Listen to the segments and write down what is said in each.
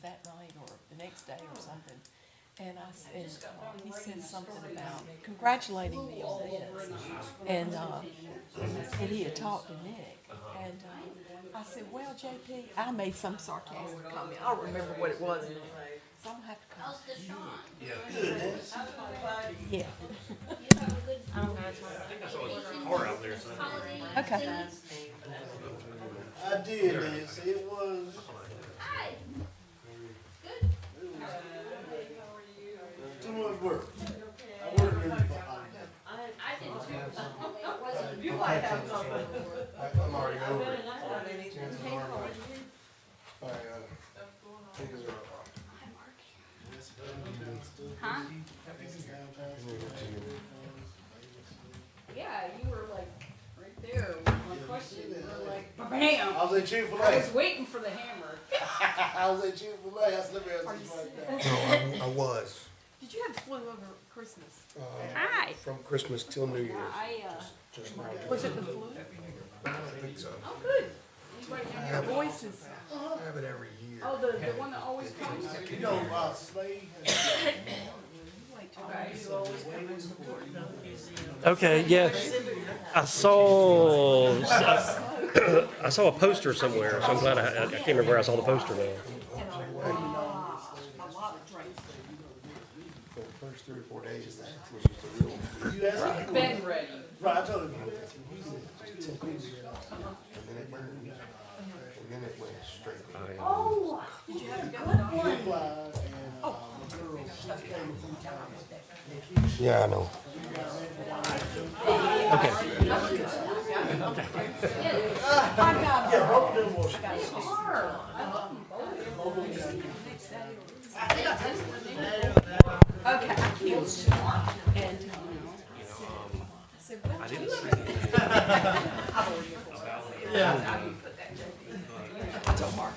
that night or the next day or something. And he said something about congratulating me on this. And he had talked to Nick. And I said, well, JP, I made some sarcastic comment. I don't remember what it was. So I'm going to have to call Nick. Yeah. I think I saw a car out there. So. Okay. I did, Nancy. It was. Hi. Too much work. I worked really hard. I did too. It wasn't. You might have something. I'm already over it. Chances are my fingers are up. Huh? Yeah, you were like right there with my question. You were like, bam! I was at Chick-fil-A. I was waiting for the hammer. I was at Chick-fil-A. I said, let me ask you right now. No, I was. Did you have the flu over Christmas? Hi. From Christmas till New Year's. Just now. Was it the flu? I don't think so. Oh, good. Your voices. I have it every year. Oh, the one that always comes. You know, Slade. Okay, yeah. I saw a poster somewhere, so I'm glad I can't remember where I saw the poster now. For the first 3 or 4 days, was just a real. You asked me. Bed ready. Right, I told him. And then it burned. And then it went straight. Oh, Did you have to go? Applied, and the girl, she came a few times. Yeah, I know. Okay. I got Yeah, both of them was. hard. Okay, I killed smart. And I said, well, I didn't see I told Mark.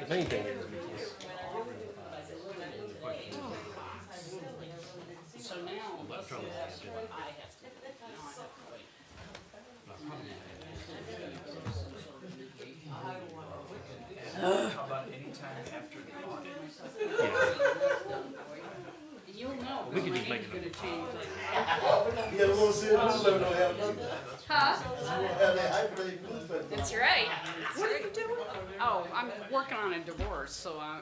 the main thing. So now, that's what I have to do. How about any time after the audit? You'll know. We could just my make name's it gonna change. Yeah, we want to see it. Let me know have nothing. Huh? We want to have that hyperlink blue face. That's right. What are you doing? Oh, I'm working on a divorce,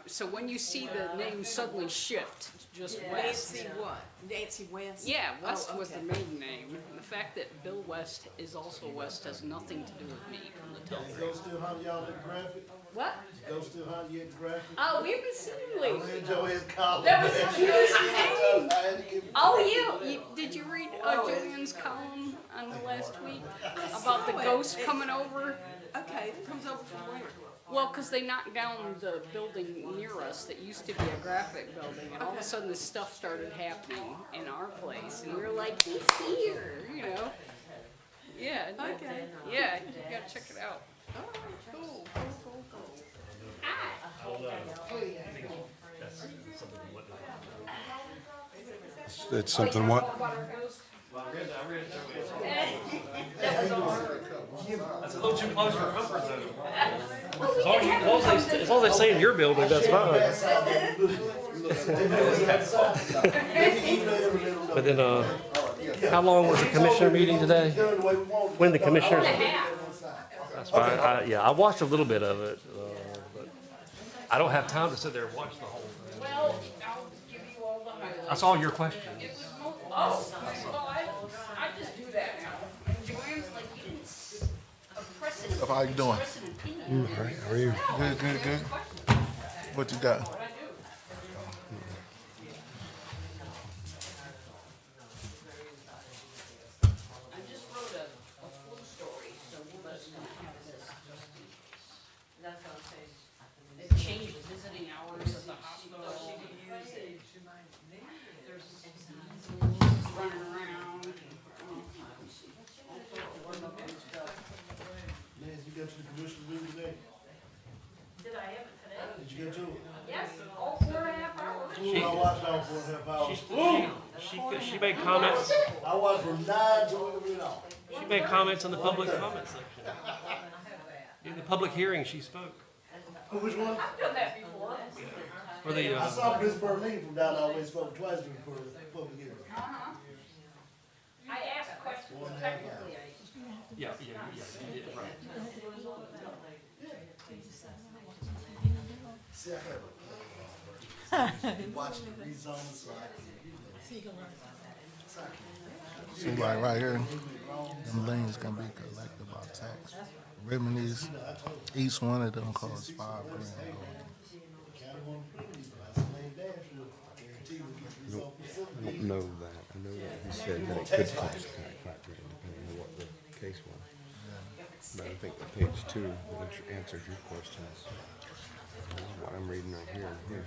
so when you see the name suddenly shift, just West. Nancy what? Nancy West? Yeah, West Oh, was the okay. maiden name. The fact that Bill West is also West has nothing to do with me from the Go telegram. still hunt y'all at the graphic. What? Go still hunt you at the graphic. Oh, we've been seeing I read Joanne's column. That was the cutest thing. I had to give Oh, yeah. Did you read Julian's column on the last week about the ghost coming over? Okay, it comes over from where? Well, because they knocked down the building near us that used to be a graphic building, and all of a sudden this stuff started happening in our place, and we were like, he's here, you know? Yeah. Okay. Yeah, you gotta check it out. All right, cool. It's something what? That's a little too close for comfort zone. As long as they stay in your building, that's fine. But then, how long was the commissioner meeting today? When the commissioners? That's fine. I watched a little bit of it, but I don't have time to sit there and watch the whole thing. Well, I'll give you all the highlights. That's all your questions. I just do that now. Joanne's like, you didn't press it. How you doing? All right, how are you? Good, good, good. What you got? I just wrote a flu story, so we'll just have this. That's what I'm saying. It changes visiting hours at the hospital. There's running around. Nancy, you got to the commission meeting today? Did I have it today? Did you get to it? Yes, all 4.5 hours. I watched all 4.5 hours. She made comments. I watched from 9 to 11 off. She made comments in the public comment section. In the public hearing, she spoke. Which one? Done that before. For the, I saw Miss Berlin from down there, we spoke twice during the public hearing. I asked questions technically. yeah, you did, right. See, I have watching the rezone, so See, like right here, them liens can be collected by tax revenues. Each one of them costs $5 grand. I don't know that. I know that he said that it could cost $5 grand depending on what the case was. But I think that page 2 which answers your questions. This is what I'm reading right here. Okay.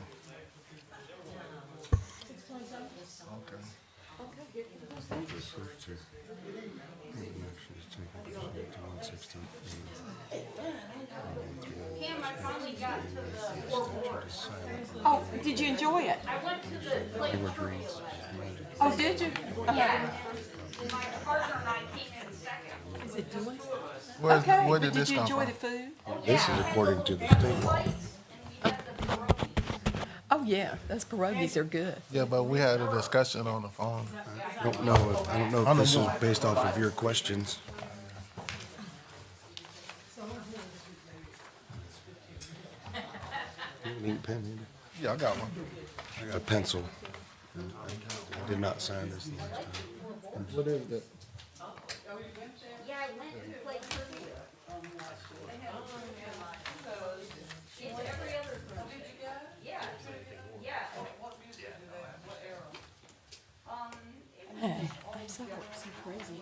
This first two. Action is taken pursuant to 116. Pam, I finally got to the Statute is silent. Oh, did you enjoy it? I went to the place Language where reads. Oh, did you? yeah. My partner and I came in second. Is it doing? Where, Okay, where but did did this you come enjoy from? the food? This is according to the state law. Oh, yeah, those pierogies are good. Yeah, but we had a discussion on the phone. I don't know if this is based off of your questions. You have an ink pen, either? Yeah, I got one. I got a pencil. I did not sign this the last time. What is that? Yeah, I went to play trivia. It's every other. Did you go? Yeah. Yeah. What music? What era? Hey, I'm so crazy.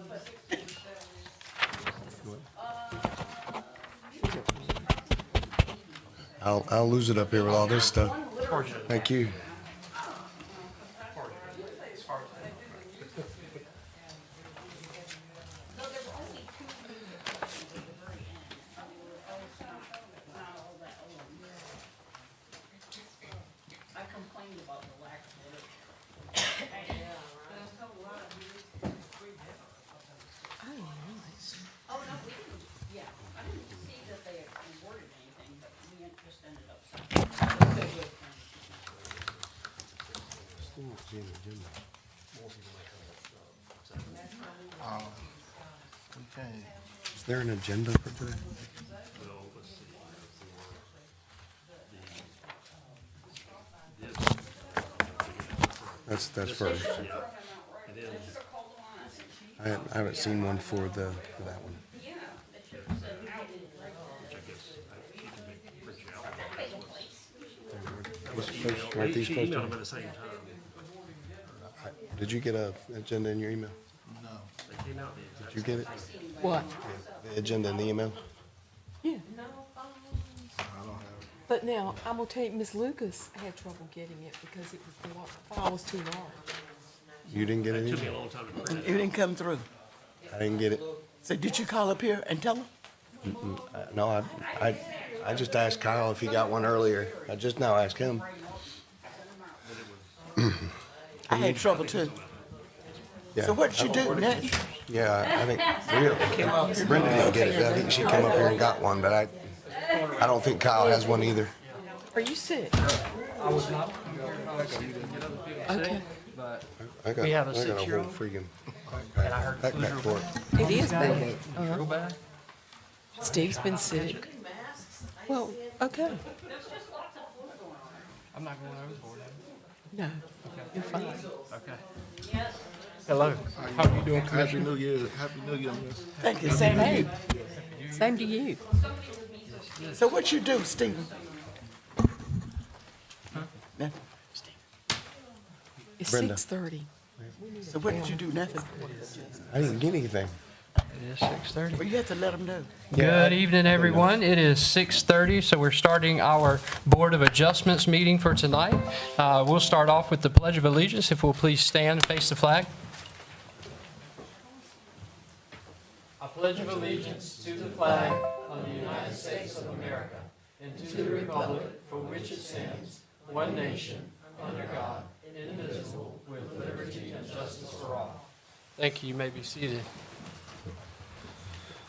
I'll lose it up here with all this stuff. Thank you. I complained about the lack of work. Oh, no, we didn't, yeah, I didn't see that they awarded anything, but we just ended up signing. Still not seeing the agenda. We can't. Is there an agenda for today? That's first. I haven't seen one for that one. Weren't these She supposed emailed them to? at the same time. Did you get an agenda in your email? No. They came out the exact. Did you get it? What? The agenda in the email? Yeah. I don't have it. But now, I'm gonna tell you, Miss Lucas had trouble getting it because it was, the file was too large. You didn't get it It took me a either? long time to print It didn't come through. I didn't get it. So did you call up here and tell them? No, I just asked Kyle if he got one earlier. I just now asked him. I had trouble too. Yeah. So what did you do next? Yeah, I think Brenda didn't get it. I think she came up here and got one, but I don't think Kyle has one either. Are you sick? I was not, Okay. but, I got We have a I got a whole 6-year-old. freaking and I heard backpack for it. It is bad. real bad. Steve's been sick. Well, okay. I'm not going overboard. No, you're fine. Okay. Hello. How are you doing, Happy Commissioner? New Year. Happy New Year, miss. Thank you, same to Hey, you. same to you. So what you do, Stephen? Nothing. It's Brenda. 6:30. So what did you do? Nothing. I didn't get anything. It is 6:30. Well, you have to let them know. Good evening, everyone. It is 6:30, so we're starting our Board of Adjustments meeting for tonight. We'll start off with the Pledge of Allegiance. If we'll please stand and face the flag. I pledge of allegiance to the flag of the United States of America and to the republic for which it stands, one nation, under God, indivisible, with liberty and justice for all. Thank you. You may be seated.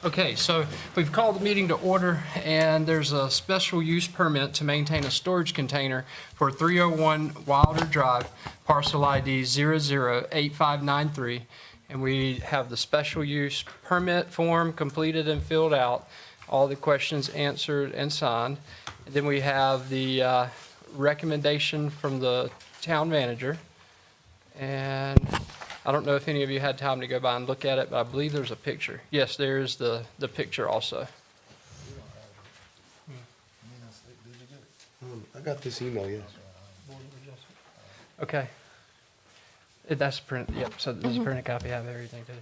Okay, so we've called the meeting to order, and there's a special use permit to maintain a storage container for 301 Wilder Drive, parcel ID 008593. And we have the special use permit form completed and filled out, all the questions answered and signed. And then we have the recommendation from the town manager. And I don't know if any of you had time to go by and look at it, but I believe there's a picture. Yes, there's the picture also. I got this email, yes. Okay. That's a print, yep, so there's a printed copy, I have everything too.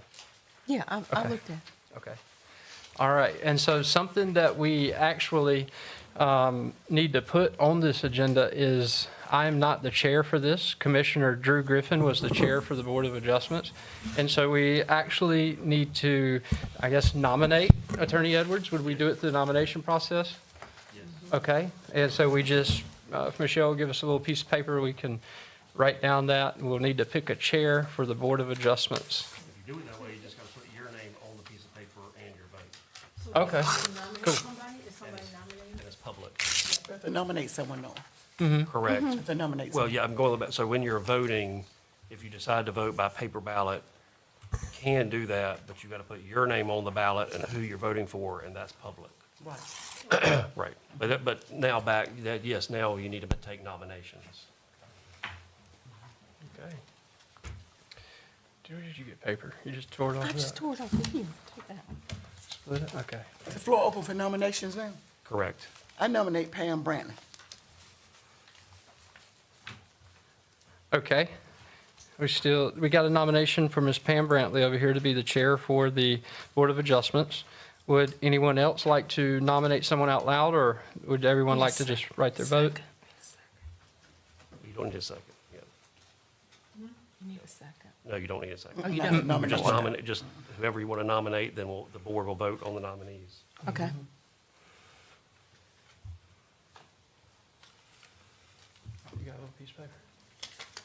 Yeah, I Okay. looked at it. Okay. All right, and so something that we actually need to put on this agenda is, I am not the chair for this. Commissioner Drew Griffin was the chair for the Board of Adjustments. And so we actually need to, I guess, nominate Attorney Edwards. Would we do it through the nomination process? Yes. Okay, and so we just, if Michelle will give us a little piece of paper, we can write down that, and we'll need to pick a chair for the Board of Adjustments. If you do it that way, you just gotta put your name on the piece of paper and your vote, Okay, cool. and it's public. We have to nominate someone, though. Correct. We have to nominate Well, someone. yeah, I'm going about, so when you're voting, if you decide to vote by paper ballot, you can do that, but you gotta put your name on the ballot and who you're voting for, and that's public. Right. Right. But now yes, now you need to take nominations. Okay. Where did you get paper? You just tore it off? I just tore it off of here. Take that one. Split it? Okay. Is the floor open for nominations now? Correct. I nominate Pam Brantley. Okay. We got a nomination for Ms. Pam Brantley over here to be the chair for the Board of Adjustments. Would anyone else like to nominate someone out loud, or would everyone like to just write their vote? You don't need a second. Yeah. You need a second. No, you don't need a second. I'm you not don't. nominating Just one. nominate, just whoever you want to nominate, then the board will vote on the nominees. Okay. You got a little piece of paper?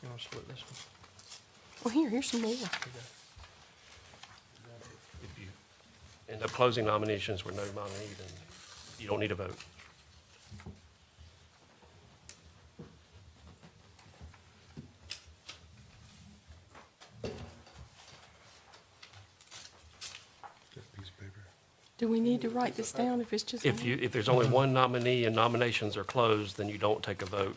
You want to split this one? Well, here's some more. If you end up closing nominations with no nominee, then you don't need a vote. Just a piece of paper. Do we need to write this down if it's just? If there's only one nominee and nominations are closed, then you don't take a vote.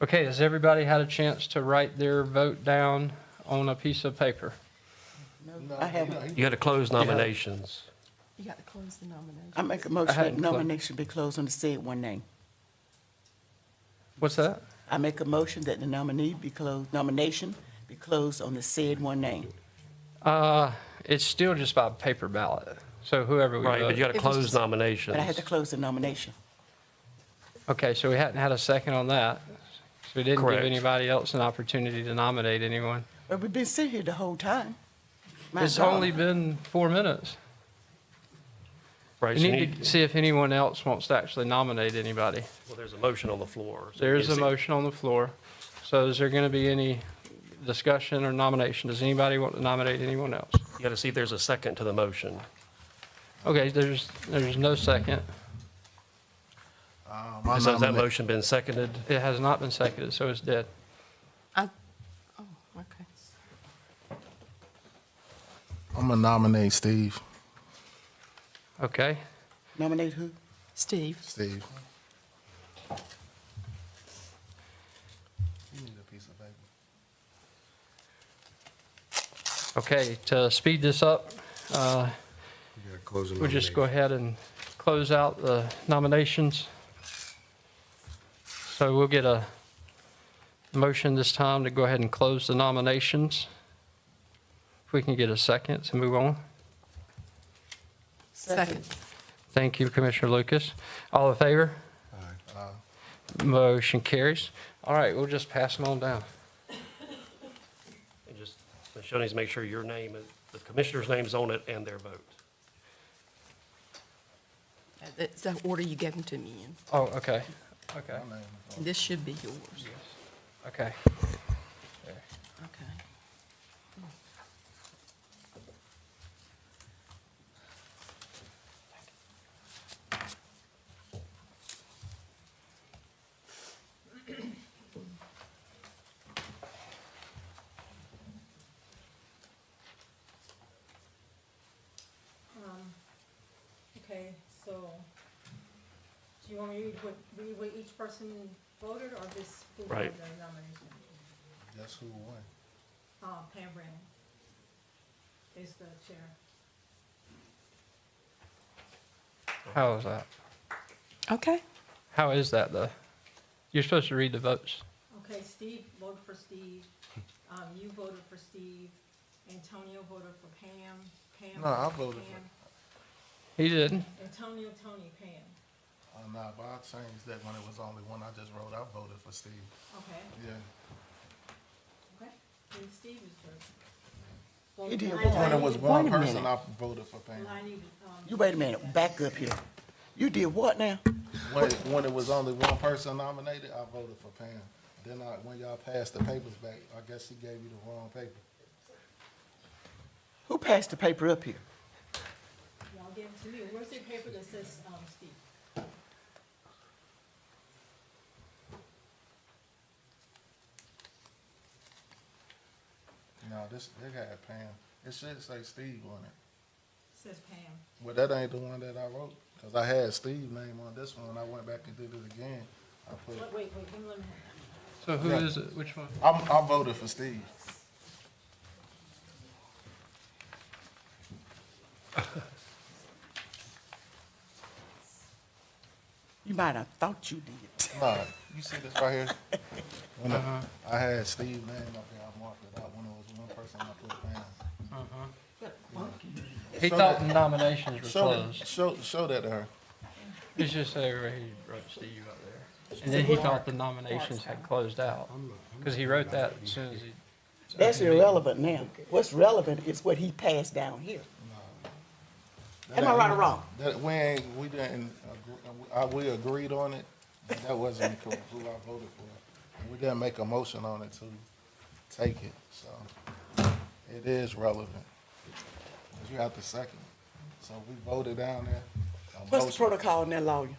Okay, has everybody had a chance to write their vote down on a piece of paper? I haven't. You got to close nominations. You got to close the nomination. I make a motion hadn't that clo- nomination be closed on the said one name. What's that? I make a motion that the nomination be closed on the said one name. It's still just by paper ballot, so whoever we Right, but you got vote. to close nominations. But I had to close the nomination. Okay, so we hadn't had a second on that. So we didn't give Correct. anybody else an opportunity to nominate anyone. But we've been sitting here the whole time. My It's God. only been 4 minutes. Right, We so you need to see if anyone else wants to actually nominate anybody. well, there's a motion on the floor. So There is a is it- motion on the floor. So is there going to be any discussion or nomination? Does anybody want to nominate anyone else? You got to see if there's a second to the motion. Okay, there's no second. I Has that nominate- motion been seconded? It has not been seconded, so it's dead. Oh, okay. I'm gonna nominate Steve. Okay, Nominate who? Steve. Steve. You need a piece of paper. okay, to speed this up, You gotta close the we'll just go nomination. ahead and close out the nominations. So we'll get a motion this time to go ahead and close the nominations. If we can get a second to move on. Second. Thank you, Commissioner Lucas. All in favor? Motion carries. All right, we'll just pass them on down. And just, Michelle needs to make sure your name, the commissioner's name is on it and their vote. That's the order you gave them to me in. Oh, okay, okay, This should be yours. okay. Okay. Do you want me to read what each person voted, or this who won Right. the nomination? That's who won. Pam Brennan is the chair. How is that? Okay. How is that, though? You're supposed to read the votes. Okay, Steve voted for Steve, you voted for Steve, Antonio voted for Pam, Pam. No, I voted Pam, He didn't. Antonio, Tony, Pam. Nah, but I changed that when it was only one I just wrote. I voted for Steve. Okay, Yeah. okay, then Steve is the. He did When it was one Wait a person, minute. I voted for Pam. Well, I need, You wait a minute, back up here. You did what now? When it was only one person nominated, I voted for Pam. Then when y'all passed the papers back, I guess he gave you the wrong paper. Who passed the paper up here? y'all give it to me, where's the paper that says, Steve? No, they got Pam. It should say Steve on it. Says Pam. Well, that ain't the one that I wrote, cause I had Steve's name on this one. I went back and did it again. I put, Wait, give me a minute. So who Yeah. is it? Which one? I voted for Steve. You might have thought you did. Nah, you see this right here? When I had Steve's name up there, I marked it out. When it was one person, I put Pam. He thought the nominations were closed. Show that to her. It's just so he wrote Steve up there. And then he thought the nominations had closed out, because he wrote that as soon as he. That's irrelevant now. What's relevant is what he passed down here. Am I right or wrong? We didn't, we agreed on it, but that wasn't who I voted for. And we didn't make a motion on it to take it, so it is relevant. 'Cause you have to second. So we voted down there. a What's the motion. protocol in that lawyer?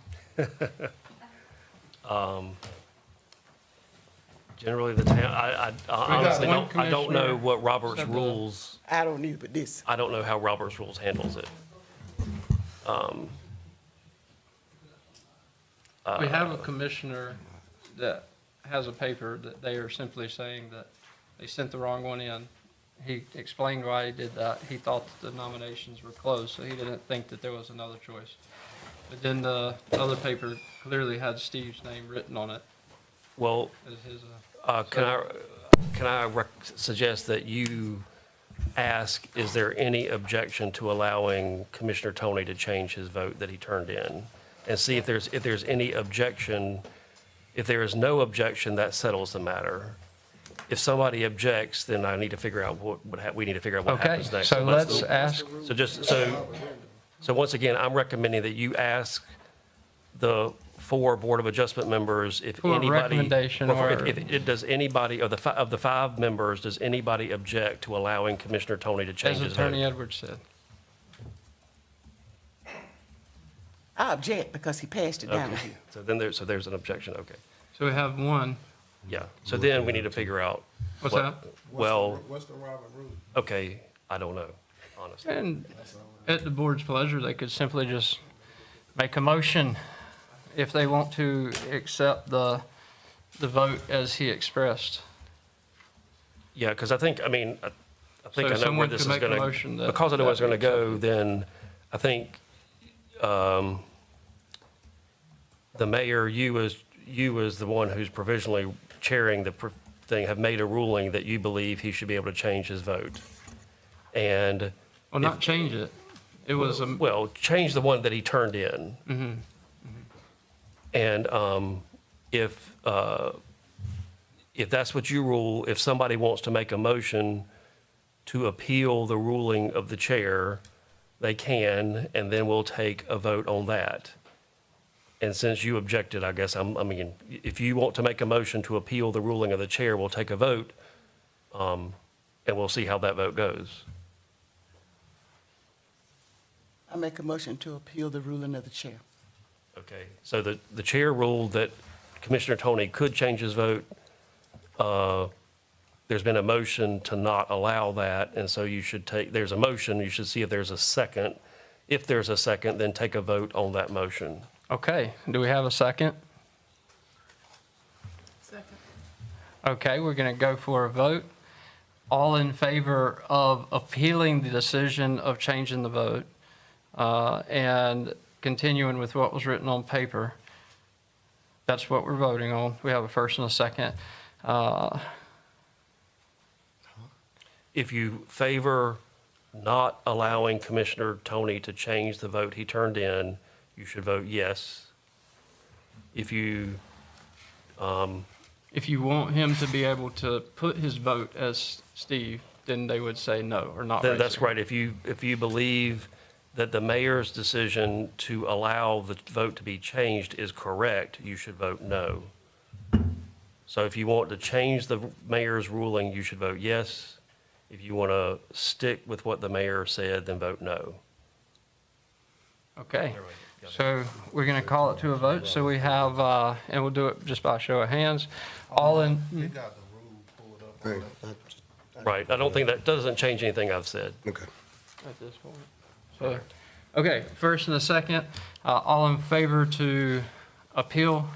Generally, the town, I honestly one I don't know commissioner what Robert's said the- rules, I don't need but this. I don't know how Robert's rules handles it. We have a commissioner that has a paper that they are simply saying that they sent the wrong one in. He explained why he did that. He thought that the nominations were closed, so he didn't think that there was another choice. But then the other paper clearly had Steve's name written on it Well, as his, can I suggest that you ask, is there any objection to allowing Commissioner Tony to change his vote that he turned in? And see if there's any objection. If there is no objection, that settles the matter. If somebody objects, then I need to figure out we need to figure out what okay, happens next. so let's ask, So once again, I'm recommending that you ask the 4 Board of Adjustment members if For a anybody. recommendation or- Does anybody, of the 5 members, does anybody object to allowing Commissioner Tony to change as his vote? Attorney Edwards said. I object because he passed it down Okay, here. so there's an objection, okay. So we have one. Yeah, so then we need to figure out. What's what- that? Well, What's the Robert rule? okay, I don't know, honestly. And at the board's pleasure, they could simply just make a motion if they want to accept the vote as he expressed. Yeah, because I think, I think So I know where someone this could is make a gonna, motion that- because I know where it's that gonna we go, then I think, the mayor, you as the one who's provisionally chairing the thing, have made a ruling that you believe he should be able to change his vote. And, Well, not change it. It was, well, change the one that he turned in. And if that's what you rule, if somebody wants to make a motion to appeal the ruling of the chair, they can, and then we'll take a vote on that. And since you objected, I guess, if you want to make a motion to appeal the ruling of the chair, we'll take a vote, and we'll see how that vote goes. I make a motion to appeal the ruling of the chair. Okay, so the chair ruled that Commissioner Tony could change his vote. There's been a motion to not allow that, and so there's a motion, you should see if there's a second. If there's a second, then take a vote on that motion. Okay, do we have a second? Second. Okay, we're going to go for a vote. All in favor of appealing the decision of changing the vote and continuing with what was written on paper. That's what we're voting on. We have a first and a second. If you favor not allowing Commissioner Tony to change the vote he turned in, you should vote yes. If you, If you want him to be able to put his vote as Steve, then they would say no or not. raise that's their right. If you believe that the mayor's decision to allow the vote to be changed is correct, you should vote no. So if you want to change the mayor's ruling, you should vote yes. If you want to stick with what the mayor said, then vote no. Okay, so we're going to call it to a vote. So we have, and we'll do it just by show of hands. All in, They got the rule pulled up. on Right, that. Right. I don't think that doesn't change anything I've said. okay. at this point. So, okay, first and a second, all in favor to appeal?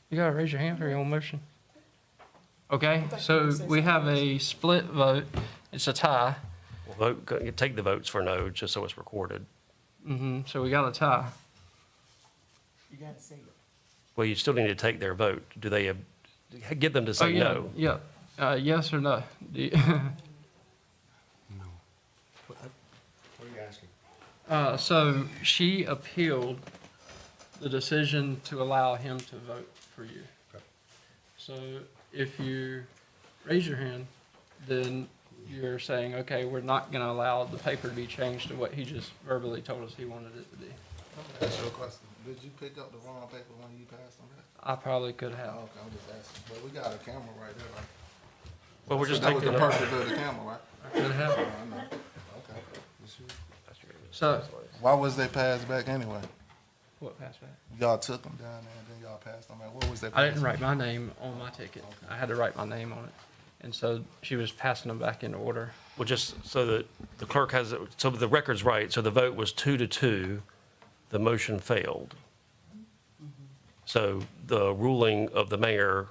You gotta raise your hand for your own motion. Okay, so we have a split vote. It's a tie. Well, take the votes for no, just so it's recorded. So we got a tie. You gotta say it. Well, you still need to take their vote. Do they, get them to Oh, say yeah, no? yeah. Yes or no? What are you asking? So she appealed the decision to allow him to vote for you. Okay. So if you raise your hand, then you're saying, okay, we're not gonna allow the paper to be changed to what he just verbally told us he wanted it to be. That's your question. Did you pick up the wrong paper when you passed them back? I probably could have. Okay, I'm just asking. But we got a camera right there, right? Well, we're just That was taking the it. purpose of the camera, right? I could have. Oh, I know. Okay. So, Why was they passed back anyway? what passed back? Y'all took them down there and then y'all passed them back. What was that? I didn't write my name on my ticket. I had to write my name on it. And so she was passing them back in order. Well, just so that the clerk has, so the record's right, so the vote was 2-2, the motion failed. So the ruling of the mayor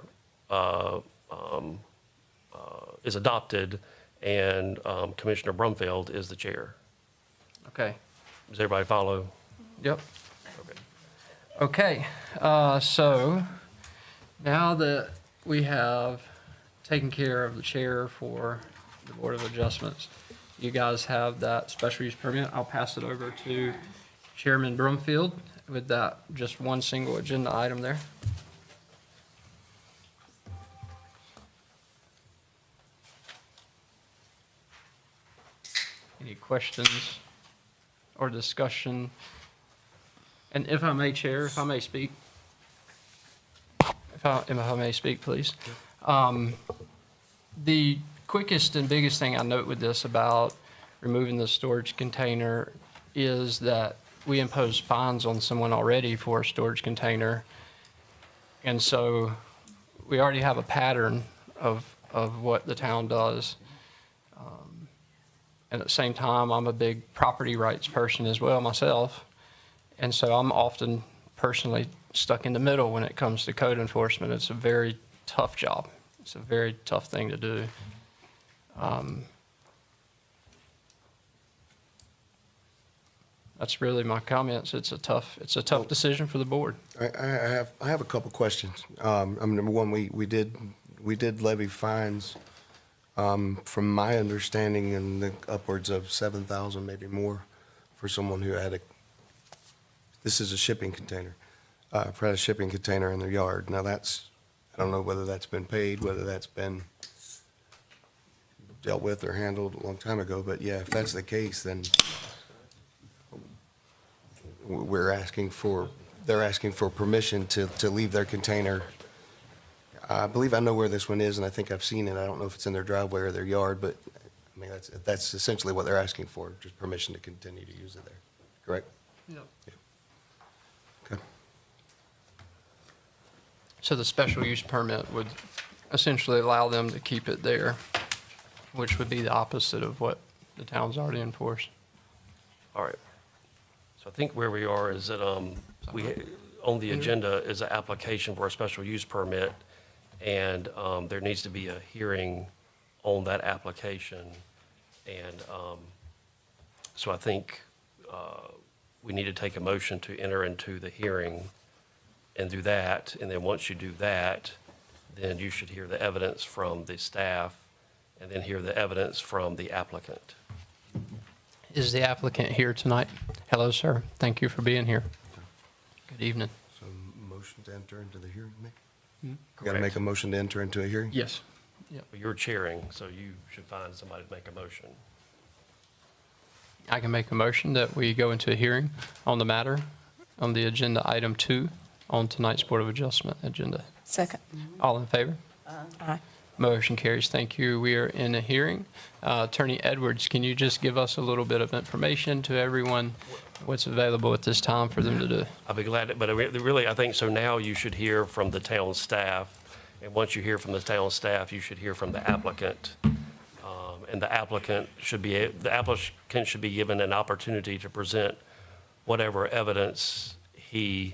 is adopted, and Commissioner Brumfield is the chair. Okay. Does everybody follow? Yep. Okay. Okay, so now that we have taken care of the chair for the Board of Adjustments, you guys have that special use permit. I'll pass it over to Chairman Brumfield with that just one single agenda item there. Any questions or discussion? And if I may, Chair, if I may speak, if I may speak, please. The quickest and biggest thing I note with this about removing the storage container is that we impose fines on someone already for a storage container. And so we already have a pattern of what the town does. And at the same time, I'm a big property rights person as well myself. And so I'm often personally stuck in the middle when it comes to code enforcement. It's a very tough job. It's a very tough thing to do. That's really my comments. It's a tough decision for the board. I have a couple questions. Number one, we did levy fines, from my understanding, in the upwards of 7,000, maybe more, for someone who had this is a shipping container, had a shipping container in their yard. Now I don't know whether that's been paid, whether that's been dealt with or handled a long time ago, but yeah, if that's the case, then they're asking for permission to leave their container. I believe I know where this one is, and I think I've seen it. I don't know if it's in their driveway or their yard, but I mean, that's essentially what they're asking for, just permission to continue to use it there, correct? Yep. Okay. So the special use permit would essentially allow them to keep it there, which would be the opposite of what the town's already enforced. All right. So I think where we are is that, on the agenda is an application for a special use permit, and, there needs to be a hearing on that application. And, so I think, we need to take a motion to enter into the hearing and do that. And then once you do that, then you should hear the evidence from the staff and then hear the evidence from the applicant. Is the applicant here tonight? Hello, sir. Thank you for being here. Good evening. So motion to enter into the hearing, Nick? Hmm? You gotta make a motion to enter into a hearing? Yes. You're chairing, so you should find somebody to make a motion. I can make a motion that we go into a hearing on the matter on the agenda item 2 on tonight's Board of Adjustment agenda. Second. All in favor? Aye. Motion carries. Thank you. We are in a hearing. Attorney Edwards, can you just give us a little bit of information to everyone, what's available at this time for them to do? I'll be glad, but really, I think, so now you should hear from the town staff. And once you hear from the town staff, you should hear from the applicant. And the applicant should be given an opportunity to present whatever evidence I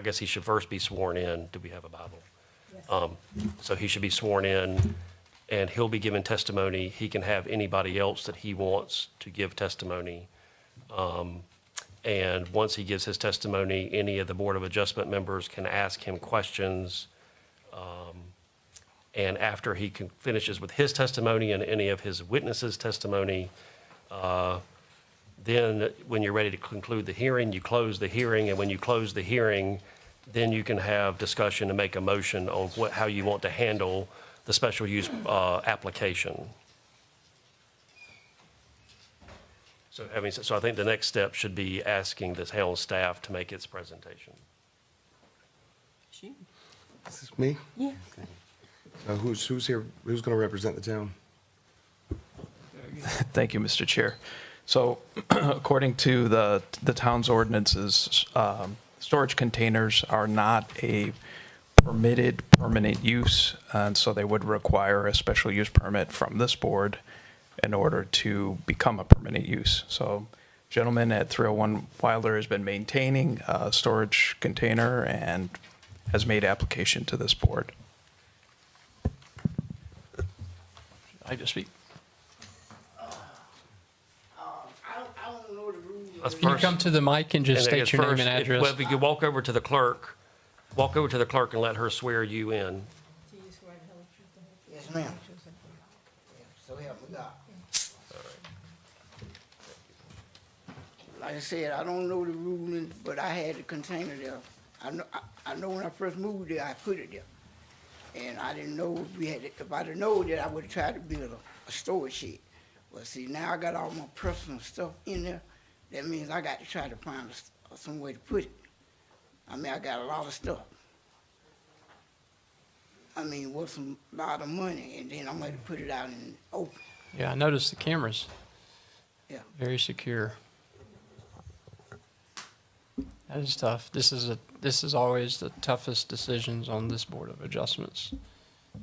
guess he should first be sworn in. Do we have a Bible? So he should be sworn in, and he'll be given testimony. He can have anybody else that he wants to give testimony. And once he gives his testimony, any of the Board of Adjustment members can ask him questions. And after he finishes with his testimony and any of his witnesses' testimony, then when you're ready to conclude the hearing, you close the hearing. And when you close the hearing, then you can have discussion and make a motion on how you want to handle the special use application. So I think the next step should be asking the town staff to make its presentation. Is this me? Yeah. Who's here, who's gonna represent the town? Thank you, Mr. Chair. So according to the town's ordinances, storage containers are not a permitted permanent use, and so they would require a special use permit from this board in order to become a permanent use. So gentleman at 301 Wilder has been maintaining a storage container and has made application to this board. I just speak. I don't know the rules. Let's Can you first- come to the mic and just And I guess state your name first, and address? Well, if you could walk over to the clerk and let her swear you in. Do you swear to tell the truth, the whole truth? Yes, ma'am. Truth and nothing So help me God. Like I said, I don't know the ruling, but I had the container there. I know when I first moved there, I put it there. And I didn't know if I'd have known that, I would've tried to build a storage shed. Well, see, now I got all my personal stuff in there. That means I got to try to find some way to put it. I mean, I got a lot of stuff. I mean, worth a lot of money, and then I'm going to put it out in the open. Yeah, I noticed the cameras. Yeah. Very secure. That is tough. This is always the toughest decisions on this Board of Adjustments.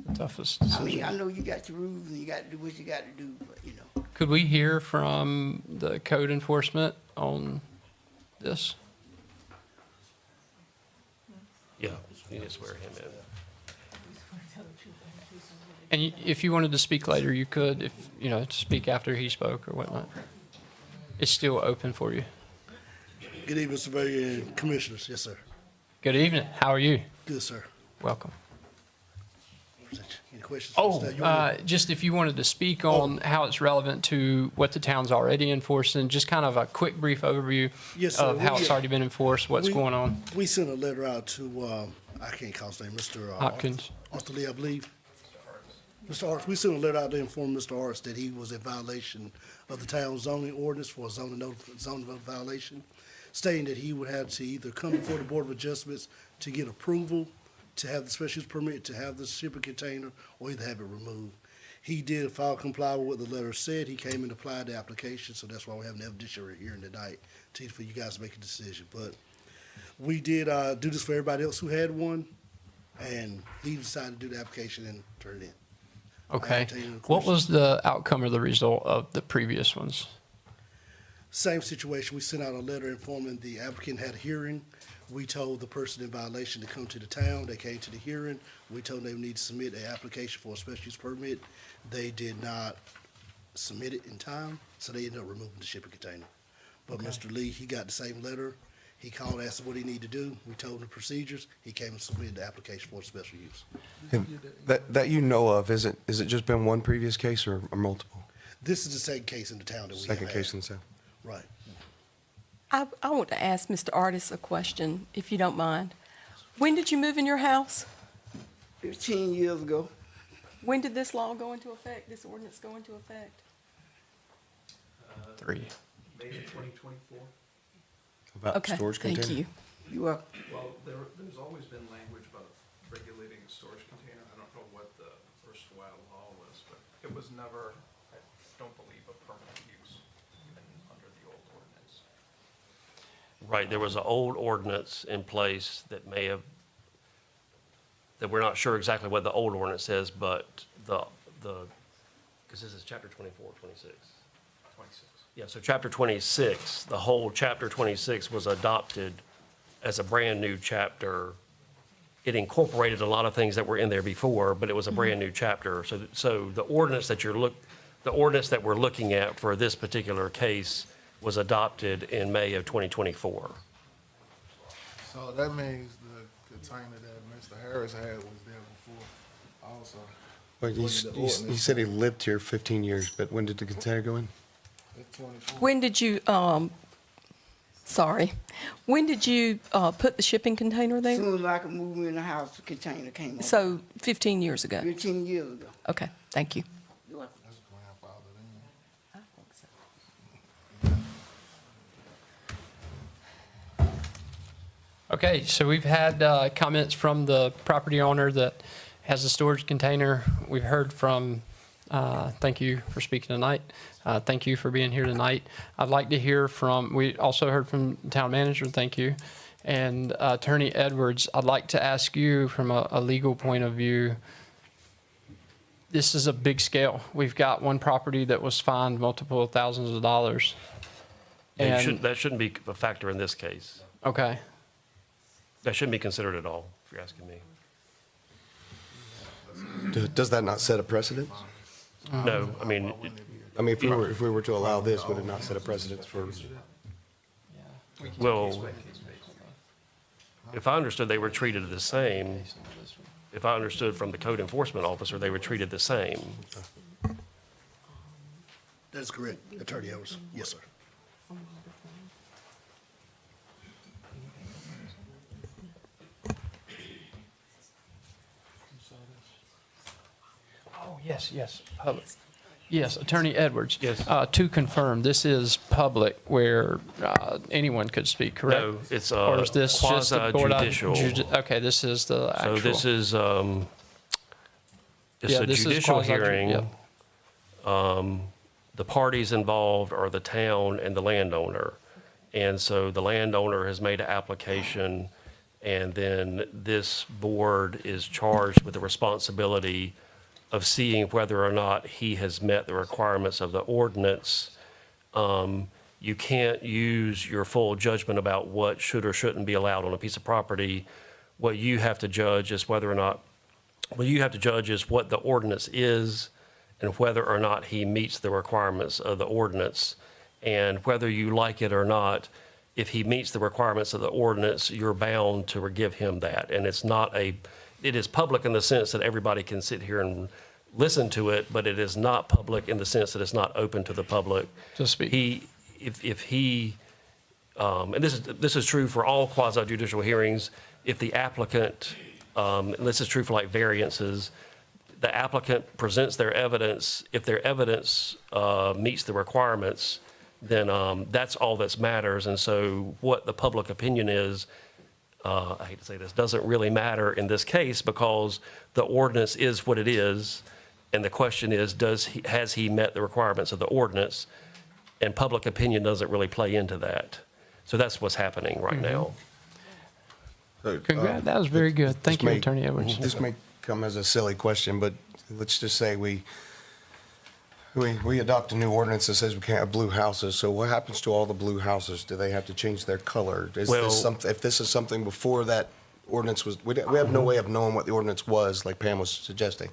The toughest I decision. mean, I know you got the rules and you got to do what you got to do, but you know. Could we hear from the code enforcement on this? Yeah, you need to swear him in. And if you wanted to speak later, you could, if, speak after he spoke or whatnot. It's still open for you. Good evening, Mr. Mayor and Commissioners. Yes, sir. Good evening. How are you? Good, sir. Welcome. Any questions? Oh, Mr. Mayor? just if you wanted to speak on how it's relevant to what the town's already enforcing, just kind of a quick, brief overview Yes, sir. of how it's We, already been enforced, what's we- going on. We sent a letter out to, I can't call his name, Mr. Hopkins. Arthur Lee, I believe. Mr. Arts, we sent a letter out to inform Mr. Arts that he was in violation of the town zoning ordinance for a zoning violation, stating that he would have to either come before the Board of Adjustments to get approval to have the special use permit, to have the shipping container, or either have it removed. He did comply with what the letter said. He came and applied the application, so that's why we have an evidentiary hearing tonight for you guys to make a decision. But we did do this for everybody else who had one, and he decided to do the application and turn it in. Okay. entertain any What was questions. the outcome or the result of the previous ones? Same situation, we sent out a letter informing the applicant had a hearing. We told the person in violation to come to the town. They came to the hearing. We told them they need to submit an application for a special use permit. They did not submit it in time, so they ended up removing the shipping container. But Mr. Lee, he got the same letter. He called, asked him what he needed to do. We told him the procedures. He came and submitted the application for a special use. That you know of, is it just been one previous case or multiple? This is the second case in the town that we have Second had. case in the South? Right. I want to ask Mr. Artis a question, if you don't mind. When did you move in your house? 15 years ago. When did this law go into effect, this ordinance go into effect? 3. May of 2024? About Okay, storage container? thank you. You are, Well, there's always been language about regulating a storage container. I don't know what the first while law was, but it was never, I don't believe, a permanent use, even under the old ordinance. Right, there was an old ordinance in place that may have, that we're not sure exactly what the old ordinance says, but because this is chapter 24, 26. 26. Yeah, so chapter 26, the whole chapter 26 was adopted as a brand-new chapter. It incorporated a lot of things that were in there before, but it was a brand-new chapter. So the ordinance that we're looking at for this particular case was adopted in May of 2024. So that means the container that Mr. Harris had was there before also. Well, he said he lived here 15 years, but when did the container go in? It's 24. When did you, when did you put the shipping container as there? soon as I could move in the house, the container came over. So 15 years ago? 15 years ago. Okay, thank you. You are- That's grandfathered in. I think so. Okay, so we've had comments from the property owner that has a storage container. We've heard from, thank you for speaking tonight. Thank you for being here tonight. I'd like to hear from, we also heard from town manager, thank you. And Attorney Edwards, I'd like to ask you from a legal point of view, this is a big scale. We've got one property that was fined multiple thousands of dollars. And, That shouldn't be a factor in this case. okay. That shouldn't be considered at all, if you're asking me. Does that not set a precedent? No, I mean, If we were to allow this, would it not set a precedent for? well, if I understood they were treated the same, if I understood from the code enforcement officer, they were treated the same. That's correct, Attorney Edwards. Yes, sir. Oh, yes, public. Yes, Attorney Edwards. Yes. To confirm, this is public where anyone could speak, correct? No, it's Or is this just the board of- quasi-judicial. Okay, this is the actual. So this is, it's Yeah, a this is judicial quasi-ju- hearing. yep. The parties involved are the town and the landowner. And so the landowner has made an application, and then this board is charged with the responsibility of seeing whether or not he has met the requirements of the ordinance. You can't use your full judgment about what should or shouldn't be allowed on a piece of property. What you have to judge is what the ordinance is and whether or not he meets the requirements of the ordinance. And whether you like it or not, if he meets the requirements of the ordinance, you're bound to give him that. And it is public in the sense that everybody can sit here and listen to it, but it is not public in the sense that it's not open to the public. To speak. And this is true for all quasi judicial hearings, if the applicant, and this is true for like variances, the applicant presents their evidence, if their evidence meets the requirements, then that's all that matters. And so what the public opinion is, I hate to say this, doesn't really matter in this case because the ordinance is what it is. And the question is, has he met the requirements of the ordinance? And public opinion doesn't really play into that. So that's what's happening right now. Congrats, that was very good. Thank you, Attorney Edwards. This may come as a silly question, but let's just say We adopt a new ordinance that says we can't have blue houses, so what happens to all the blue houses? Do they have to change their color? Is Well- this something, if this is something before that ordinance was, we have no way of knowing what the ordinance was, like Pam was suggesting.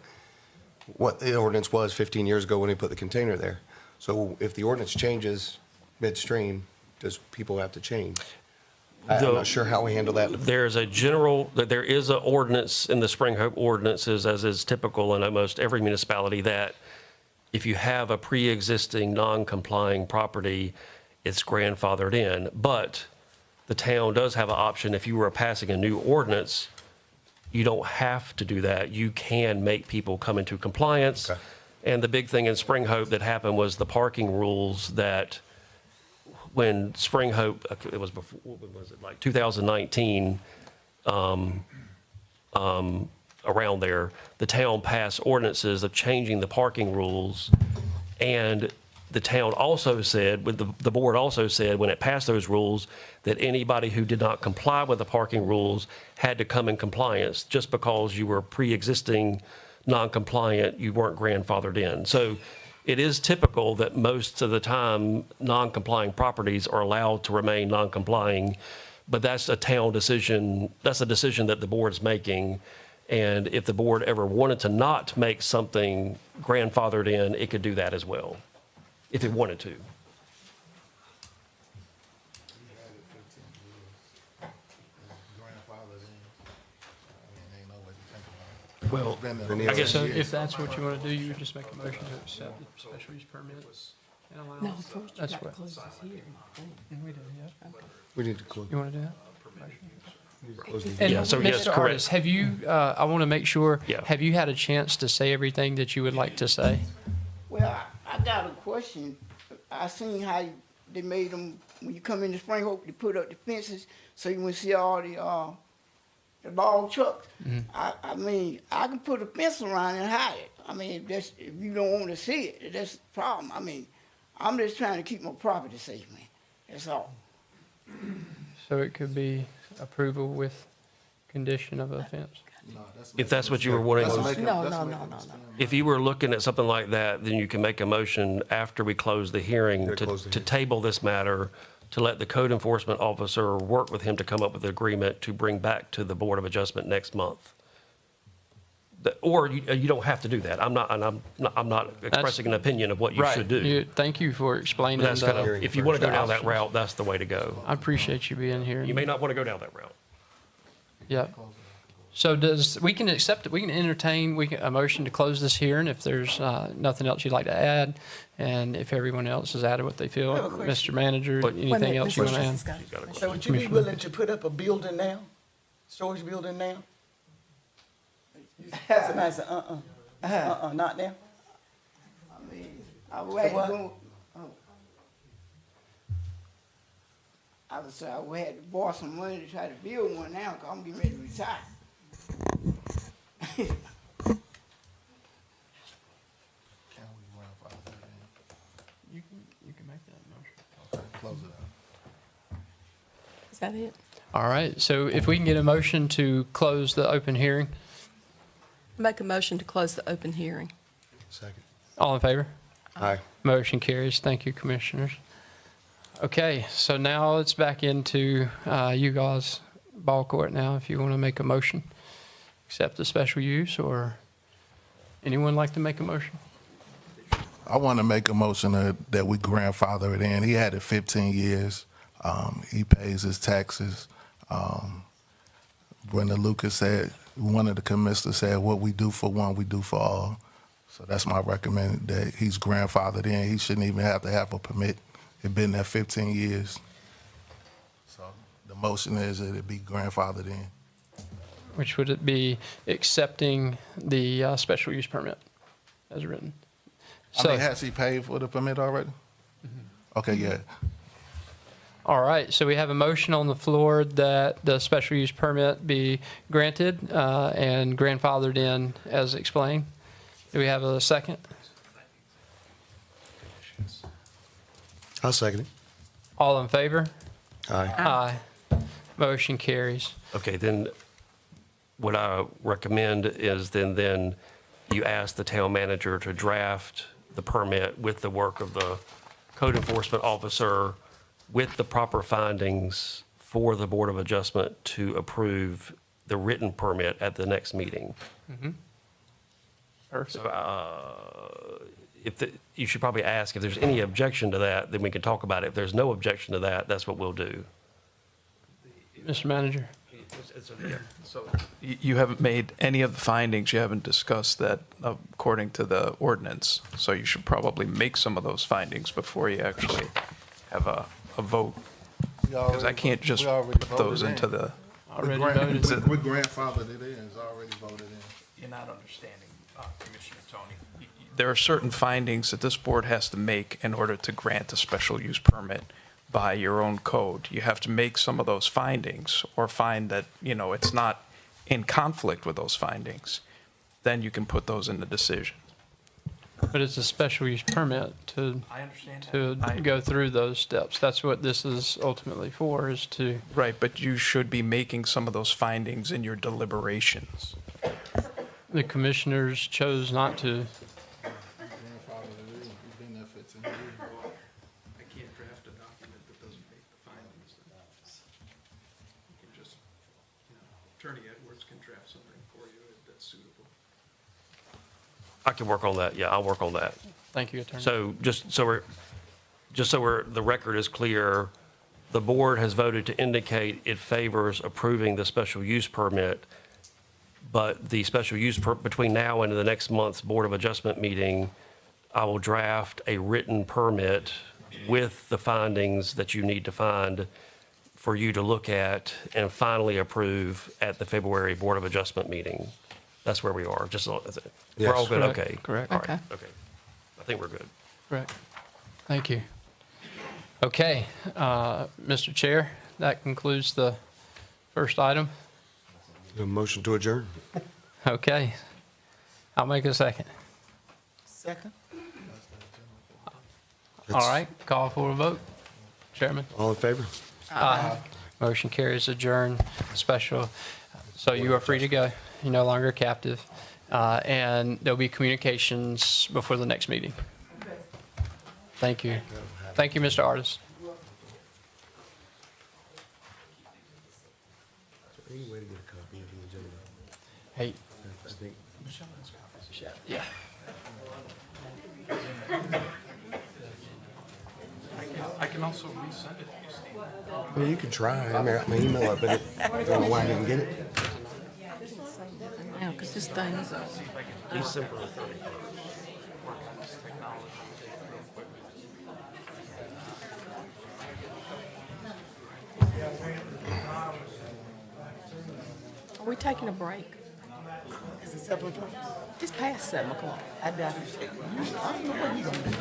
What the ordinance was 15 years ago when he put the container there. So if the ordinance changes midstream, does people have to change? I'm The- not sure how we handle that. There is an ordinance in the Spring Hope ordinances, as is typical in almost every municipality, that if you have a pre-existing non-complying property, it's grandfathered in. But the town does have an option, if you were passing a new ordinance, you don't have to do that. You can make people come into compliance. Okay. And the big thing in Spring Hope that happened was the parking rules that when Spring Hope, it was before, what was it, like 2019, around there, the town passed ordinances of changing the parking rules. And the town also said, the board also said, when it passed those rules, that anybody who did not comply with the parking rules had to come in compliance. Just because you were pre-existing non-compliant, you weren't grandfathered in. So it is typical that most of the time, non-complying properties are allowed to remain non-complying, but that's a town decision, that's a decision that the board's making. And if the board ever wanted to not make something grandfathered in, it could do that as well, if it wanted to. Well, I guess So if that's what you want to do, you would just make a motion to accept the special use permit and allow. No, first you That's gotta what- close this hearing, I think. And we do, yeah. We need to close. You want to do that? Yeah, so yes, Mr. correct. Artis, have you, I want to make sure, Yeah. have you had a chance to say everything that you would like to say? Well, I got a question. I seen how they made them, when you come into Spring Hope, they put up the fences so you wouldn't see all the log trucks. I mean, I can put a fence around and hide it. I mean, if you don't want to see it, that's the problem. I mean, I'm just trying to keep my property safe, man. That's all. So it could be approval with condition of offense? If that's what you were wanting, No. if you were looking at something like that, then you can make a motion after we close the hearing Yeah, close the to hearing. table this matter, to let the code enforcement officer work with him to come up with an agreement to bring back to the Board of Adjustment next month. Or you don't have to do that. I'm not expressing an opinion of what you should do. Thank you for explaining. That's kind of, the- if you want to go down that options. route, that's the way to go. I appreciate you being here. You may not want to go down that route. Yeah. So we can accept it, we can entertain, a motion to close this hearing if there's nothing else you'd like to add, and if everyone else has added what they feel. I have a question. Mr. Manager, Wait a anything minute, else you Mr. want to add? Justice got it. So would you be willing to put up a building now? Storage building now? Somebody said, not now? I mean, I would have what? to go, I would say I would have to borrow some money to try to build one now, cause I'm getting ready to retire. You can make that motion. Close it out. Is that it? All right, so if we can get a motion to close the open hearing, Make a motion to close the open hearing. Second. all in favor? Aye. Motion carries. Thank you, commissioners. Okay, so now it's back into you guys' ball court now, if you want to make a motion. Accept the special use, or anyone like to make a motion? I want to make a motion that we grandfather it in. He had it 15 years. He pays his taxes. Brenda Lucas said, one of the commissioners said, what we do for one, we do for all. So that's my recommend, that he's grandfathered in. He shouldn't even have to have a permit. It's been there 15 years. So the motion is that it be grandfathered in. Which would it be accepting the special use permit as written? I mean, has he paid for the permit already? Okay, yeah. All right, so we have a motion on the floor that the special use permit be granted and grandfathered in as explained. Do we have a second? I'll second it. All in favor? Aye. Aye. Motion carries. Okay, then what I recommend is then you ask the town manager to draft the permit with the work of the code enforcement officer with the proper findings for the Board of Adjustment to approve the written permit at the next meeting. Perfect. So, you should probably ask if there's any objection to that, then we can talk about it. If there's no objection to that, that's what we'll do. Mr. Manager? So you haven't made any of the findings, you haven't discussed that according to the ordinance. So you should probably make some of those findings before you actually have a vote. Because I can't just We already put those voted into in. the, Already We voted. we grandfathered it in, it's already voted in. you're not understanding, Commissioner Tony. There are certain findings that this board has to make in order to grant a special use permit by your own code. You have to make some of those findings or find that, it's not in conflict with those findings. Then you can put those in the decision. But it's a special use permit to, I understand to go through those steps. That's what this is ultimately for, is to, Right, but you should be making some of those findings in your deliberations. the commissioners chose not to. Grandfathered it in, we've been there 15 years. I can't draft a document that doesn't make the findings. You can just, Attorney Edwards can draft something for you if that's suitable. I can work on that, yeah, I'll work on that. Thank you, Attorney. So just so the record is clear, the board has voted to indicate it favors approving the special use permit, but the special use between now and the next month's Board of Adjustment meeting, I will draft a written permit with the findings that you need to find for you to look at and finally approve at the February Board of Adjustment meeting. That's where we are, just, we're all good, Correct, okay? correct. All right, Okay. okay. I think we're good. Correct. Thank you. Okay, Mr. Chair, that concludes the first item. A motion to adjourn? Okay. I'll make a second. Second? All right, call for a vote. Chairman? All in favor? Aye. Motion carries adjourn special. So you are free to go. You're no longer captive. And there'll be communications before the next meeting. Thank you. Thank you, Mr. Artis. Any way to get a copy of the agenda? Hey, I think yeah. I can also resend it to you, Steve. I mean, you can try. I mean, my email up, but I don't know why I didn't get it. Now, because this thing's December 31st. Are we taking a break? Is it 7 o'clock? It's past 7 o'clock. I doubt it. I don't know what you're gonna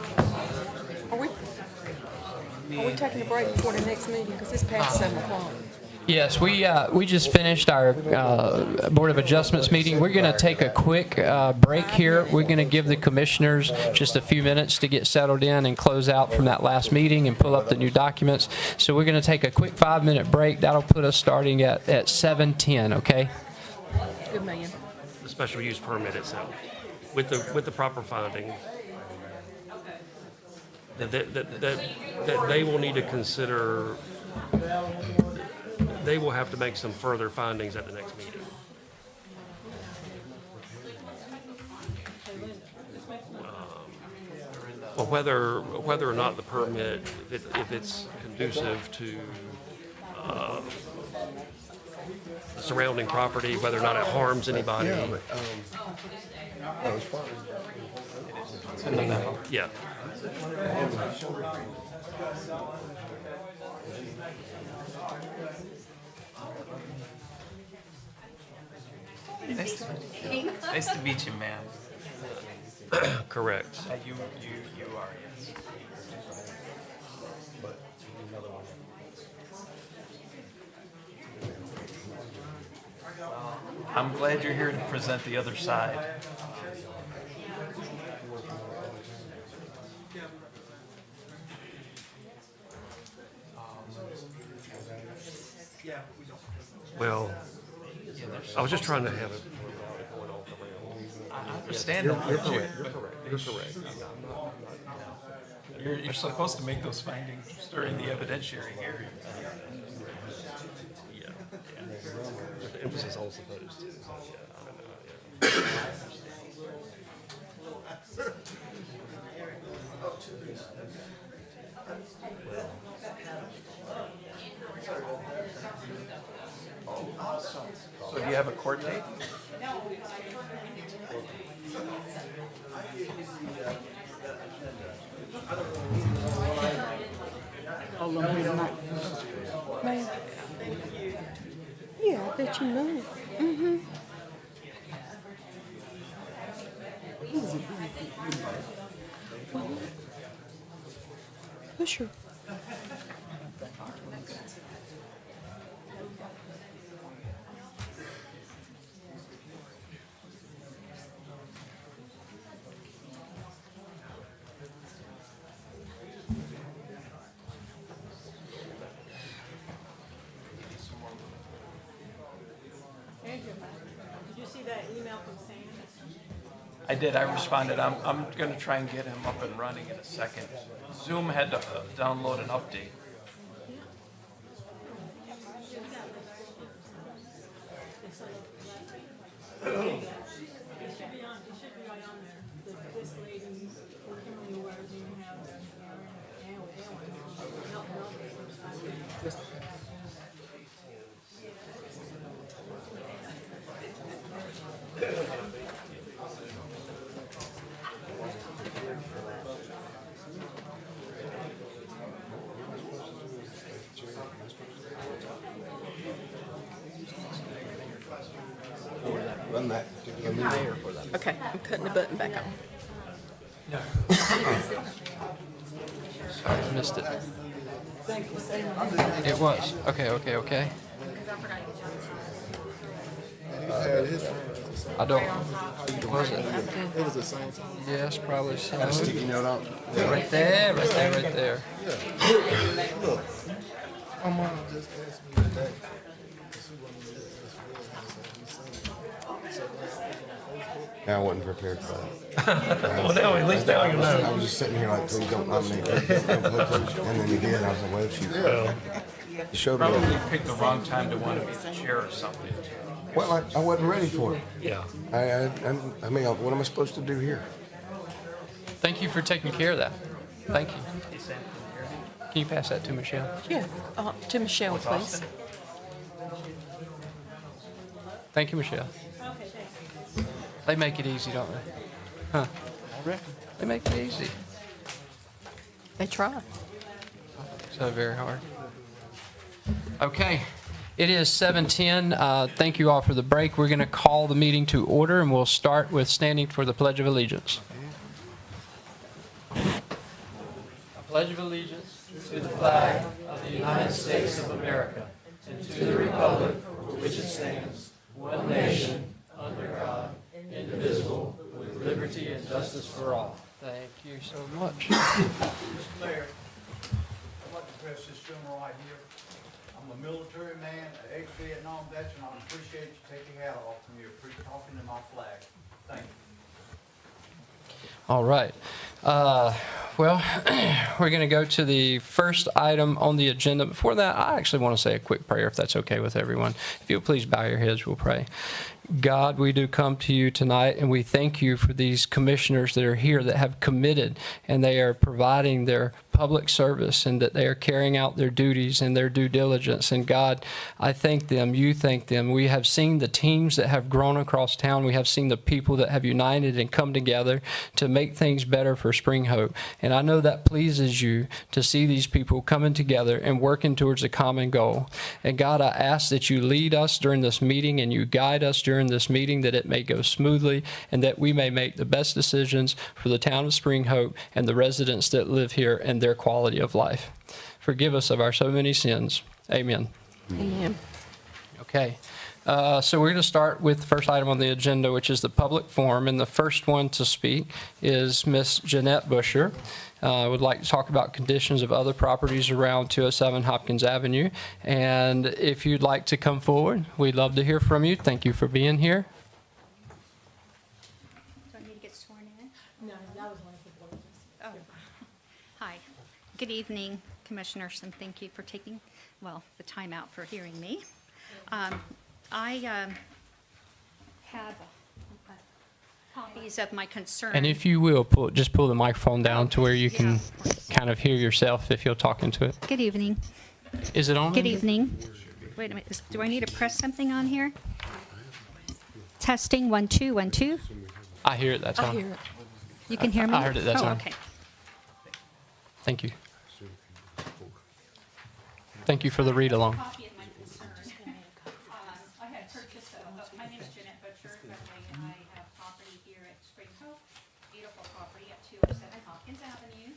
do. Are we taking a break before the next meeting? Because it's past 7 o'clock. Yes, we just finished our Board of Adjustments meeting. We're going to take a quick break here. We're going to give the commissioners just a few minutes to get settled in and close out from that last meeting and pull up the new documents. So we're going to take a quick 5-minute break. That'll put us starting at 7:10, okay? Good man. The special use permit itself, with the proper finding. That they will need to consider, they will have to make some further findings at the next meeting. Well, whether or not the permit, if it's conducive to the surrounding property, whether or not it harms anybody. Yeah, but, as far as Yeah. Nice to meet you, man. Correct. You are, yes. I'm glad you're here to present the other side. Well, I was just trying to have it going on for real. understand that. You're correct, you're correct, you're correct. You're supposed to make those findings during the evidentiary hearing. Yeah, with the emphasis on supposed to. Yeah, I know, yeah. So do you have a court date? Ma'am. Yeah, I bet you know. Mm-hmm. For sure. Did you see that email from Sam? I did, I responded. I'm gonna try and get him up and running in a second. Zoom had to download an update. It should be right on there. This lady, Kimberly Waters, you have Run that. Okay, I'm cutting the button back on. Sorry, I missed it. It was. Okay. I don't. Was it? It was the same time. Yes, probably so. Got a sticky note out? Right there. Look, my mom just asked me today. She wanted me to ask Will, and I said, "We seen it." So I wasn't prepared for that. Well, now, at least now you I know. was just sitting here like, please don't nominate her. And then you did, I was like, well, she showed me. Probably picked the wrong time to want to be the chair or something. Well, I wasn't ready for it. Yeah. I mean, what am I supposed to do here? Thank you for taking care of that. Thank you. Can you pass that to Michelle? Yeah, to Michelle, please. Thank you, Michelle. They make it easy, don't they? Huh? They make it easy. They try. So very hard. Okay. It is 7:10. Thank you all for the break. We're going to call the meeting to order, and we'll start with standing for the Pledge of Allegiance. I pledge of allegiance to the flag of the United States of America and to the republic for which it stands, one nation, under God, indivisible, with liberty and justice for all. Thank you so much. Mr. Mayor, I'd like to address this gentleman right here. I'm a military man, an ex-Vietnam veteran. I appreciate you taking your hat off from you, talking to my flag. Thank you. All right. Well, we're going to go to the first item on the agenda. Before that, I actually want to say a quick prayer, if that's okay with everyone. If you'll please bow your heads, we'll pray. God, we do come to you tonight, and we thank you for these commissioners that are here that have committed, and they are providing their public service, and that they are carrying out their duties and their due diligence. And God, I thank them. You thank them. We have seen the teams that have grown across town. We have seen the people that have united and come together to make things better for Spring Hope. And I know that pleases you to see these people coming together and working towards a common goal. And God, I ask that you lead us during this meeting and you guide us during this meeting, that it may go smoothly and that we may make the best decisions for the town of Spring Hope and the residents that live here and their quality of life. Forgive us of our so many sins. Amen. Amen. Okay. So we're going to start with the first item on the agenda, which is the public forum. And the first one to speak is Miss Jeanette Busher. Would like to talk about conditions of other properties around 207 Hopkins Avenue. And if you'd like to come forward, we'd love to hear from you. Thank you for being here. Do I need in? No, that was one of the board. Oh, hi. Good evening, Commissioners, and thank you for taking, the time out for hearing me. I have copies of my concern. And if you will, just pull the microphone down to where you can kind of hear yourself if you'll talk into it. Good evening. Is it on? Good evening. Wait a minute, do I need to press something on here? Testing, 1, 2, 1, 2. I hear it, that's on. I hear it. You can hear me? I heard it, that's Oh, on. okay. Thank you. Thank you for the read along. Copy of my concern. I had purchased, my name is Jeanette Butcher, by the way, and I have property here at Spring Cove, beautiful property at 207 Hopkins Avenue.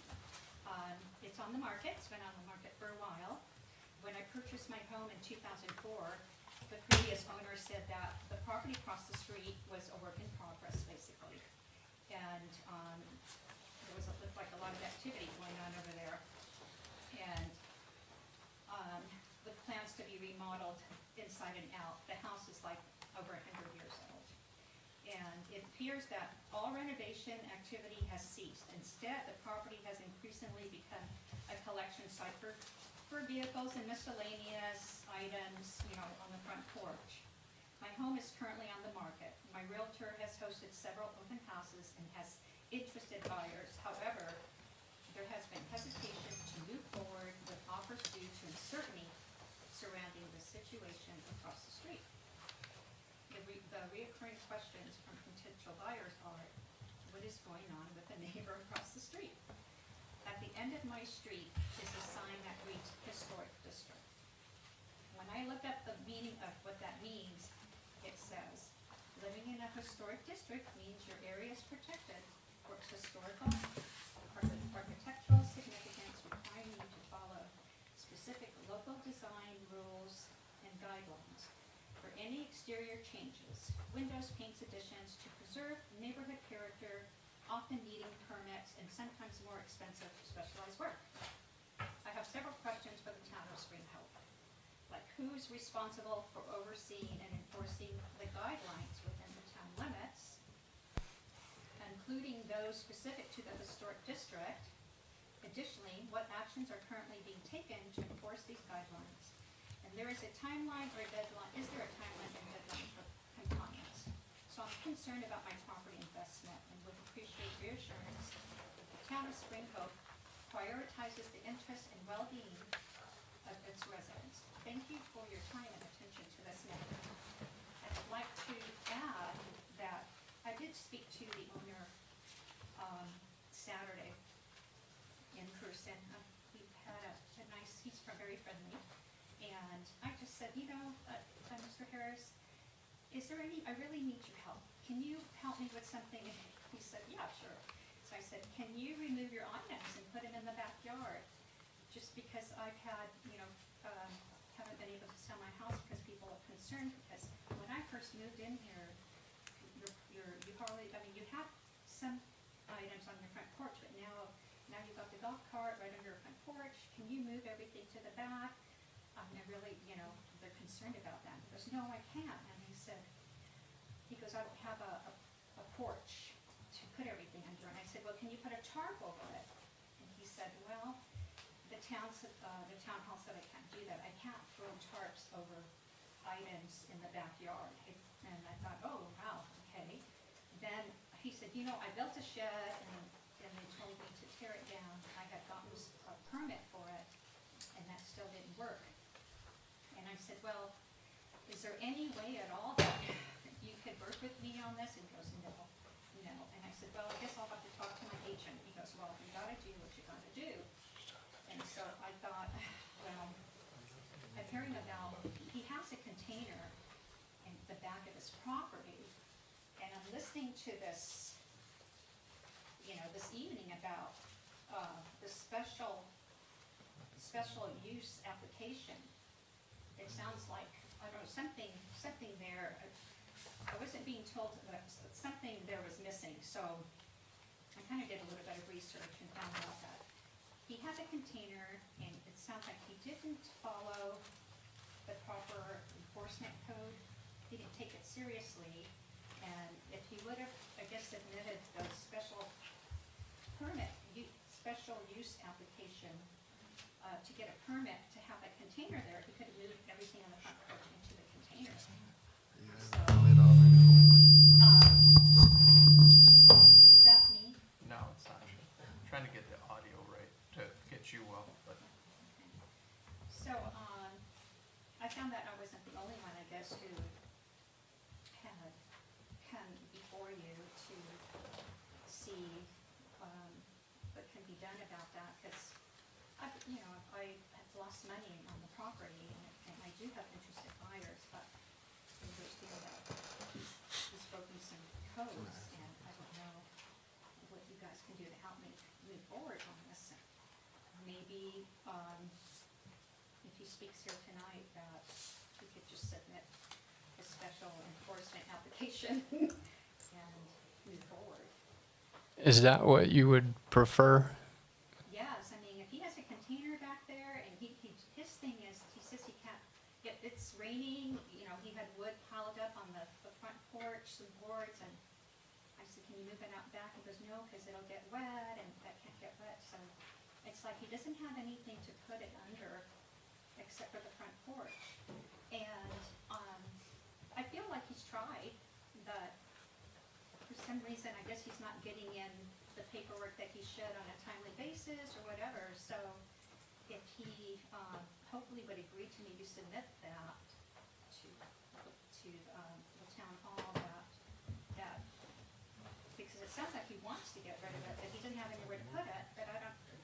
It's on the market, it's been on the market for a while. When I purchased my home in 2004, the previous owner said that the property across the street was a work in progress, basically. And there looked like a lot of activity going on over there. And with plans to be remodeled inside and out. The house is like over 100 years old. And it appears that all renovation activity has ceased. Instead, the property has increasingly become a collection site for vehicles and miscellaneous items, on the front porch. My home is currently on the market. My realtor has hosted several open houses and has interested buyers. However, there has been hesitation to move forward with offers due to uncertainty surrounding the situation across the street. The reoccurring questions from potential buyers are, what is going on with the neighbor across the street? At the end of my street is a sign that reads Historic District. When I look up the meaning of what that means, it says, living in a historic district means your area is protected for its historical architectural significance, requiring you to follow specific local design rules and guidelines. For any exterior changes, windows, paints, additions to preserve neighborhood character, often needing permits and sometimes more expensive specialized work. I have several questions for the town of Spring Hope. Like, who's responsible for overseeing and enforcing the guidelines within the town limits, including those specific to the historic district? Additionally, what actions are currently being taken to enforce these guidelines? And there is a timeline or a deadline, is there a timeline and deadline for compliance? So I'm concerned about my property investment and would appreciate reassurance that the town of Spring Hope prioritizes the interests and well-being of its residents. Thank you for your time and attention to this matter. I'd like to add that I did speak to the owner Saturday in person. We had a nice, he's very friendly, and I just said, Mr. Harris, is there I really need your help. Can you help me with something? And he said, yeah, sure. So I said, can you remove your items and put them in the backyard? Just because I've had, haven't been able to sell my house because people are concerned, because when I first moved in here, you had some items on your front porch, but now you've got the golf cart right under your front porch. Can you move everything to the back? They're really, they're concerned about that. He goes, no, I can't. And he goes, I don't have a porch to put everything under. And I said, well, can you put a tarp over it? And he said, well, the town hall said I can't do that. I can't throw tarps over items in the backyard. And I thought, oh, wow, okay. Then he said, I built a shed and they told me to tear it down. I had gotten a permit for it and that still didn't work. And I said, well, is there any way at all that you could work with me on this? And he goes, no. And I said, well, I guess I'll have to talk to my agent. He goes, well, you gotta do what you gotta do. And so I thought, well, I'm hearing about, he has a container in the back of his property, and I'm listening to this, this evening about the special use application. It sounds like, I don't know, something there. I wasn't being told that something there was missing, so I kind of did a little bit of research and found out that he has a container, and it sounds like he didn't follow the proper enforcement code. He didn't take it seriously, and if he would have, I guess, submitted those special use application, to get a permit to have a container there, he could have moved everything on the front porch into the container. So, is that me? No, it's not. Trying to get the audio right to get you up, but. So, I found that I wasn't the only one, I guess, who had come before you to see, what can be done about that, because I have lost money on the property, and I do have interested buyers, but I understand that he's broken some codes, and I don't know what you guys can do to help me move forward on this. Maybe, if he speaks here tonight, that he could just submit a special enforcement application and move forward. Is that what you would prefer? Yes, I mean, if he has a container back there and his thing is, he says he can't, if it's raining, he had wood piled up on the front porch, some boards, and I said, can you move it out back? He goes, no, because it'll get wet and that can't get wet, so it's like he doesn't have anything to put it under except for the front porch. And, I feel like he's tried, but for some reason, I guess he's not getting in the paperwork that he should on a timely basis or whatever. So if he hopefully would agree to maybe submit that to the town hall, that because it sounds like he wants to get rid of it, but he doesn't have anywhere to put it. But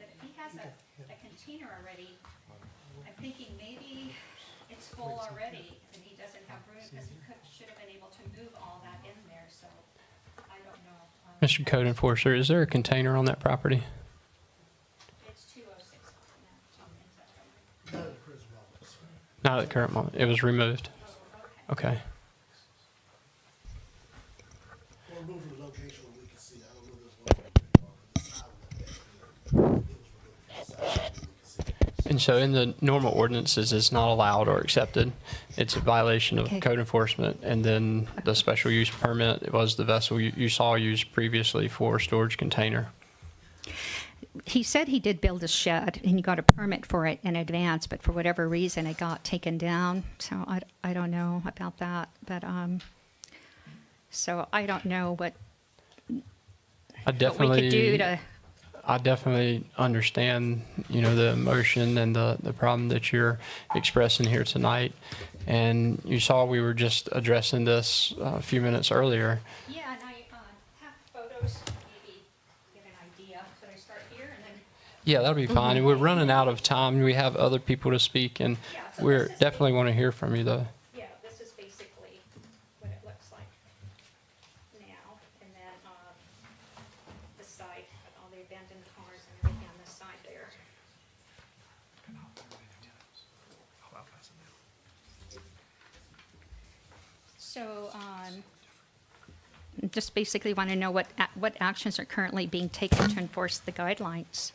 if he has a container already, I'm thinking maybe it's full already and he doesn't have room, because he should have been able to move all that in there. So I don't know. Mr. Code Enforcer, is there a container on that property? It's 206. Not at the present moment, sir. Not at the current moment. It was removed. Okay. Or remove from the location where we can see. I don't know if there's one on the side of that. It was removed from the side where we can see. And so in the normal ordinances, it's not allowed or accepted. It's a violation of Okay. code enforcement. And then the special use permit, it was the vessel you saw used previously for storage container. He said he did build a shed and he got a permit for it in advance, but for whatever reason it got taken down. So I don't know about that, but so I don't know what I we definitely. could do to. I definitely understand, the emotion and the problem that you're expressing here tonight. And you saw we were just addressing this a few minutes earlier. Yeah, and I have photos, maybe get an idea. Should I start here and then? Yeah, that'll be fine. And we're running out of time. We have other people to speak, and Yeah, so we this is definitely want to hear from you, though. Yeah, this is basically what it looks like now. And then the side, all the abandoned cars and everything on this side there. So, just basically want to know what actions are currently being taken to enforce the guidelines.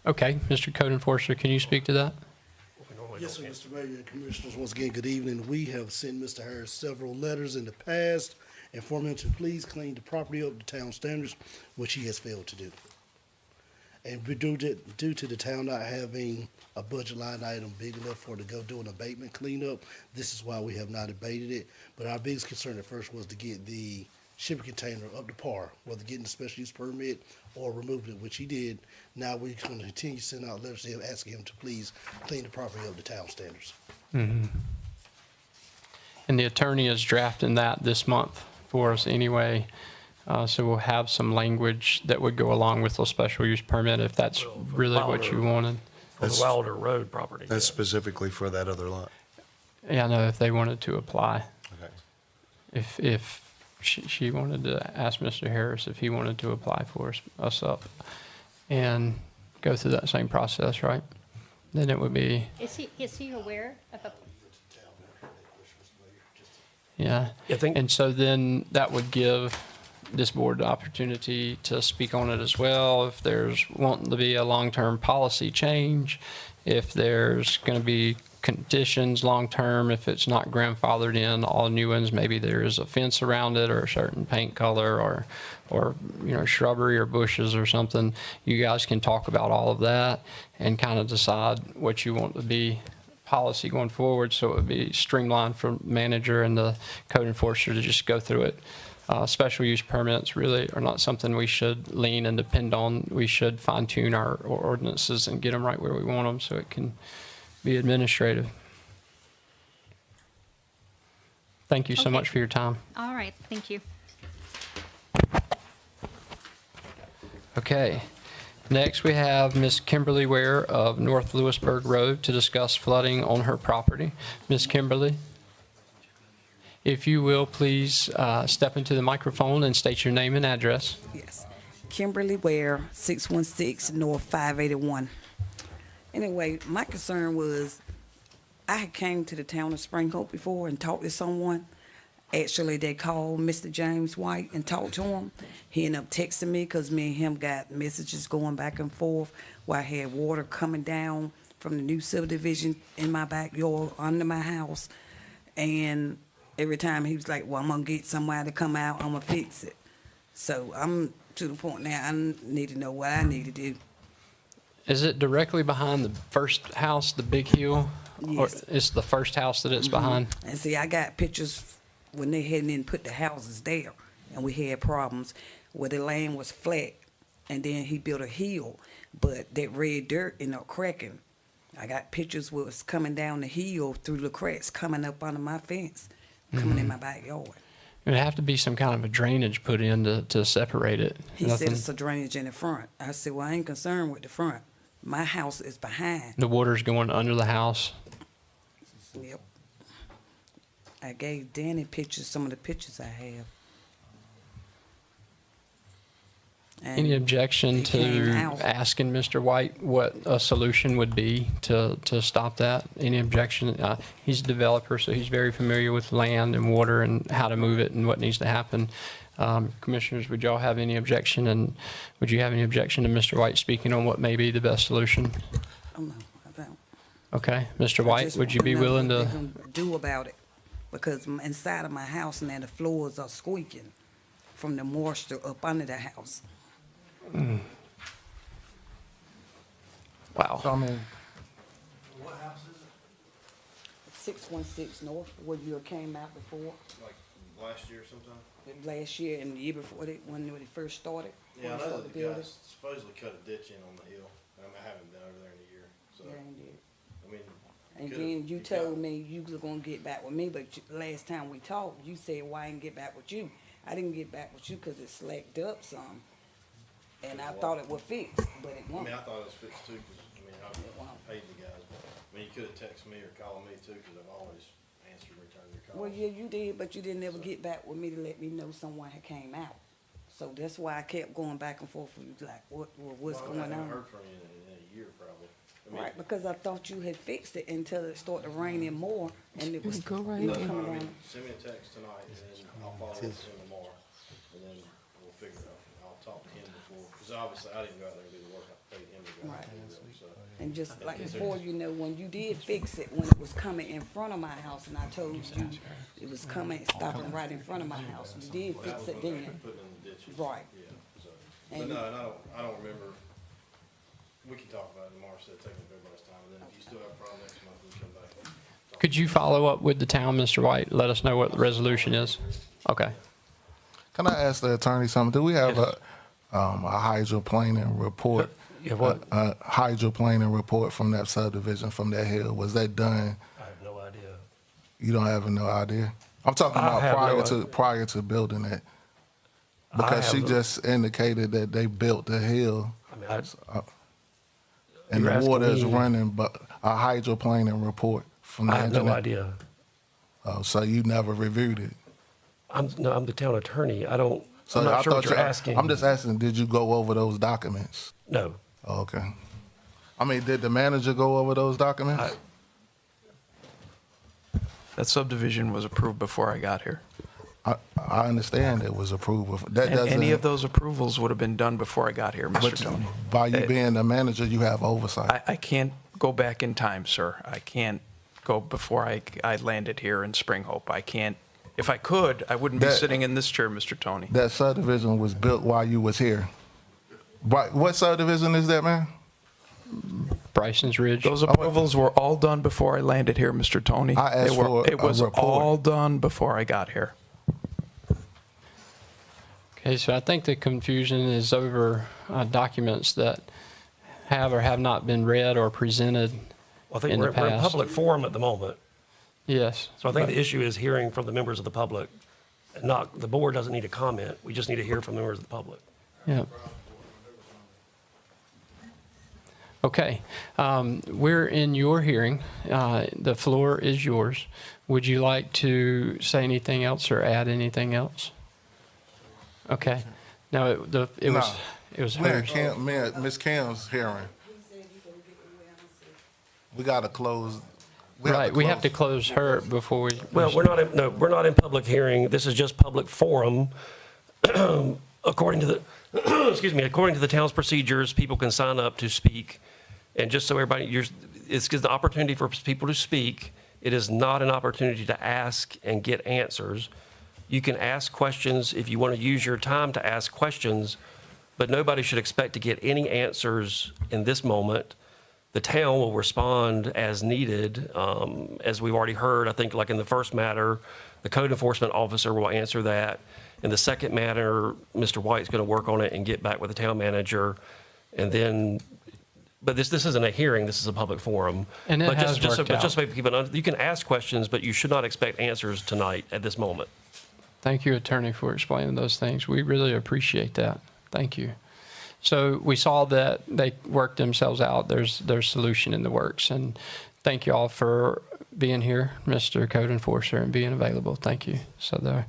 Okay, Mr. Code Enforcer, can you speak to that? Yes, sir, Mr. Mayor and Commissioners, once again, good evening. We have sent Mr. Harris several letters in the past informing him to please clean the property up to town standards, which he has failed to do. And due to the town not having a budget line item big enough for to go do an abatement cleanup, this is why we have not abated it. But our biggest concern at first was to get the shipping container up to par, whether getting the special use permit or removing it, which he did. Now we're going to continue to send out letters to him asking him to please clean the property up to town standards. And the attorney is drafting that this month for us anyway. So we'll have some language that would go along with the special use permit if that's really what you wanted. For the Wilder Road property. That's specifically for that other lot. Yeah, no, if they wanted to apply. Okay. If she wanted to ask Mr. Harris if he wanted to apply for us up and go through that same process, right? Then it would be, Is he aware of a? yeah. I think- And so then that would give this board the opportunity to speak on it as well. If there's wanting to be a long-term policy change, if there's going to be conditions long-term, if it's not grandfathered in, all new ones, maybe there is a fence around it or a certain paint color or shrubbery or bushes or something. You guys can talk about all of that and kind of decide what you want to be policy going forward, so it would be streamlined for manager and the code enforcer to just go through it. Special use permits really are not something we should lean and depend on. We should fine tune our ordinances and get them right where we want them so it can be administrative. Thank you so Okay. much for your time. All right, thank you. Okay. Next, we have Ms. Kimberly Ware of North Lewisburg Road to discuss flooding on her property. Ms. Kimberly, if you will, please step into the microphone and state your name and address. Yes. Kimberly Ware, 616 North 581. Anyway, my concern was I had came to the town of Spring Hope before and talked to someone. Actually, they called Mr. James White and talked to him. He ended up texting me because me and him got messages going back and forth where I had water coming down from the new subdivision in my backyard under my house. And every time he was like, well, I'm going to get somebody to come out, I'm going to fix it. So I'm to the point now I need to know what I need to do. Is it directly behind the first house, the big hill? Yes. Or it's the first house that it's behind? And see, I got pictures when they hadn't even put the houses there, and we had problems where the land was flat, and then he built a hill, but that red dirt ended up cracking. I got pictures where it was coming down the hill through the cracks, coming up under my fence, coming in my backyard. It'd have to be some kind of a drainage put in to separate it. He said it's a drainage in the front. I said, well, I ain't concerned with the front. My house is behind. The water's going under the house. Yep. I gave Danny pictures, some of the pictures I have. And Any objection it came to out. asking Mr. White what a solution would be to stop that? Any objection? He's a developer, so he's very familiar with land and water and how to move it and what needs to happen. Commissioners, would y'all have any objection? And would you have any objection to Mr. White speaking on what may be the best solution? Oh, no, I don't. Okay, Mr. I White, just would you wanna be know willing what to? they gonna do about it, because inside of my house now the floors are squeaking from the moisture up under the house. Wow. So, I mean, What house is it? 616 North, where you came out before, Like last year sometime? last year and the year before, when they first started. Yeah, I when they know started that the the building. guys supposedly cut a ditch in on the hill. I haven't been over there in a year, so, Yeah, they did. I mean. And could've- then you got- told me you was gonna get back with me, but last time we talked, you said, why I didn't get back with you? I didn't get back with you because it slacked up some, and I thought it would fix, but it I won't. mean, I thought it was fixed too, cause, I mean, I paid the guys, but, I mean, you could've texted me or called me too, cause I've always answered and returned your calls. Well, yeah, you did, but you didn't ever get back with me to let me know someone had came out. So that's why I kept going back and forth with you, like, what's Well, going I haven't on? heard from you in a year probably. I mean, Right, because I thought you had fixed it until it started raining more, and it was Go right it No, was ahead. coming I mean, down. send me a text tonight, and then I'll follow up with him tomorrow, and then we'll figure it out. I'll talk to him before, because obviously I didn't go out there and do the work, I paid him to go out there and do it, so. And just like before, you know, when you did fix it, when it was coming in front of my house, and I told you it was coming, stopping right in front of my house, you did Well, that fix was it when they then. put in the ditches. Right. Yeah, so, but And- no, and I don't remember, we can talk about it tomorrow, instead of taking up everybody's time, and then if you still have a problem next month, we can come back. and talk. Could you follow up with the town, Mr. White? Let us know what the resolution is. Okay. can I ask the attorney something? Do we have a hydroplaning report? Yeah, what? A hydroplaning report from that subdivision, from that hill? Was that done? I have no idea. You don't have no idea? I'm talking I about have no prior to building it. I Because she have no- just indicated that they built the hill I mean, and You're the asking water is me- running, but a hydroplaning report from the I have no engineer. idea. Oh, so you never reviewed it? I'm the town attorney. I'm So not I sure what thought you're asking. I'm just asking, did you go over those documents? No. Oh, okay. I mean, did the manager go over those documents? That subdivision was approved before I got here. I understand it was approved. That And doesn't. any of those approvals would have been done before I got here, Mr. But Tony. by you Eh, being the manager, you have oversight. I can't go back in time, sir. I can't ago before I landed here in Spring Hope. I can't, if I could, I wouldn't be That- sitting in this chair, Mr. Tony. That subdivision was built while you was here. What subdivision is that, man? Bryson's Ridge. Those approvals were all done before I landed here, Mr. Tony. I asked for It was a report. all done before I got here. Okay, so I think the confusion is over documents that have or have not been read or presented Well, I think in the we're in past. public forum at the moment. Yes. So I think the issue is hearing from the members of the public. Not, the board doesn't need to comment. We just need to hear from members of the public. Yeah. Okay, we're in your hearing. The floor is yours. Would you like to say anything else or add anything else? Okay. No, it was We're in hers. Ms. Cam's hearing. We gotta close. Right, we have to close her before we. Well, we're not in public hearing. This is just public forum. According to the, excuse me, according to the town's procedures, people can sign up to speak. And just so everybody, it's the opportunity for people to speak. It is not an opportunity to ask and get answers. You can ask questions if you want to use your time to ask questions, but nobody should expect to get any answers in this moment. The town will respond as needed. As we've already heard, I think like in the first matter, the code enforcement officer will answer that. In the second matter, Mr. White's going to work on it and get back with the town manager. And then, but this isn't a hearing, this is a public forum. And it But has just worked out. so people, you can ask questions, but you should not expect answers tonight at this moment. Thank you, Attorney, for explaining those things. We really appreciate that. Thank you. So we saw that they worked themselves out. There's solution in the works. And thank you all for being here, Mr. Code Enforcer, and being available. Thank you. So they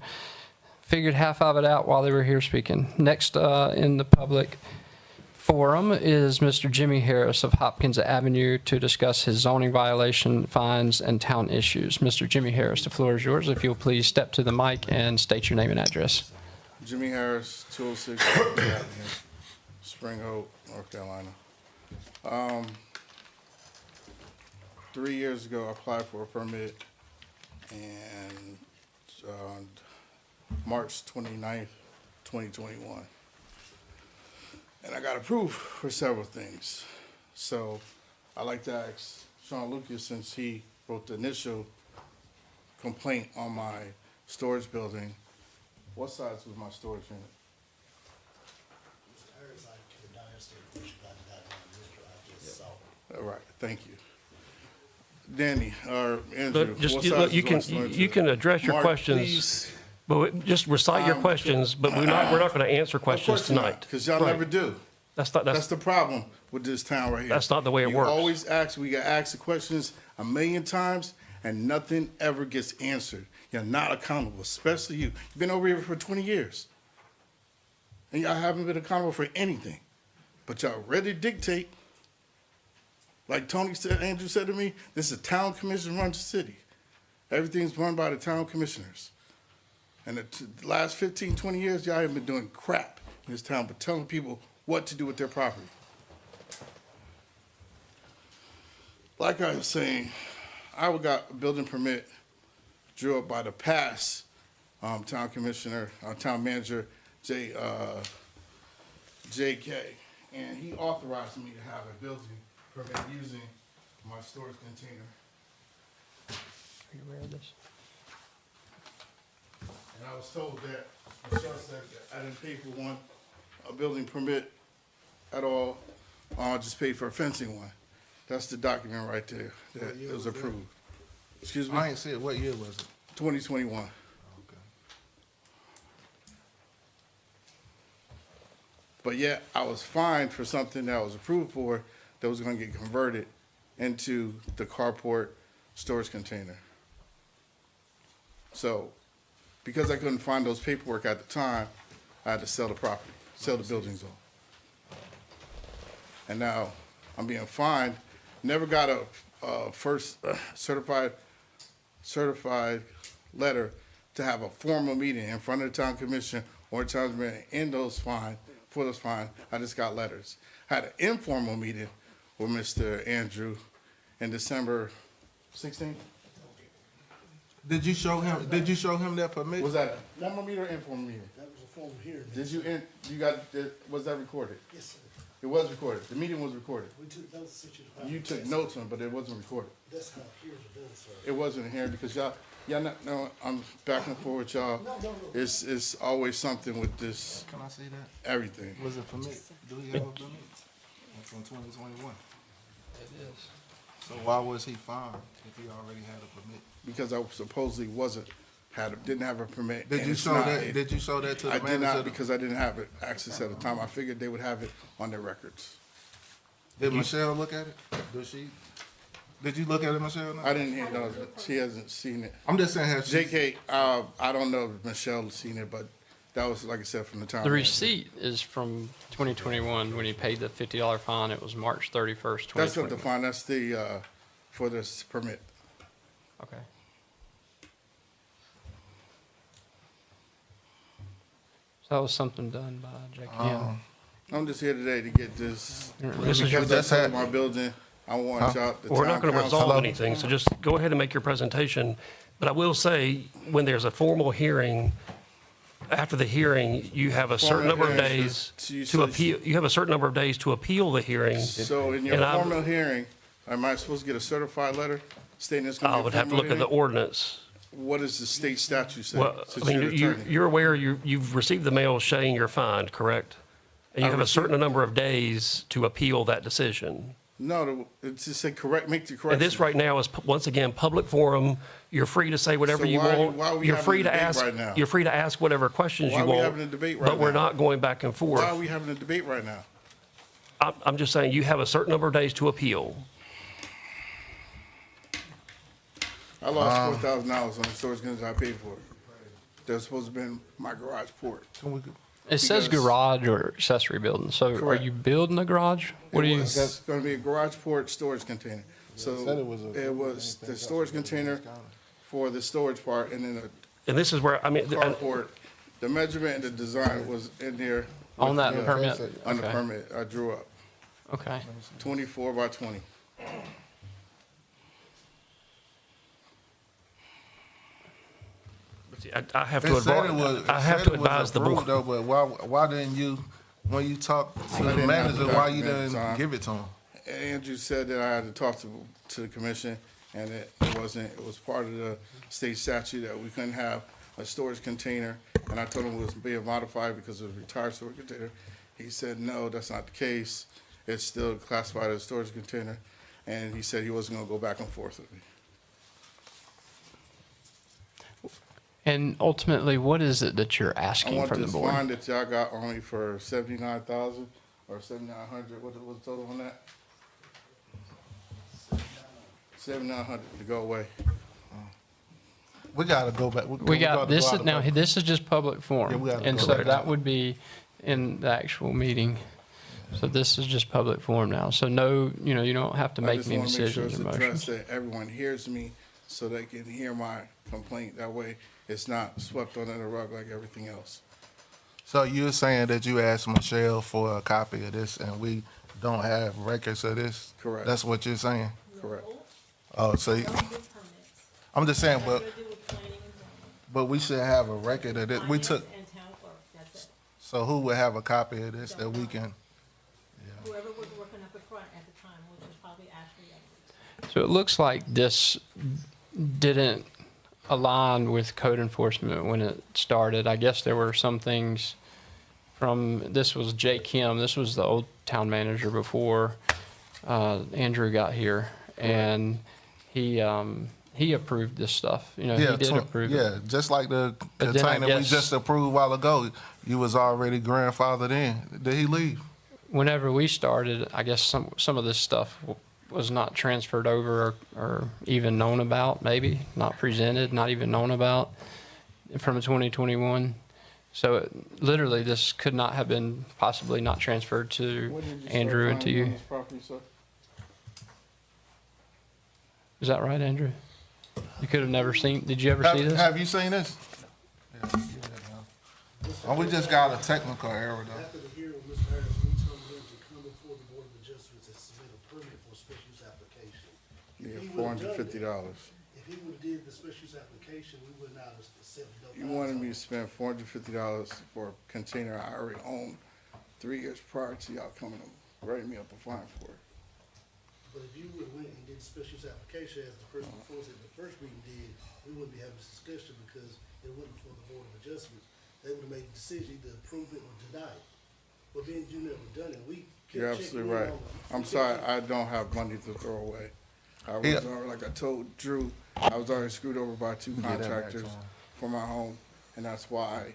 figured half of it out while they were here speaking. Next in the public forum is Mr. Jimmy Harris of Hopkins Avenue to discuss his zoning violation, fines, and town issues. Mr. Jimmy Harris, the floor is yours. If you'll please step to the mic and state your name and address. Jimmy Harris, 206 Hopkins Avenue, Spring Hope, North Carolina. 3 years ago, I applied for a permit, and on March 29th, 2021. And I got approved for several things. So I'd like to ask Sean Lucas, since he wrote the initial complaint on my storage building, what size was my storage unit? All right, thank you. Danny, or Andrew, But just, what you size look, you was my can, storage you unit? can address your Mark, questions, please. but just recite your questions, but we're not going to answer questions tonight. Because y'all Right. never do. That's That's the problem with this town right here. That's not the way it You works. always ask, we got asked the questions a million times, and nothing ever gets answered. You're not accountable, especially you. You've been over here for 20 years. And y'all haven't been accountable for anything. But y'all ready to dictate. Like Tony said, Andrew said to me, this is a town commission run city. Everything's run by the town commissioners. And the last 15, 20 years, y'all haven't been doing crap in this town, but telling people what to do with their property. Like I was saying, I got a building permit drew up by the past town commissioner, town manager, J.K., and he authorized me to have a building permit using my storage container. Are you aware of this? And I was told that, Michelle said that I didn't pay for a building permit at all. I just paid for a fencing one. That's the document right there that it was approved. Excuse me? I ain't see it. What year was it? 2021. Okay. But yet I was fined for something that I was approved for that was gonna get converted into the carport storage container. So, because I couldn't find those paperwork at the time, I had to sell the property, sell the buildings off. And now I'm being fined, never got a first certified letter to have a formal meeting in front of the town commission or town meeting in those fines, for those fines. I just got letters. Had an informal meeting with Mr. Andrew in December 16? Did you show him that permit? Was that a formal meeting or informal meeting? That was a formal hearing. Did you, was that recorded? Yes, sir. It was recorded. The meeting was recorded. We took notes, sent you the. You took notes on it, but it wasn't recorded. That's how hearings are done, sir. It wasn't here because y'all not, no, I'm back and forth with y'all. No. It's always something with this, Can I see that? everything. Was it permit? Do he have a permit? From 2021. It is. So why was he fined if he already had a permit? Because I supposedly didn't have a permit. Did and you it's show not that? a- Did you show that to the I manager? did not because I didn't have it access at the time. I figured they would have it on their records. Did Michelle look at it? Did you look at it, Michelle? I didn't hear, no, she hasn't seen it. I'm just saying, has she? JK, I don't know if Michelle has seen it, but that was, like I said, from the time. The receipt is from 2021 when he paid the $50 fine. It was March 31st, 2021. That's not the fine, that's the, for this permit. Okay. So that was something done by JK. I'm just here today to get this. This is your- Because I told my building, I want y'all, the We're not town going to council. resolve anything, so just go ahead and make your presentation. But I will say, when there's a formal hearing, after the hearing, you have a certain number of Formal hearing days is- you to said- appeal, you have a certain number of days to appeal the hearing. So in your And I'm- formal hearing, am I supposed to get a certified letter stating it's going to I be a would have to formal look at the hearing? ordinance. What does the state statute say? Well, I Since mean, you're the you're, attorney? you're aware, you've received the mail saying you're fined, correct? And you I have a received- certain number of days to appeal that decision. No, it just said correct, make the And correction. this right now is, once again, public forum. You're free to say whatever So you why want. are we You're having free a to debate ask, right now? you're free to ask whatever questions Why you are we want. having a debate right But we're now? not going back and forth. Why are we having a debate right now? I'm just saying, you have a certain number of days to appeal. I lost $4,000 on the storage containers I paid for. They're supposed to be in my garage port. It says Because- garage or accessory building. So are Correct. you building a garage? What do you? It's going to be a garage port storage container. So said it was a- it was the storage container for the storage part, and then And this is where, I mean, the carport. The measurement and the design was in there. On with that the, permit? On the Okay. permit, I drew up. Okay. 24 by 20. I have It to said advise, it was- I have it to said it was advise the approved, board. though, But why didn't you, when you talked I to the didn't have manager, the why you document at the didn't time. give it to him? Andrew said that I had to talk to the commission, and it wasn't, it was part of the state statute that we couldn't have a storage container, and I told him it was being modified because it was a retired storage container. He said, no, that's not the case. It's still classified as a storage container, and he said he wasn't gonna go back and forth with me. And ultimately, what is it that you're I asking want from the this board? fine that y'all got only for 79,000 or 7,900, what was the total on that? 7,900 to go away. We gotta go back. We got, this is, now, this is just public Yeah, forum. we gotta And go so back. that would be in the actual meeting. So this is just public forum now. So no, you don't have to I make just any wanna make sure decisions it's or addressed motions. that everyone hears me so they can hear my complaint. That way, it's not swept under the rug like everything else. So you're saying that you asked Michelle for a copy of this and we don't have records of this? Correct. That's what you're saying? Correct. Oh, so, I'm just saying, but we should have a record of it. We took, And town clerk, that's it. so who would have a copy of this that we can? Whoever was working up at front at the time, which was probably Ashley Edwards. So it looks like this didn't align with code enforcement when it started. I guess there were some things this was Jay Kim, this was the old town manager before Andrew got here. And he approved this stuff. He did approve it. Yeah, just like the But then I container we guess- just approved a while ago, you was already grandfathered in. Did he leave? Whenever we started, I guess some of this stuff was not transferred over or even known about, maybe, not presented, not even known about from 2021. So literally, this could not have been possibly not transferred to Andrew and to you. Is that right, Andrew? You could have never seen, did you ever see this? Have you seen this? Oh, we just got a technical error though. After the hearing with Mr. Harris, we told him to come before the Board of Adjustments and submit a permit for a special use application. Yeah, he $450. If he would've did the special use application, we would not have accepted no. You wanted me to spend $450 for a container I already owned 3 years prior to y'all coming and writing me up a fine for it. But if you would've went and did the special use application as the person before us at the first meeting did, we wouldn't be having this discussion because it wasn't for the Board of Adjustments. They would've made the decision either approve it or deny it. But being you never done it, we You're kept checking absolutely in right. on it. I'm sorry, I don't have money to throw away. I was already, like I told Drew, I was already screwed over by two contractors for my home, and that's why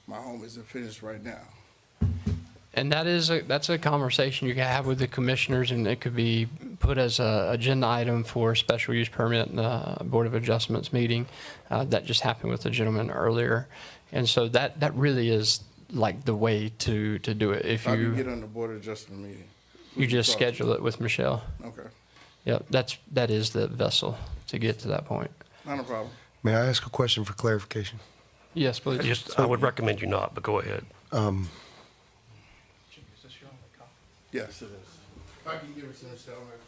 my home isn't finished right now. And that's a conversation you can have with the commissioners, and it could be put as a agenda item for a special use permit in the Board of Adjustments meeting. That just happened with the gentleman earlier. And so that really is like the way to do it. If How do you you, get on the Board of Adjustment meeting? Who you do just talk to? schedule it with Michelle. Okay, Yep, that is the vessel to get to that point. not a problem. May I ask a question for clarification? Yes, please. I would recommend you not, but go ahead. Yes, it is. If I can give it to Michelle, I'll make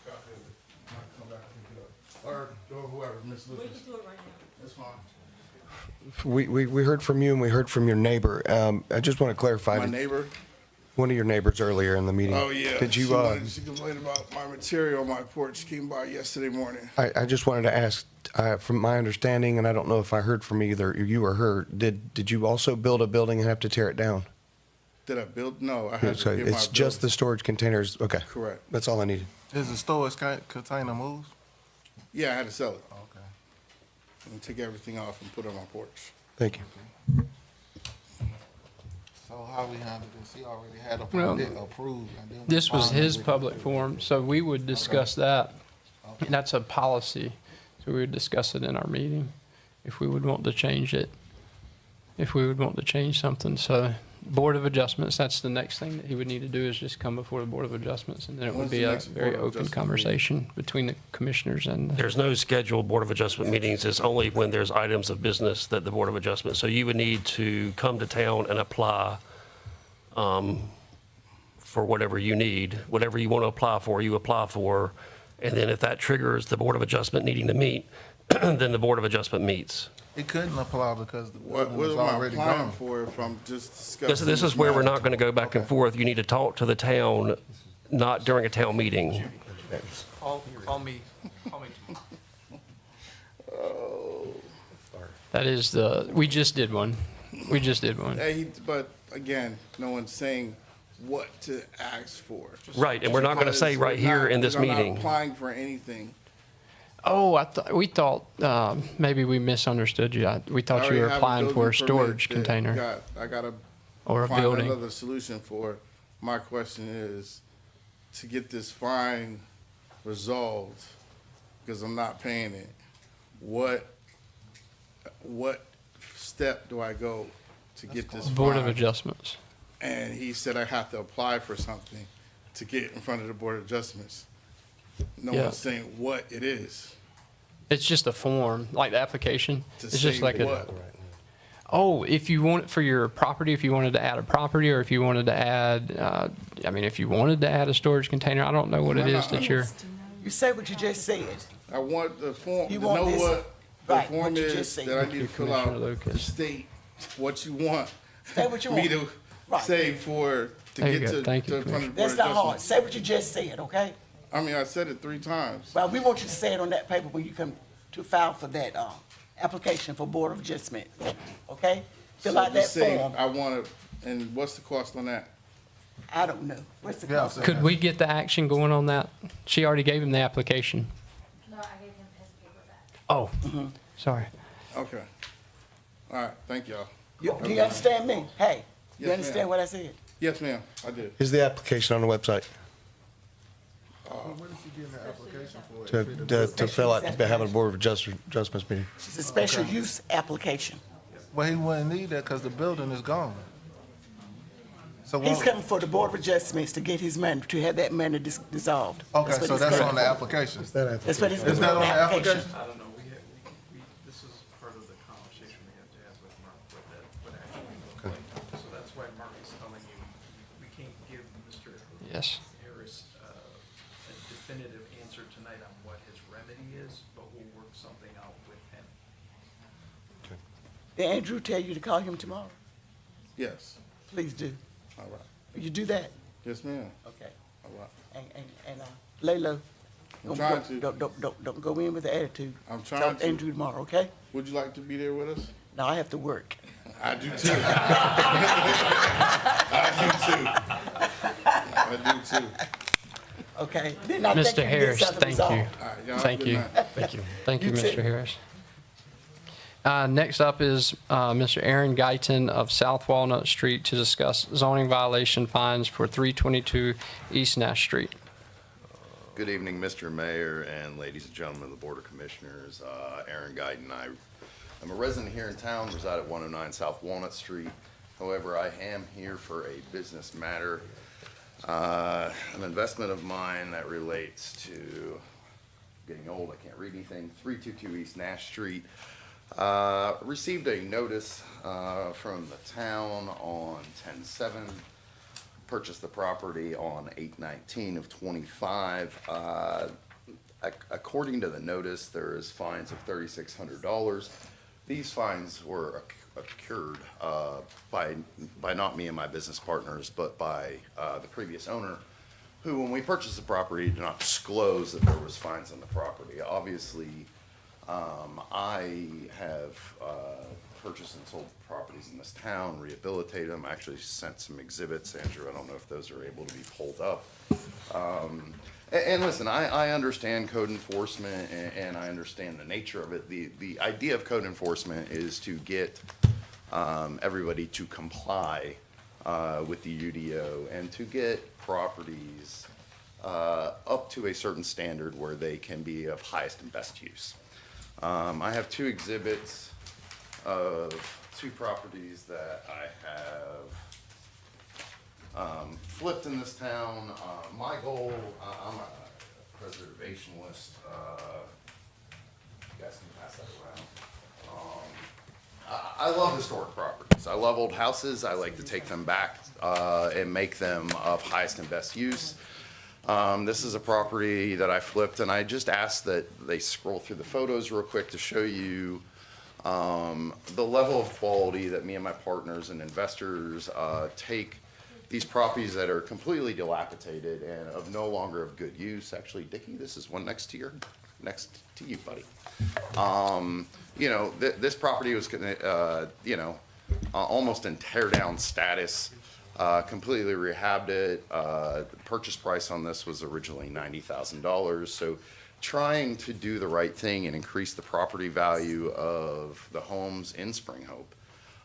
a copy of it. I'll come back and pick it up. Or whoever, Ms. We Lucas. can do it right now. That's fine. We heard from you and we heard from your neighbor. I just want to clarify. My neighbor? One of your neighbors earlier in the meeting. Oh, yeah. Did you, She complained about my material on my porch, came by yesterday morning. I just wanted to ask, from my understanding, and I don't know if I heard from either you or her, did you also build a building and have to tear it down? Did I build? No, I had So to get my it's just the storage containers, okay. Correct. That's all I needed. Is the storage container moved? Yeah, I had to sell it. Okay. And take everything off and put it on my porch. Thank you. So how we handle this? He already had a Well, permit approved. And then we This was finally his went- public forum, so we would discuss that. And that's a policy, so we would discuss it in our meeting if we would want to change it, if we would want to change something. So Board of Adjustments, that's the next thing that he would need to do is just come before the Board of Adjustments, and then it would When's be the a next Board very of open Adjustment conversation between the commissioners and. There's no scheduled Board of Adjustment meetings. It's only when there's items of business that the Board of Adjustment. So you would need to come to town and apply for whatever you need. Whatever you want to apply for, you apply for. And then if that triggers the Board of Adjustment needing to meet, then the Board of Adjustment meets. It couldn't apply because the building was already gone. For if I'm just discussing. This is where we're not going to go back and forth. You need to talk to the town, not during a town meeting. Call me tomorrow. That is we just did one. We just did one. But again, no one's saying what to ask for. Right, and we're not going to say right here in this I'm meeting. not applying for anything. Oh, we thought maybe we misunderstood you. We thought you were applying for a storage container I gotta or a find building. another solution for. My question is to get this fine resolved, because I'm not paying it. What step do I go to get this Board of fine? Adjustments. And he said I have to apply for something to get in front of the Board of Adjustments. No Yeah. one's saying what it is. It's just a form, like the application. To It's just say like what? Oh, if you want it for your property, if you wanted to add a property, or if you wanted to add, if you wanted to add a storage container, I don't know what it is that you're. You say what you just said. I want the form, to You know want this- what the right, form what you is just said. that I need to fill Commissioner out, Lucas. to state what you want Say what you me want. to Right. say to There you get go. to Thank you, in front of the Board That's of not hard. Adjustments. Say what you just said, okay? I mean, I said it 3 times. Well, we want you to say it on that paper when you come to file for that, application for Board of Adjustment, okay? Fill So out that just say, form. I want to, and what's the cost on that? I don't know. What's the cost? Could we get the action going on that? She already gave him the application. No, I gave him his paper back. Oh, sorry. Okay. All right, thank y'all. Do you understand me? Hey, you Yes, understand ma'am. what I said? Yes, ma'am, I did. Is the application on the website? What is he getting the application for? To fill out, to have a Board of Adjustments meeting? It's a special use application. Well, he wouldn't need that because the building is gone. So He's coming for the Board of Adjustments to get his money, to have that money dissolved. Okay, what so he's that's coming on the for. application. That's what he's Is that on the application? I don't know, this is part of the conversation we have to have with Mark, what actually looks like. So that's why Mark is telling you, we can't give Mr. Yes. Harris a definitive answer tonight on what his that he is, but we'll work something out with him. Did Andrew tell you to call him tomorrow? Yes, Please do. all right. Will you do that? Yes, ma'am. Okay. All right. And lay low. I'm trying to. Don't go in with the attitude. I'm trying Talk to. Andrew tomorrow, okay? Would you like to be there with us? Now I have to work. I do too. I do too. Okay? Then I think Mr. we can get Harris, something thank resolved. you. All right, y'all have a Thank good you. night. Thank you. Thank you, You too. Mr. Harris. Next up is Mr. Aaron Guyton of South Walnut Street to discuss zoning violation fines for 322 East Nash Street. Good evening, Mr. Mayor and ladies and gentlemen of the Board of Commissioners. Aaron Guyton. I'm a resident here in town, reside at 109 South Walnut Street. However, I am here for a business matter, an investment of mine that relates to getting old, I can't read anything, 322 East Nash Street. Received a notice from the town on 10/7. Purchased the property on 8/19 of 25. According to the notice, there is fines of $3,600. These fines were occurred by not me and my business partners, but by the previous owner, who, when we purchased the property, did not disclose that there was fines on the property. Obviously, I have purchased and sold properties in this town, rehabilitated them. I actually sent some exhibits, Andrew. I don't know if those are able to be pulled up. And listen, I understand code enforcement and I understand the nature of it. The idea of code enforcement is to get everybody to comply with the UDO and to get properties up to a certain standard where they can be of highest and best use. I have two exhibits of two properties that I have flipped in this town. My goal, I'm a preservationist. You guys can pass that around. I love historic properties. I love old houses. I like to take them back and make them of highest and best use. This is a property that I flipped, and I just asked that they scroll through the photos real quick to show you the level of quality that me and my partners and investors take these properties that are completely dilapidated and of no longer of good use. Actually, Dickie, this is one next to you, buddy. You know, this property was, almost in tear down status. Completely rehabbed it. The purchase price on this was originally $90,000. So trying to do the right thing and increase the property value of the homes in Spring Hope.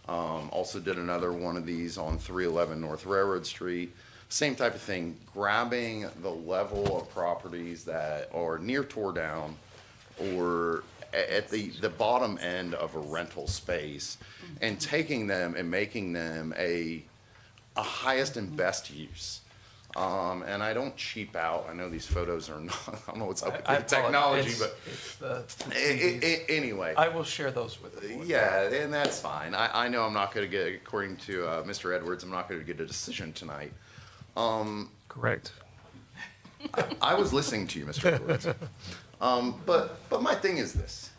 Also did another one of these on 311 North Railroad Street. Same type of thing, grabbing the level of properties that are near tore down or at the bottom end of a rental space and taking them and making them a highest and best use. And I don't cheap out. I know these photos are not, I don't know what's up with the technology, but anyway. I will share those with the board. Yeah, and that's fine. I know I'm not going to get, according to Mr. Edwards, I'm not going to get a decision tonight. Correct. I was listening to you, Mr. Edwards. But my thing is this.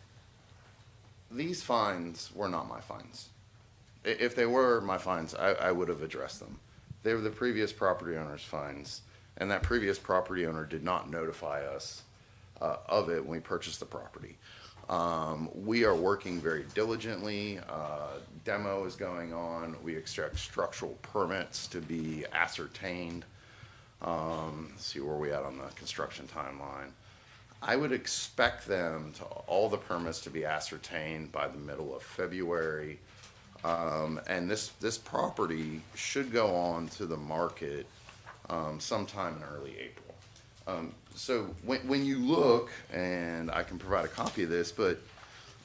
These fines were not my fines. If they were my fines, I would have addressed them. They were the previous property owner's fines, and that previous property owner did not notify us of it when we purchased the property. We are working very diligently. Demo is going on. We expect structural permits to be ascertained. Let's see where we at on the construction timeline. I would expect them to, all the permits to be ascertained by the middle of February. And this property should go on to the market sometime in early April. So when you look, and I can provide a copy of this, but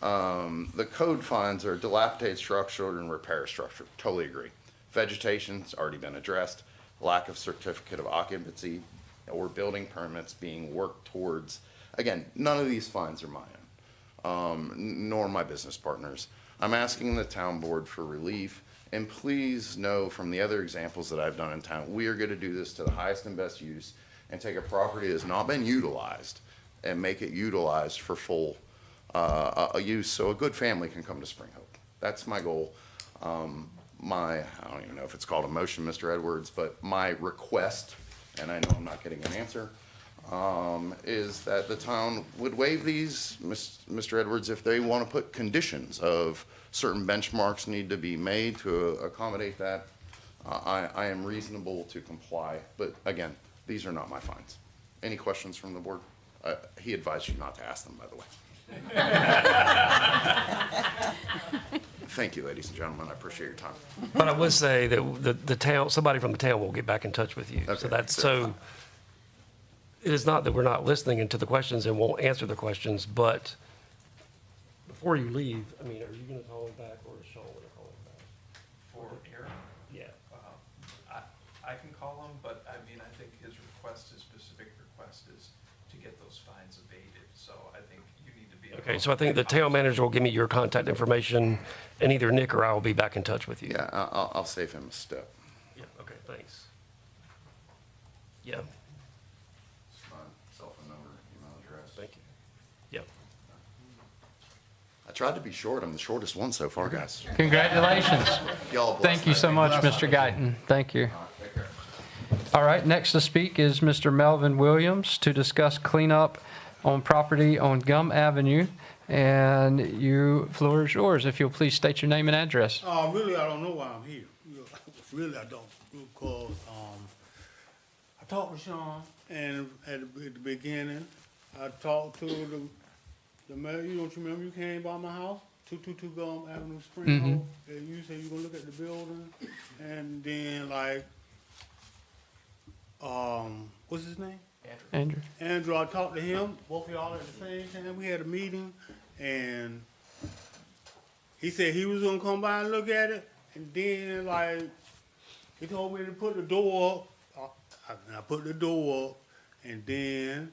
the code fines are dilapidated structure and repair structure. Totally agree. Vegetation's already been addressed. Lack of certificate of occupancy or building permits being worked towards. Again, none of these fines are mine, nor my business partners. I'm asking the town board for relief, and please know from the other examples that I've done in town, we are going to do this to the highest and best use and take a property that has not been utilized and make it utilized for full use so a good family can come to Spring Hope. That's my goal. I don't even know if it's called a motion, Mr. Edwards, but my request, and I know I'm not getting an answer, is that the town would waive these, Mr. Edwards, if they want to put conditions of certain benchmarks need to be made to accommodate that. I am reasonable to comply, but again, these are not my fines. Any questions from the board? He advised you not to ask them, by the way. Thank you, ladies and gentlemen. I appreciate your time. But I would say that the town, somebody from the town will get back in touch with you. Okay, So that's, fair. so it is not that we're not listening to the questions and won't answer the questions, but before you leave, I mean, are you going to call him back or is Sean going to call him back? For Aaron? Yeah. I can call him, but I mean, I think his request, his specific request is to get those fines abated, so I think you need to be. Okay, so I think the town manager will give me your contact information, and either Nick or I will be back in touch with you. Yeah, I'll save him a step. Yeah, okay, thanks. Yeah, It's my cell phone number, email address. thank you. Yep. I tried to be short. I'm the shortest one so far, guys. Congratulations. Y'all bless. Thank you so much, Mr. Guyton. Thank you. Take care. All right, next to speak is Mr. Melvin Williams to discuss cleanup on property on Gum Avenue. And floor is yours, if you'll please state your name and address. Really, I don't know why I'm here. Really, I don't, because, I talked to Sean, and at the beginning, I talked to the mayor, don't you remember you came by my house? 222 Gum Avenue, Spring Hope, and you said you gonna look at the building, and then what's his name? Andrew. Andrew, I talked to him, both of y'all at the same time. We had a meeting, and he said he was gonna come by and look at it, and then he told me to put the door up. I put the door up, and then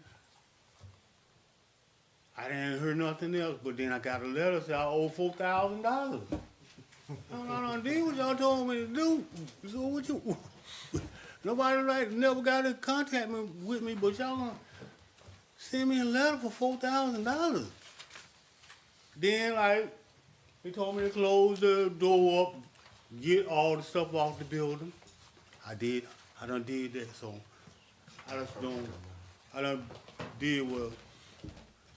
I didn't hear nothing else. But then I got a letter saying I owe $4,000. I don't do what y'all told me to do. So what you? Nobody never got in contact with me, but y'all gonna send me a letter for $4,000. Then he told me to close the door up, get all the stuff off the building. I did. I done did that, so I done did what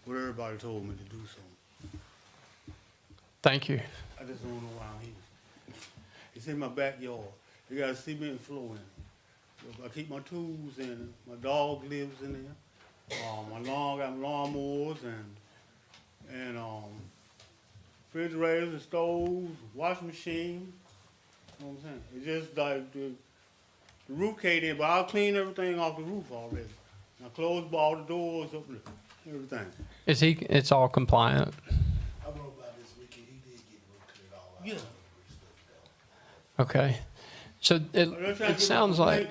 everybody told me to do, so. Thank you. I just don't know why I'm here. It's in my backyard. You got a cement floor in it. I keep my tools in it. My dog lives in there. Got lawnmowers and refrigerators and stoves, washing machine. You know what I'm saying? It's just the roof caved in, but I'll clean everything off the roof already. I closed all the doors up, everything. It's all compliant? I wrote about this weekend, he did get rooted all out. Yeah. Okay. So it sounds like,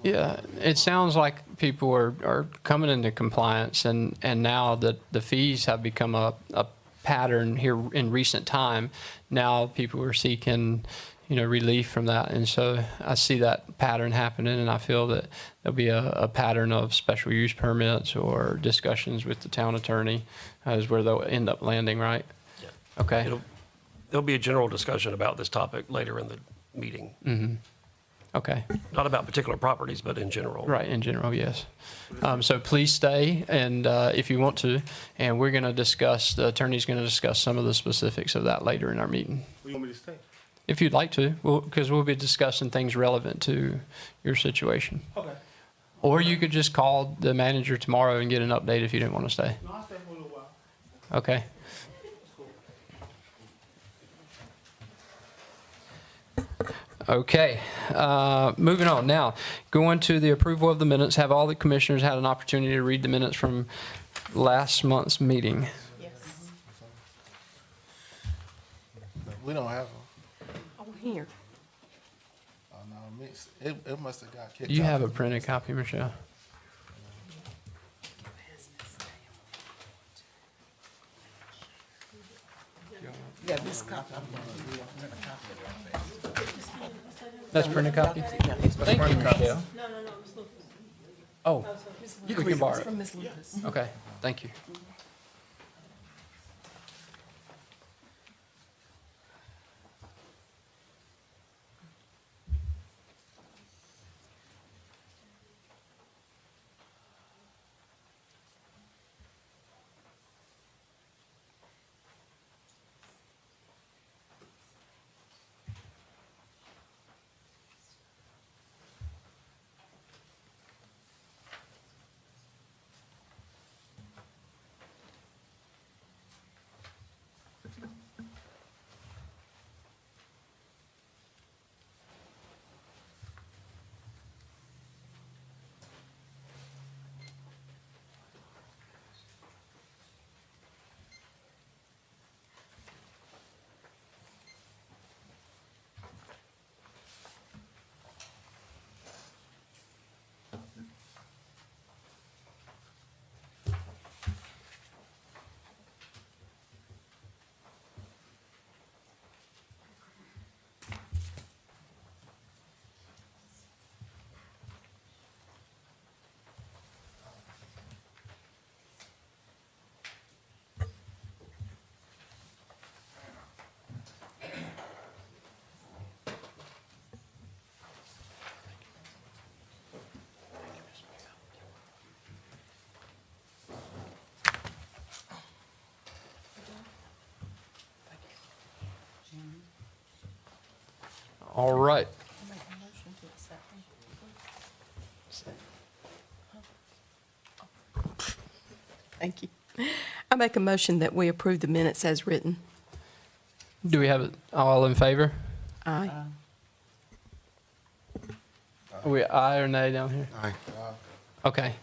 yeah, it sounds like people are coming into compliance, and now that the fees have become a pattern here in recent time, now people are seeking, relief from that. And so I see that pattern happening, and I feel that there'll be a pattern of special use permits or discussions with the town attorney is where they'll end up landing, right? Yeah. Okay. There'll be a general discussion about this topic later in the meeting. Mm-hmm. Okay. Not about particular properties, but in general. Right, in general, yes. So please stay, and if you want to, and we're going to discuss, the attorney's going to discuss some of the specifics of that later in our meeting. You want me to stay? If you'd like to, because we'll be discussing things relevant to your situation. Okay. Or you could just call the manager tomorrow and get an update if you didn't want to stay. No, I'll stay for a little while. Okay. Okay, moving on now. Going to the approval of the minutes. Have all the commissioners had an opportunity to read the minutes from last month's meeting? Yes. We don't have them. Oh, here. Oh, no, it must have got kicked Do you out. have a printed copy, Michelle? Yeah, this copy. I'm gonna do another copy of That's printed copy? that. Yeah, it's Thank you, Michelle. No, it's Lucas. Oh, you can borrow it. From Ms. Lucas. Okay, thank you. All right. I make a motion to accept them. Thank you. I make a motion that we approve the minutes as written. Do we have it all in favor? Aye. Are we aye or nay down here? Aye. Okay.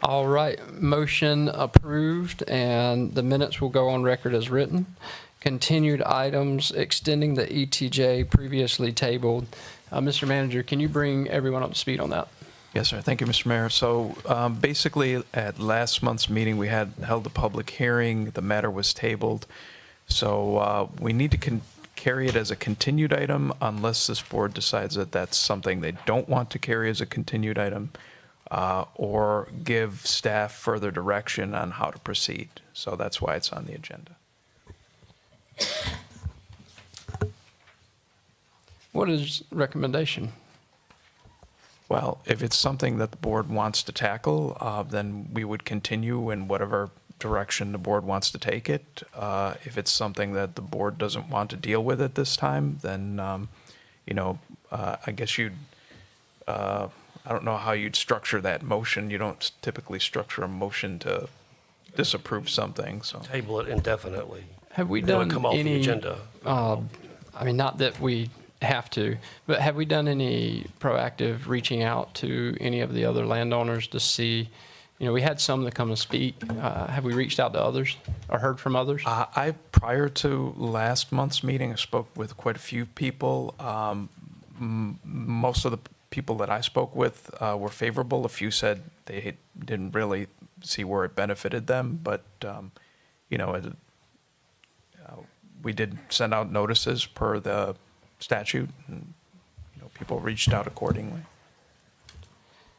All right. Motion approved, and the minutes will go on record as written. Continued items, extending the ETJ previously tabled. Mr. Manager, can you bring everyone up to speed on that? Yes, sir. Thank you, Mr. Mayor. So basically, at last month's meeting, we had held a public hearing. The matter was tabled. So we need to carry it as a continued item unless this board decides that that's something they don't want to carry as a continued item, or give staff further direction on how to proceed. So that's why it's on the agenda. What is recommendation? Well, if it's something that the board wants to tackle, then we would continue in whatever direction the board wants to take it. If it's something that the board doesn't want to deal with at this time, then, I guess I don't know how you'd structure that motion. You don't typically structure a motion to disapprove something, so. Table it indefinitely. Have we Then it would done come off the any, agenda. not that we have to, but have we done any proactive reaching out to any of the other landowners to see, we had some that come and speak. Have we reached out to others or heard from others? Prior to last month's meeting, I spoke with quite a few people. Most of the people that I spoke with were favorable. A few said they didn't really see where it benefited them, but, we did send out notices per the statute, and, people reached out accordingly.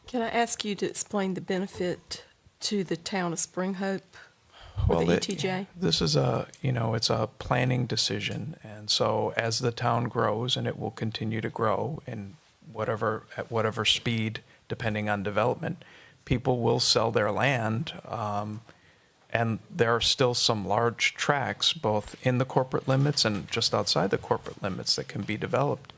Can I ask you to explain the benefit to the town of Spring Hope Well, with the ETJ? This is it's a planning decision, and so as the town grows, and it will continue to grow at whatever speed, depending on development, people will sell their land, and there are still some large tracts, both in the corporate limits and just outside the corporate limits, that can be developed.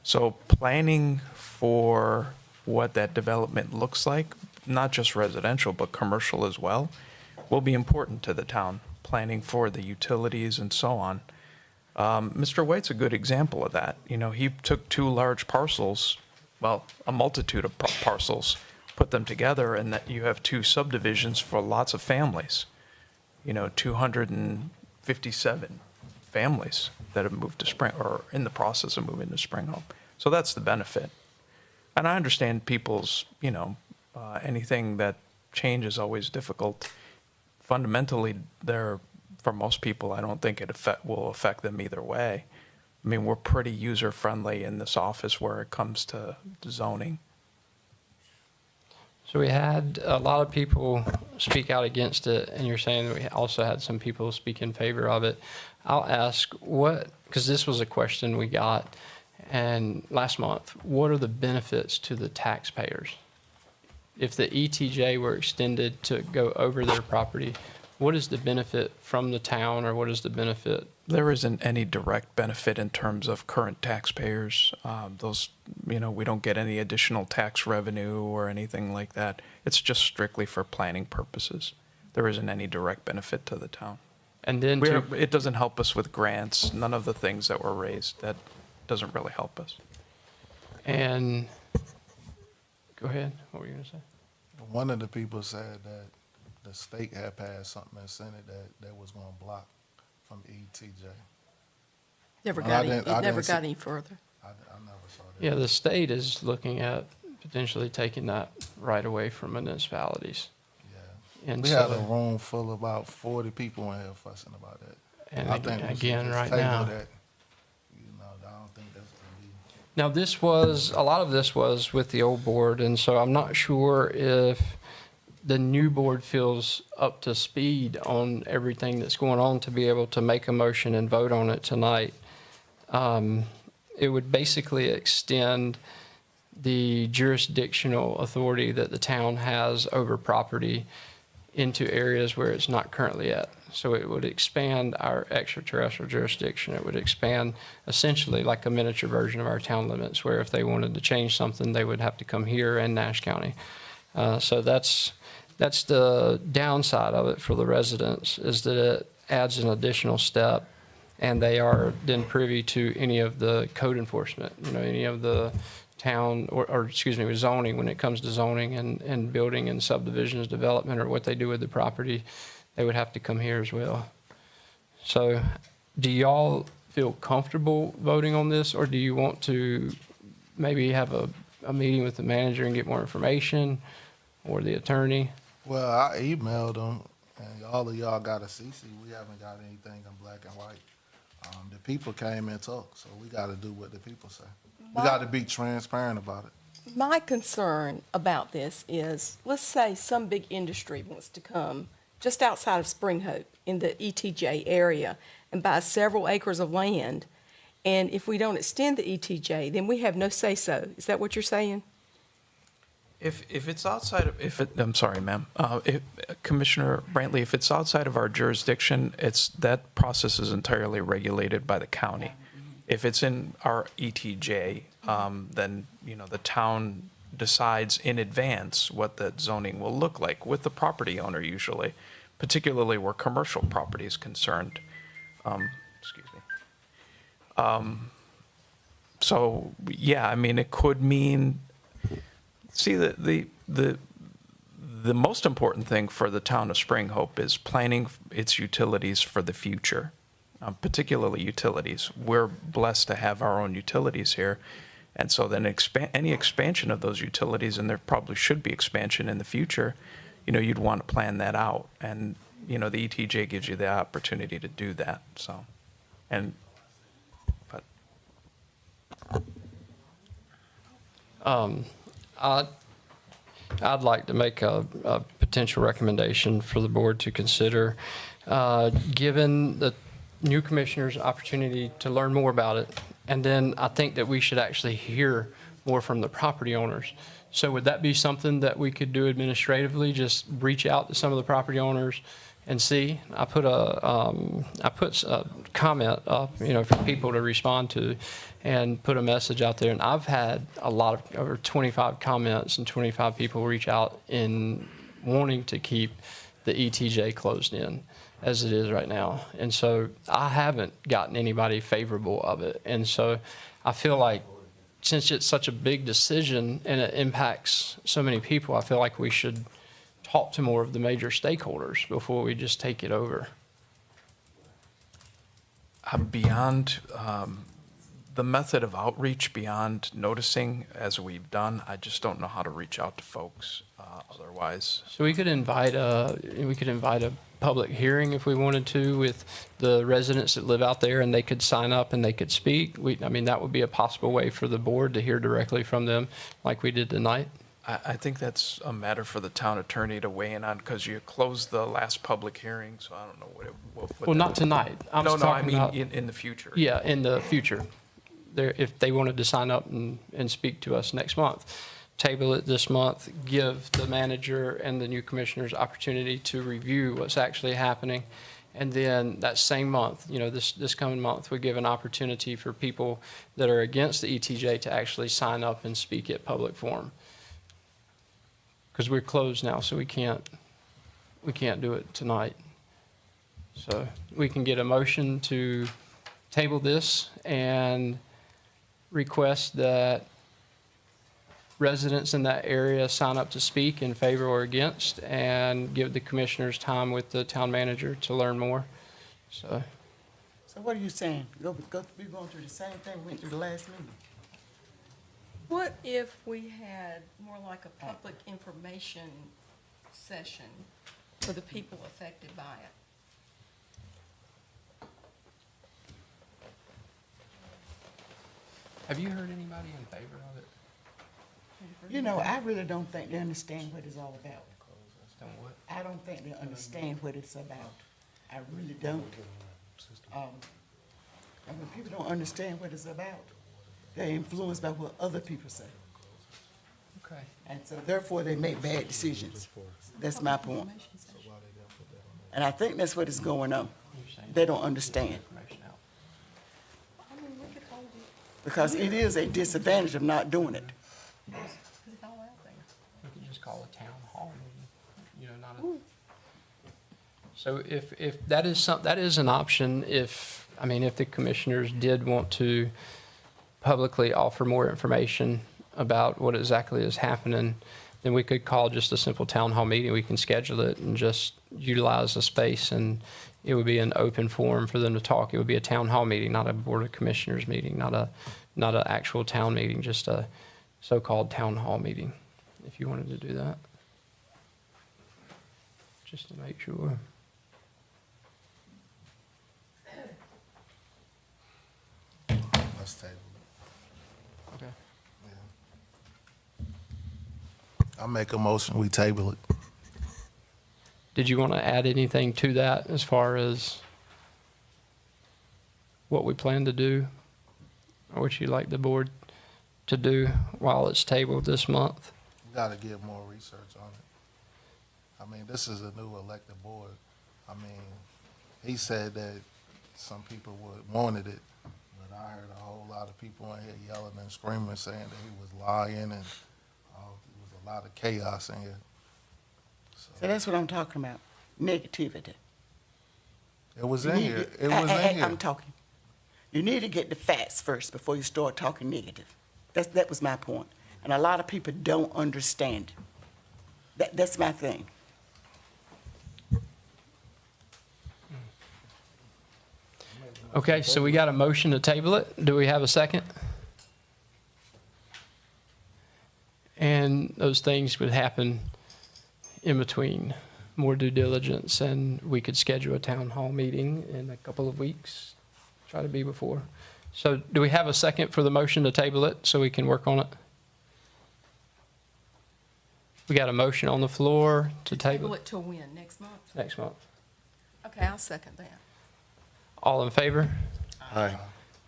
So planning for what that development looks like, not just residential, but commercial as well, will be important to the town, planning for the utilities and so on. Mr. White's a good example of that. He took two large parcels, well, a multitude of parcels, put them together, and that you have two subdivisions for lots of families. 257 families that have moved to Spring, or in the process of moving to Spring Hope. So that's the benefit. And I understand people's, anything that change is always difficult. Fundamentally, for most people, I don't think it will affect them either way. I mean, we're pretty user-friendly in this office where it comes to zoning. So we had a lot of people speak out against it, and you're saying that we also had some people speak in favor of it. I'll ask because this was a question we got and last month, what are the benefits to the taxpayers? If the ETJ were extended to go over their property, what is the benefit from the town, or what is the benefit? There isn't any direct benefit in terms of current taxpayers. We don't get any additional tax revenue or anything like that. It's just strictly for planning purposes. There isn't any direct benefit to the town. And then It doesn't help us with grants, none of the things that were raised. That doesn't really help us. And go ahead, what were you gonna say? One of the people said that the state had passed something in Senate that was gonna block from ETJ. Never Well, got I any, didn't- it I never didn't got see- any further. I never saw that. Yeah, the state is looking at potentially taking that right away from municipalities. Yeah. And We had a so, room full of about 40 people in here fussing about that. and I think we should again, just right table now. that. I don't think that's gonna be. Now, a lot of this was with the old board, and so I'm not sure if the new board feels up to speed on everything that's going on to be able to make a motion and vote on it tonight. It would basically extend the jurisdictional authority that the town has over property into areas where it's not currently at. So it would expand our extraterrestrial jurisdiction. It would expand essentially like a miniature version of our town limits, where if they wanted to change something, they would have to come here in Nash County. So that's the downside of it for the residents, is that it adds an additional step, and they are then privy to any of the code enforcement, any of the town, or excuse me, zoning, when it comes to zoning and building and subdivisions development, or what they do with the property, they would have to come here as well. So do y'all feel comfortable voting on this, or do you want to maybe have a meeting with the manager and get more information, or the attorney? Well, I emailed them, and all of y'all got a CC. We haven't got anything in black and white. The people came and talked, so we got to do what the people say. We got to be transparent about it. My concern about this is, let's say some big industry wants to come just outside of Spring Hope in the ETJ area and buy several acres of land. And if we don't extend the ETJ, then we have no say-so. Is that what you're saying? If it's outside of, I'm sorry, ma'am, Commissioner Brantley, if it's outside of our jurisdiction, that process is entirely regulated by the county. If it's in our ETJ, then, the town decides in advance what that zoning will look like with the property owner usually, particularly where commercial property is concerned. Excuse me. So, yeah, it could mean, see, the most important thing for the town of Spring Hope is planning its utilities for the future, particularly utilities. We're blessed to have our own utilities here. And so then any expansion of those utilities, and there probably should be expansion in the future, you'd want to plan that out. And, the ETJ gives you the opportunity to do that, so. I'd like to make a potential recommendation for the board to consider, given the new commissioners opportunity to learn more about it. And then I think that we should actually hear more from the property owners. So would that be something that we could do administratively, just reach out to some of the property owners and see? I put a comment up, for people to respond to, and put a message out there. And I've had over 25 comments and 25 people reach out in wanting to keep the ETJ closed in as it is right now. And so I haven't gotten anybody favorable of it. And so I feel like, since it's such a big decision and it impacts so many people, I feel like we should talk to more of the major stakeholders before we just take it over. Beyond the method of outreach, beyond noticing as we've done, I just don't know how to reach out to folks otherwise. So we could invite a public hearing if we wanted to with the residents that live out there, and they could sign up and they could speak. That would be a possible way for the board to hear directly from them, like we did tonight. I think that's a matter for the town attorney to weigh in on, because you closed the last public hearing, so I don't know what Well, that- not tonight. I'm No, just no, I talking mean, about- in the future. Yeah, in the future. There, if they wanted to sign up and speak to us next month, table it this month, give the manager and the new commissioners opportunity to review what's actually happening. And then that same month, this coming month, we give an opportunity for people that are against the ETJ to actually sign up and speak at public forum. Because we're closed now, so we can't do it tonight. So we can get a motion to table this and request that residents in that area sign up to speak in favor or against, and give the commissioners time with the town manager to learn more. So, So what are you saying? We're going through the same thing we went through the last meeting? What if we had more like a public information session for the people affected by it? have you heard anybody in favor of it? I really don't think they understand what it's all about. Don't what? I don't think they understand what it's about. I really don't. And when people don't understand what it's about, they're influenced by what other people say. Okay. And so therefore, they make bad decisions. That's my point. And I think that's what is going on. They don't understand. Because it is a disadvantage of not doing it. We could just call a town hall meeting, not a. So if that is an option, if the commissioners did want to publicly offer more information about what exactly is happening, then we could call just a simple town hall meeting. We can schedule it and just utilize the space, and it would be an open forum for them to talk. It would be a town hall meeting, not a board of commissioners meeting, not an actual town meeting, just a so-called town hall meeting, if you wanted to do that. Just to make sure. Let's table it. Okay. I make a motion, we table it. Did you want to add anything to that as far as what we plan to do, or what you'd like the board to do while it's tabled this month? We gotta get more research on it. This is a new elected board. He said that some people wanted it, but I heard a whole lot of people in here yelling and screaming, saying that he was lying, and it was a lot of chaos in here. So that's what I'm talking about, negativity. It was in here, it was in here. I'm talking. You need to get the facts first before you start talking negative. That was my point. And a lot of people don't understand. That's my thing. Okay, so we got a motion to table it. Do we have a second? And those things would happen in between, more due diligence, and we could schedule a town hall meeting in a couple of weeks, try to be before. So do we have a second for the motion to table it so we can work on it? We got a motion on the floor to table Table it it till when, next month? next month. Okay, I'll second that. All in favor? Aye.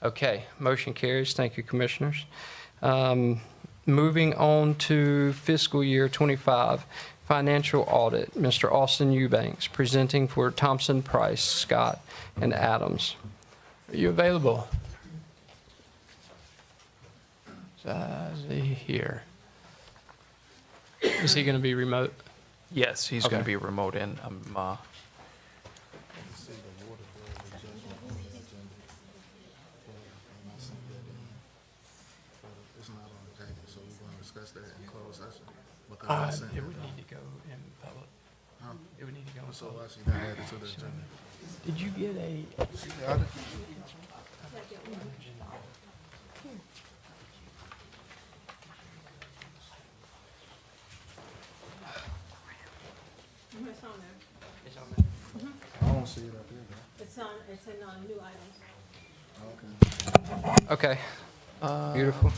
Okay, motion carries. Thank you, commissioners. Moving on to fiscal year '25 financial audit. Mr. Austin Eubanks presenting for Thompson, Price, Scott, and Adams. Are you available? Is he here? Is he going to be remote? Yes, he's going to Okay. be remote in. It's not on the table, so we're gonna discuss that in closed session. It would need to go in public. It would need to go in So public. I should add it to the agenda. Did you get a? She got it? It's on there. It's on there. I don't see it up here, though. It's in new items. Okay. Beautiful.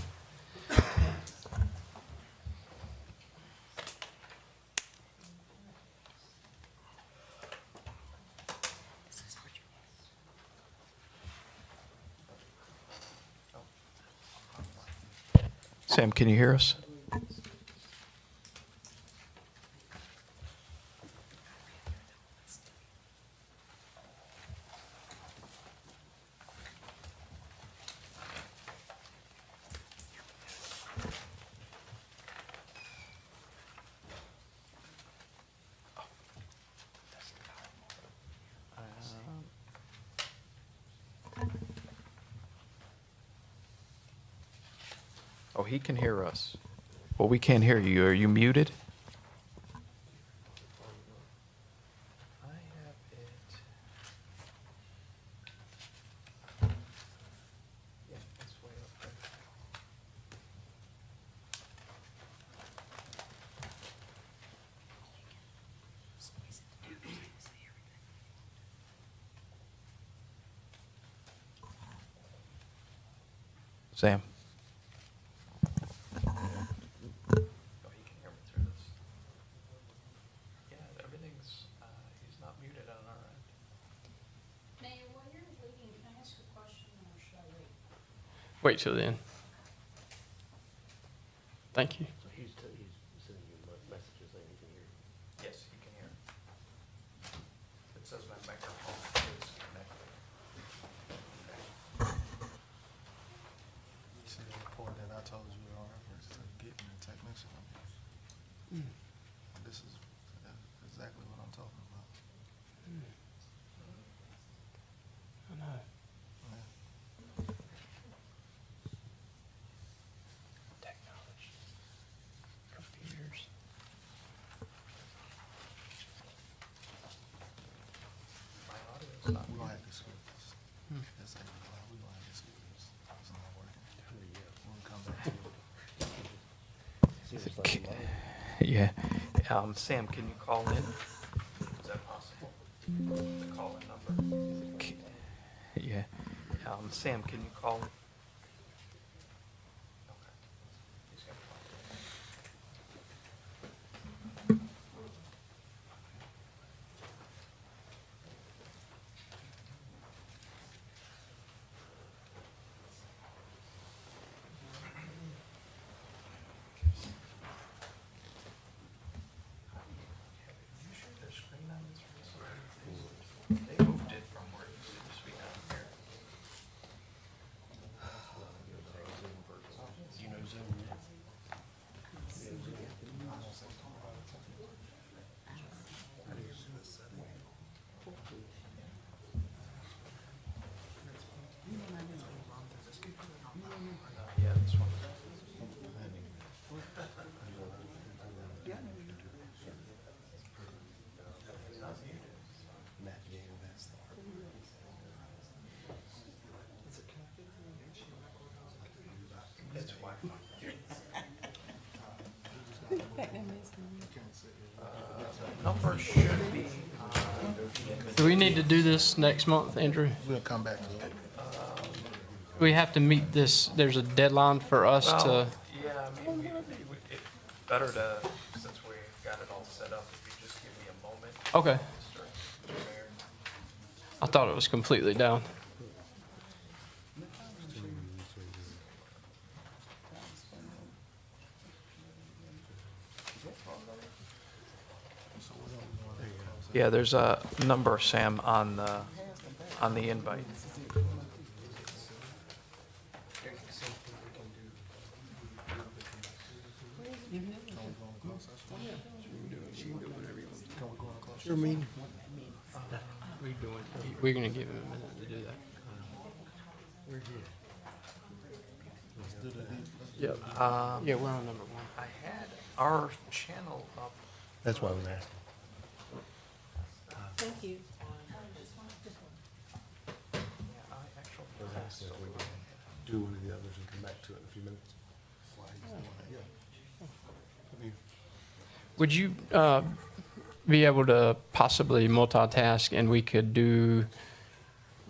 Sam, can you hear us? Oh, he can hear us. Well, we can't hear you. Are you muted? I have it. Yeah, it's way up there. Sam. Oh, he can hear me through this. Yeah, everything's, he's not muted on our end. Mayor, while you're waiting, can I ask a question or should I wait? Wait till then. Thank you. He's sending you messages saying he can hear you. Yes, he can hear. It says my microphone is connected. See the report that I told you in reference to getting a technician on this? This is exactly what I'm talking about. I know. Technology. Computers. My audio's not. We're gonna have to skip this. This ain't gonna lie, we're gonna have to skip this. It's not working. We'll come back to it. Yeah. Sam, can you call in? Is that possible? The call-in number? Yeah. Sam, can you call? Okay. He's gonna call. You share their screen on this one? They moved it from where it used to be down here. You know Zoom? Yeah, this one. It's Wi-Fi. Number should be, Do we need to do this next month, Andrew? We'll come back to it. We have to meet this, there's a deadline for us well, to, yeah, I mean, it's better to, since we got it all set up, if you just give me a moment. okay. Mr. Mayor. I thought it was completely down. Yeah, there's a number, Sam, on the invite. We're gonna give him a minute to do that. Yep. Yeah, we're on number one. I had our channel up. That's why I was asking. Thank you. Yeah, I actually. So we can do one of the others and come back to it in a few minutes. Would you be able to possibly multitask and we could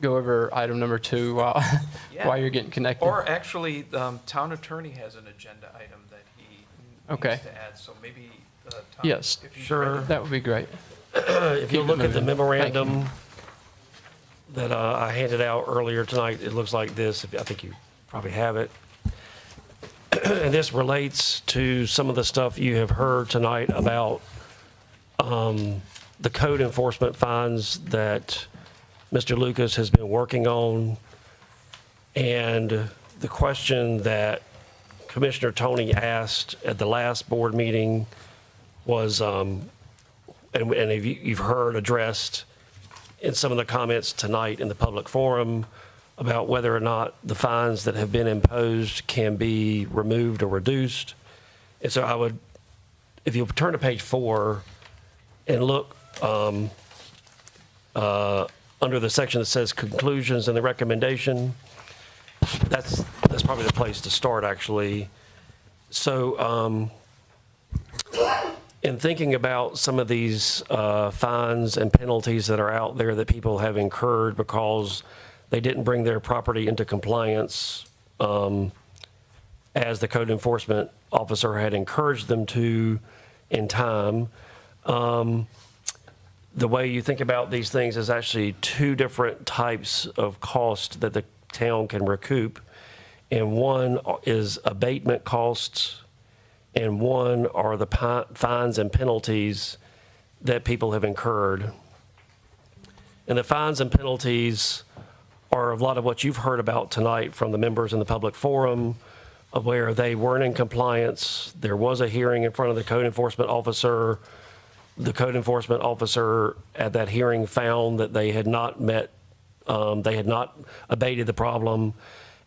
go over item number 2 while, Yeah. while you're getting connected? Or actually, the town attorney has an agenda item that he Okay. needs to add, so maybe, Tom. Yes, if he's Sure. ready. that would be great. If you Keep look it at the moving. memorandum that I handed out earlier tonight, it looks like this. I think you probably have it. and this relates to some of the stuff you have heard tonight about the code enforcement fines that Mr. Lucas has been working on. And the question that Commissioner Tony asked at the last board meeting was, and if you've heard addressed in some of the comments tonight in the public forum, about whether or not the fines that have been imposed can be removed or reduced. And so I would, if you turn to page 4 and look under the section that says conclusions and the recommendation, that's probably the place to start, actually. So in thinking about some of these fines and penalties that are out there that people have incurred because they didn't bring their property into compliance as the code enforcement officer had encouraged them to in time. The way you think about these things is actually 2 different types of cost that the town can recoup. And one is abatement costs, and one are the fines and penalties that people have incurred. And the fines and penalties are a lot of what you've heard about tonight from the members in the public forum, of where they weren't in compliance. There was a hearing in front of the code enforcement officer. The code enforcement officer at that hearing found that they had not met, they had not abated the problem.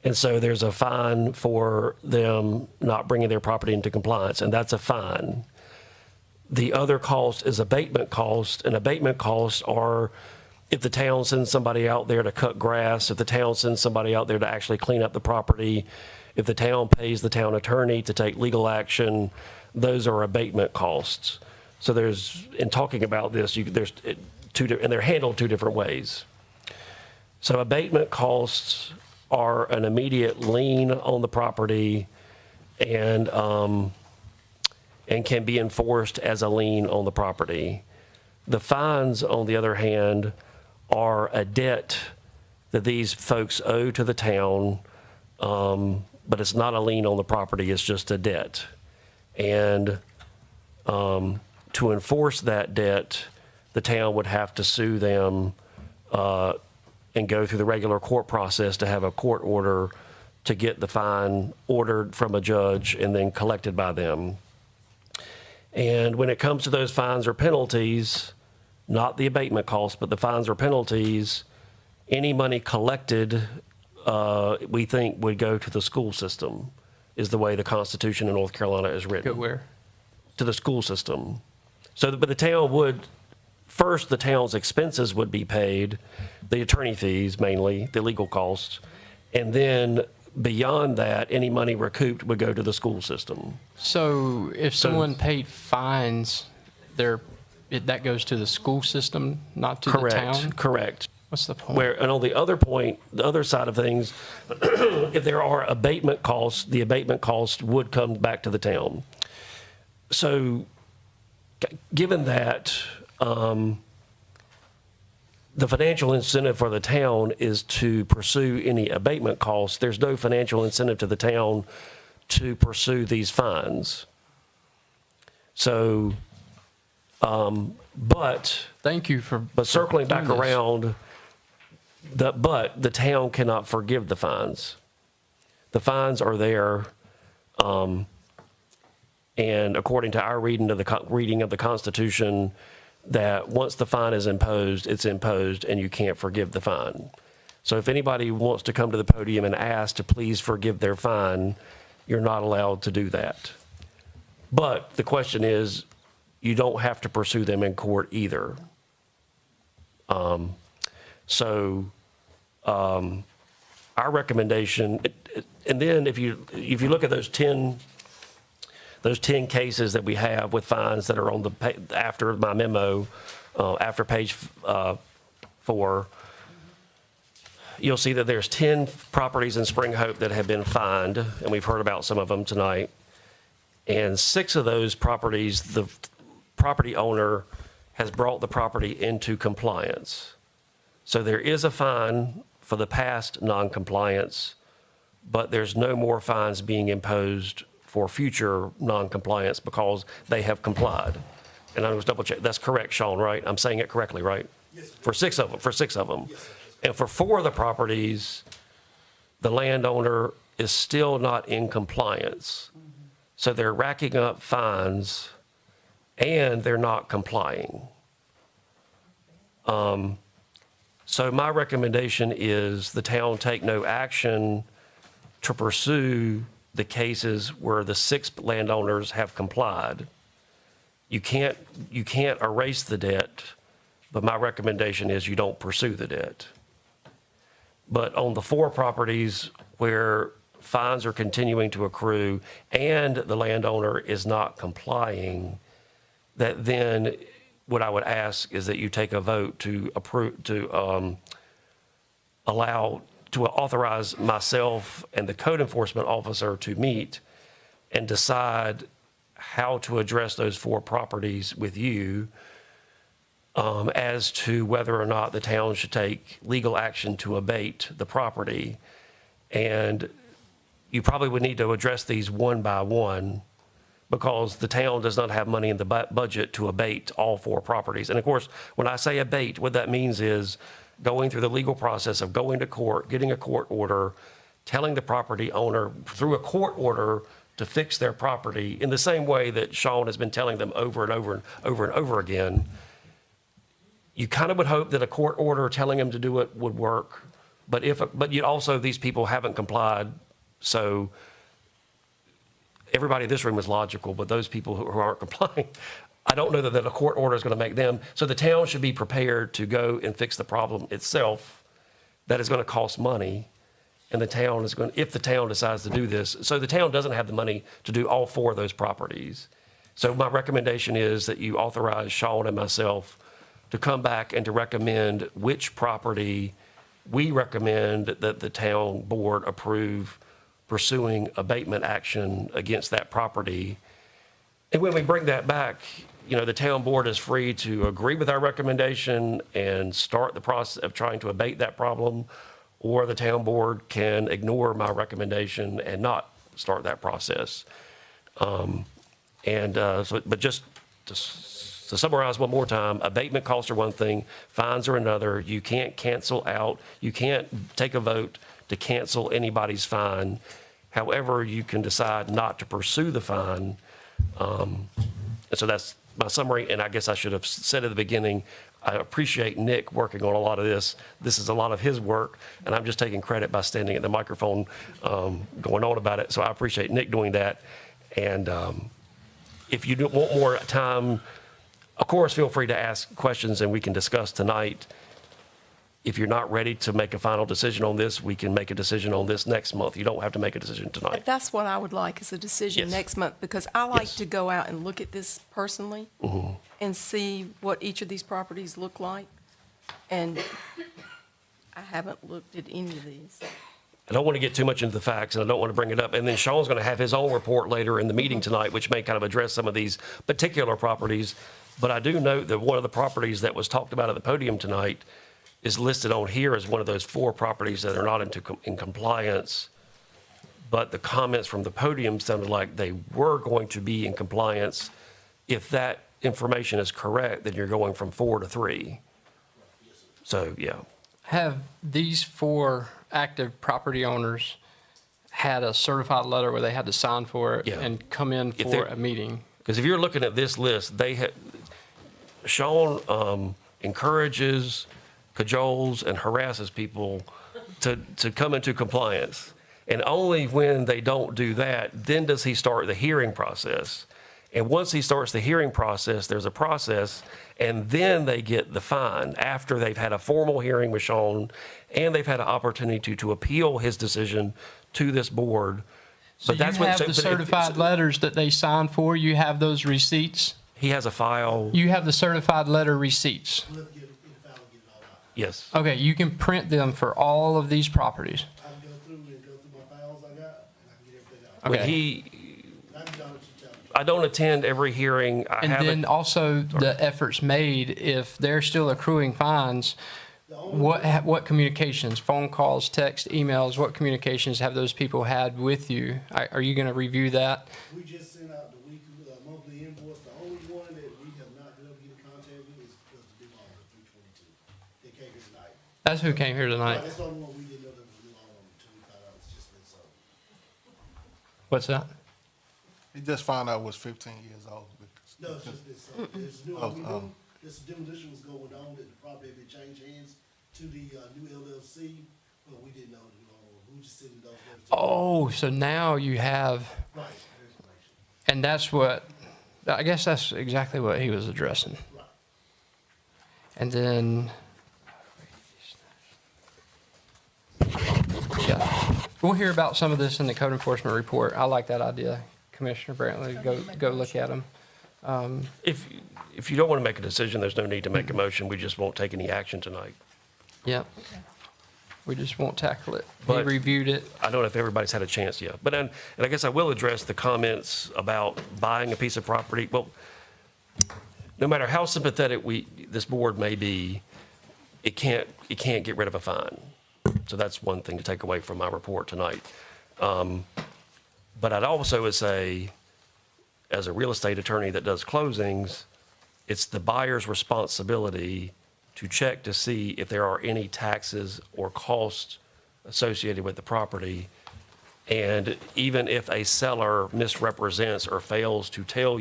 And so there's a fine for them not bringing their property into compliance, and that's a fine. The other cost is abatement cost, and abatement costs are if the town sends somebody out there to cut grass, if the town sends somebody out there to actually clean up the property, if the town pays the town attorney to take legal action, those are abatement costs. So there's, in talking about this, there's 2, and they're handled 2 different ways. So abatement costs are an immediate lien on the property and can be enforced as a lien on the property. The fines, on the other hand, are a debt that these folks owe to the town, but it's not a lien on the property, it's just a debt. And to enforce that debt, the town would have to sue them and go through the regular court process to have a court order to get the fine ordered from a judge and then collected by them. And when it comes to those fines or penalties, not the abatement costs, but the fines or penalties, any money collected, we think would go to the school system, is the way the Constitution in North Carolina is written. Go where? To the school system. So, but the town would, first, the town's expenses would be paid, the attorney fees mainly, the legal costs, and then beyond that, any money recouped would go to the school system. So if someone paid fines, that goes to the school system, not to the town? Correct. What's the point? And on the other point, the other side of things, if there are abatement costs, the abatement cost would come back to the town. So given that, the financial incentive for the town is to pursue any abatement costs. There's no financial incentive to the town to pursue these fines. So, but. Thank you for. But circling back doing this. around, but the town cannot forgive the fines. The fines are there, and according to our reading of the Constitution, that once the fine is imposed, it's imposed, and you can't forgive the fine. So if anybody wants to come to the podium and ask to please forgive their fine, you're not allowed to do that. But the question is, you don't have to pursue them in court either. Our recommendation, and then if you look at those 10 cases that we have with fines that are on after my memo, after page 4, you'll see that there's 10 properties in Spring Hope that have been fined, and we've heard about some of them tonight. And 6 of those properties, the property owner has brought the property into compliance. So there is a fine for the past non-compliance, but there's no more fines being imposed for future non-compliance because they have complied. And I was double check, that's correct, Sean, right? I'm saying it correctly, right? Yes, sir. For six of them. Yes, sir. And for 4 of the properties, the landowner is still not in compliance. So they're racking up fines and they're not complying. So my recommendation is the town take no action to pursue the cases where the 6 landowners have complied. You can't erase the debt, but my recommendation is you don't pursue the debt. But on the 4 properties where fines are continuing to accrue and the landowner is not complying, that then what I would ask is that you take a vote to approve, to authorize myself and the code enforcement officer to meet and decide how to address those 4 properties with you as to whether or not the town should take legal action to abate the property. And you probably would need to address these one by one because the town does not have money in the budget to abate all 4 properties. And of course, when I say abate, what that means is going through the legal process of going to court, getting a court order, telling the property owner through a court order to fix their property in the same way that Sean has been telling them over and over and over and over again. You kind of would hope that a court order telling them to do it would work, but you also, these people haven't complied, so everybody in this room is logical, but those people who aren't complying, I don't know that a court order is going to make them. So the town should be prepared to go and fix the problem itself. That is going to cost money, and the town is going, if the town decides to do this, so the town doesn't have the money to do all 4 of those properties. So my recommendation is that you authorize Sean and myself to come back and to recommend which property we recommend that the town board approve pursuing abatement action against that property. And when we bring that back, the town board is free to agree with our recommendation and start the process of trying to abate that problem, or the town board can ignore my recommendation and not start that process. But just to summarize one more time, abatement costs are one thing, fines are another. You can't cancel out, you can't take a vote to cancel anybody's fine. However, you can decide not to pursue the fine. And so that's my summary, and I guess I should have said at the beginning, I appreciate Nick working on a lot of this. This is a lot of his work, and I'm just taking credit by standing at the microphone going on about it. So I appreciate Nick doing that. And if you want more time, of course, feel free to ask questions and we can discuss tonight. If you're not ready to make a final decision on this, we can make a decision on this next month. You don't have to make a decision tonight. That's what I would like, is a decision Yes. next month, because I like Yes. to go out and look at this personally Mm-hmm. and see what each of these properties look like. And I haven't looked at any of these. I don't want to get too much into the facts, and I don't want to bring it up. And then Sean's going to have his own report later in the meeting tonight, which may kind of address some of these particular properties. But I do note that one of the properties that was talked about at the podium tonight is listed on here as one of those 4 properties that are not in compliance. But the comments from the podium sounded like they were going to be in compliance. If that information is correct, then you're going from 4 to 3. So, yeah. Have these 4 active property owners had a certified letter where they had to sign for it Yeah. and come in If for they're- a meeting? Because if you're looking at this list, Sean encourages, cajoles, and harasses people to come into compliance. And only when they don't do that, then does he start the hearing process. And once he starts the hearing process, there's a process, and then they get the fine after they've had a formal hearing with Sean and they've had an opportunity to appeal his decision to this board. So you have the but certified letters that they signed for, you have those receipts? He has a file. You have the certified letter receipts? We'll have to get it filed and get it all out. Yes. Okay, you can print them for all of these properties? I can go through my files I got, and I can get everything out. When I can do all that you tell me. I don't attend every hearing. I And haven't. then also the efforts made, if they're still accruing fines, What communications, phone calls, text, emails, what communications have those people had with you? Are you gonna review that? We just sent out the weekly, monthly invoice. The only one that we have not been able to get in contact with is the new owner, 322. They came here tonight. That's who came here tonight. That's the only one we didn't know that was a new owner until we found out it's just been sold. What's that? He just found out it was 15 years old. No, it's just been sold. It's new. We knew this demolition was going on, that the property had been changed hands to the, new LLC, but we didn't know the new owner. We were just sending those letters. Oh, so now you have, Right, information. and that's what, I guess that's exactly what he was addressing. Right. And then, yeah, we'll hear about some of this in the code enforcement report. I like that idea, Commissioner Brantley. Go look at them. If you don't want to make a decision, there's no need to make a motion. We just won't take any action tonight. Yep. We just won't tackle it. He But- reviewed it. I don't know if everybody's had a chance yet. But, and I guess I will address the comments about buying a piece of property. Well, no matter how sympathetic this board may be, it can't get rid of a fine. So that's one thing to take away from my report tonight. But I'd also would say, as a real estate attorney that does closings, it's the buyer's responsibility to check to see if there are any taxes or costs associated with the property. And even if a seller misrepresents or fails to tell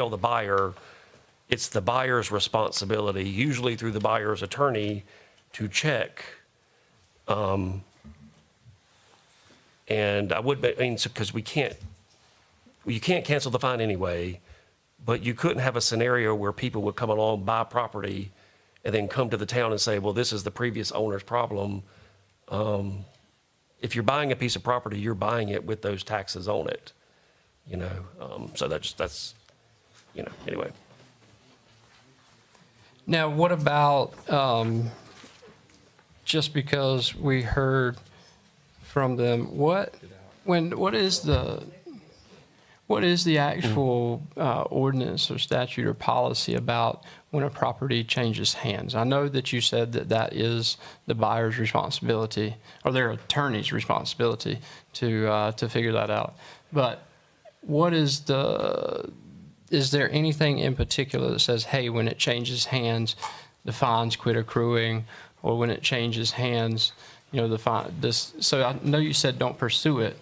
the buyer, it's the buyer's responsibility, usually through the buyer's attorney, to check. And I would, because you can't cancel the fine anyway, but you couldn't have a scenario where people would come along, buy property, and then come to the town and say, well, this is the previous owner's problem. If you're buying a piece of property, you're buying it with those taxes on it, so that's, anyway. Now, what about, just because we heard from them, what is the actual ordinance or statute or policy about when a property changes hands? I know that you said that is the buyer's responsibility or their attorney's responsibility to figure that out. But is there anything in particular that says, hey, when it changes hands, the fines quit accruing, or when it changes hands, the fine, so I know you said don't pursue it,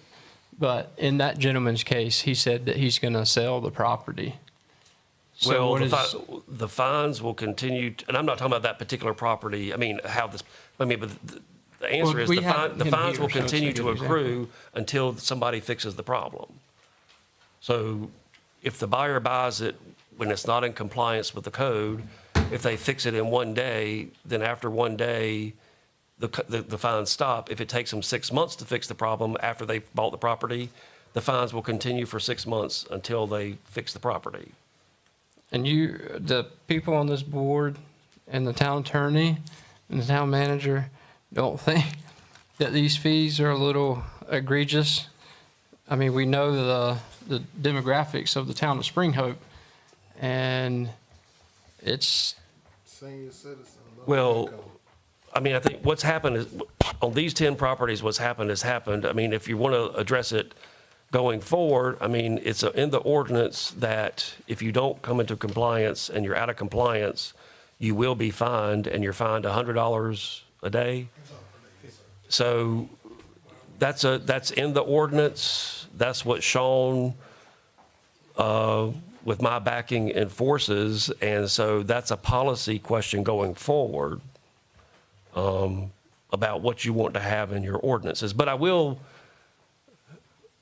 but in that gentleman's case, he said that he's going to sell the property. So Well, the fines will continue, and I'm not talking about that particular property. But the answer is the fines will continue to accrue until somebody fixes the problem. So if the buyer buys it when it's not in compliance with the code, if they fix it in one day, then after one day, the fines stop. If it takes them 6 months to fix the problem after they bought the property, the fines will continue for 6 months until they fix the property. And the people on this board and the town attorney and the town manager don't think that these fees are a little egregious? I mean, we know the demographics of the town of Spring Hope, and it's... Senior citizen. Well, I think what's happened is, on these 10 properties, what's happened has happened. If you want to address it going forward, it's in the ordinance that if you don't come into compliance and you're out of compliance, you will be fined, and you're fined $100 a day. So that's in the ordinance. That's what Sean, with my backing, enforces. And so that's a policy question going forward. About what you want to have in your ordinances. But I will,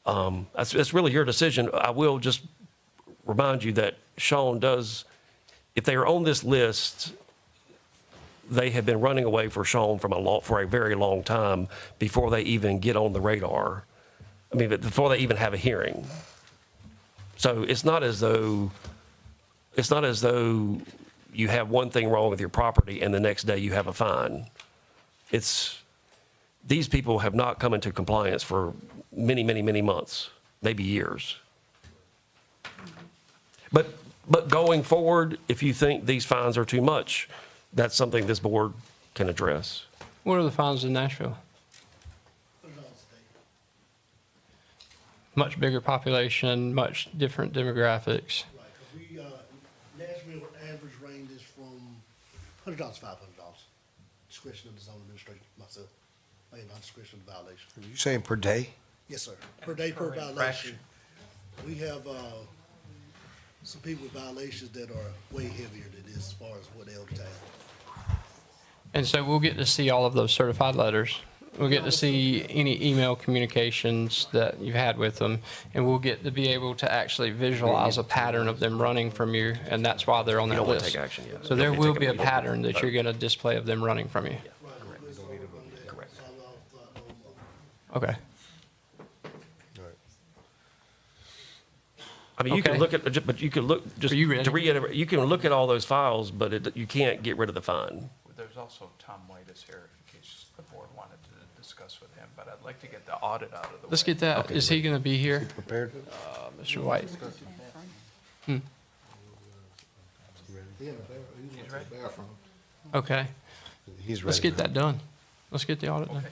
it's really your decision. I will just remind you that Sean does, if they are on this list, they have been running away for Sean for a very long time before they even get on the radar. Before they even have a hearing. So it's not as though you have one thing wrong with your property and the next day you have a fine. These people have not come into compliance for many, many, many months, maybe years. But going forward, if you think these fines are too much, that's something this board can address. What are the fines in Nashville? Much bigger population, much different demographics. Right, because we, Nashville average range is from $100 to $500. Discretion of the zone administrator, myself, my discretion of the violation. You saying per day? Yes, sir. Per day, per violation. We have, some people with violations that are way heavier than this as far as what they'll take. And so we'll get to see all of those certified letters. We'll get to see any email communications that you've had with them, and we'll get to be able to actually visualize a pattern of them running from you, and that's why they're on You that don't want to list. take action yet. So there will be a pattern that you're going to display of them running from you. Correct. Okay. I mean, you can Okay. look at, but you can look, just Are you ready? to reiterate, you can look at all those files, but you can't get rid of the fine. There's also Tom White is here in case the board wanted to discuss with him, but I'd like to get the audit out of the way. Let's get that. Is he going to be here? Prepared? Mr. White? He in the bathroom. Okay. He's ready. Let's get that done. Let's get the audit done.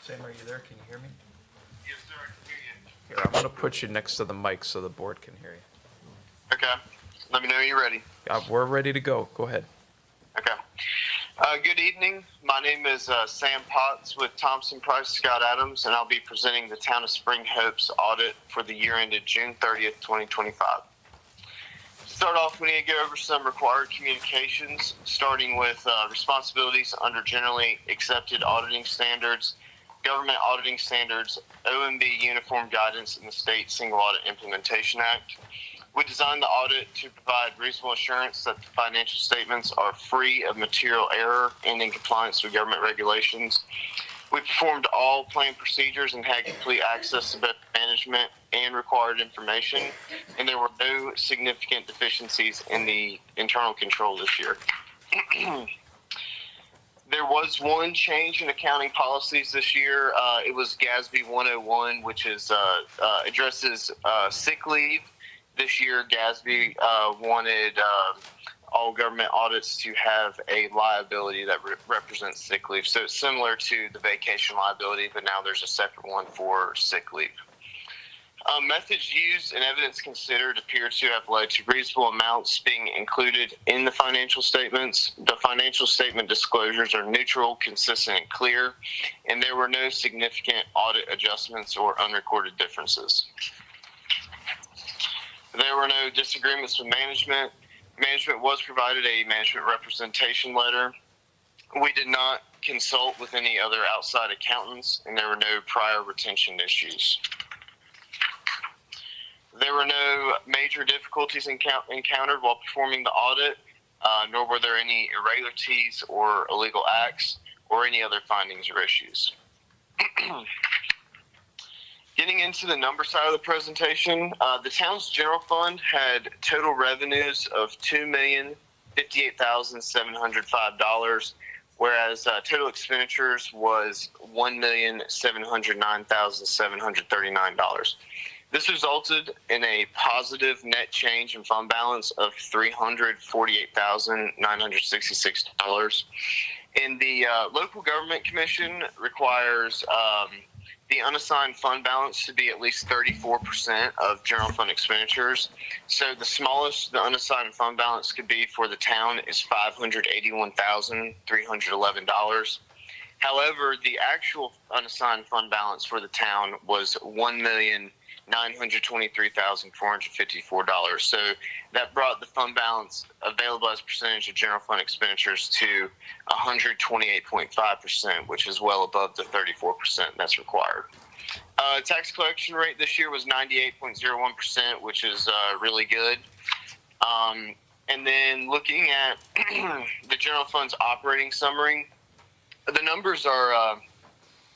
Sam, are you there? Can you hear me? Yes, sir, I can hear you. Here, I'm gonna put you next to the mic so the board can hear you. Okay. Let me know when you're ready. We're ready to go. Go ahead. Okay. Good evening. My name is Sam Potts with Thompson Price Scott Adams, and I'll be presenting the Town of Spring Hope's audit for the year ended June 30th, 2025. To start off, we need to go over some required communications, starting with responsibilities under generally accepted auditing standards, government auditing standards, OMB uniform guidance, and the State Single Audit Implementation Act. We designed the audit to provide reasonable assurance that the financial statements are free of material error and in compliance with government regulations. We performed all planned procedures and had complete access to both management and required information, and there were no significant deficiencies in the internal control this year. There was one change in accounting policies this year. It was GASB 101, which is addresses sick leave. This year, GASB wanted all government audits to have a liability that represents sick leave. So it's similar to the vacation liability, but now there's a separate one for sick leave. Methods used and evidence considered appear to have led to reasonable amounts being included in the financial statements. The financial statement disclosures are neutral, consistent, and clear, and there were no significant audit adjustments or unrecorded differences. There were no disagreements with management. Management was provided a management representation letter. We did not consult with any other outside accountants, and there were no prior retention issues. There were no major difficulties encountered while performing the audit, nor were there any irregularities or illegal acts or any other findings or issues. Getting into the number side of the presentation, the town's general fund had total revenues of $2,058,705, whereas total expenditures was $1,709,739. This resulted in a positive net change in fund balance of $348,966. And the local government commission requires the unassigned fund balance to be at least 34% of general fund expenditures. So the smallest the unassigned fund balance could be for the town is $581,311. However, the actual unassigned fund balance for the town was $1,923,454. So that brought the fund balance available as a percentage of general fund expenditures to 128.5%, which is well above the 34% that's required. Tax collection rate this year was 98.01%, which is really good. And then looking at the general fund's operating summary, the numbers are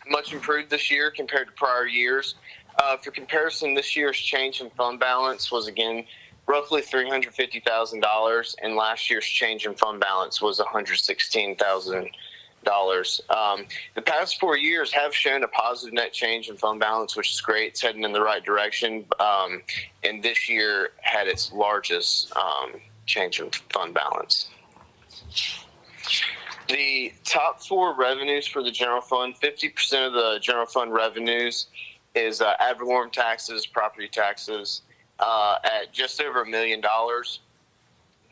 much improved this year compared to prior years. For comparison, this year's change in fund balance was, again, roughly $350,000, and last year's change in fund balance was $116,000. The past 4 years have shown a positive net change in fund balance, which is great. It's heading in the right direction, and this year had its largest change in fund balance. The top four revenues for the general fund, 50% of the general fund revenues is ad valorem taxes, property taxes, at just over $1 million.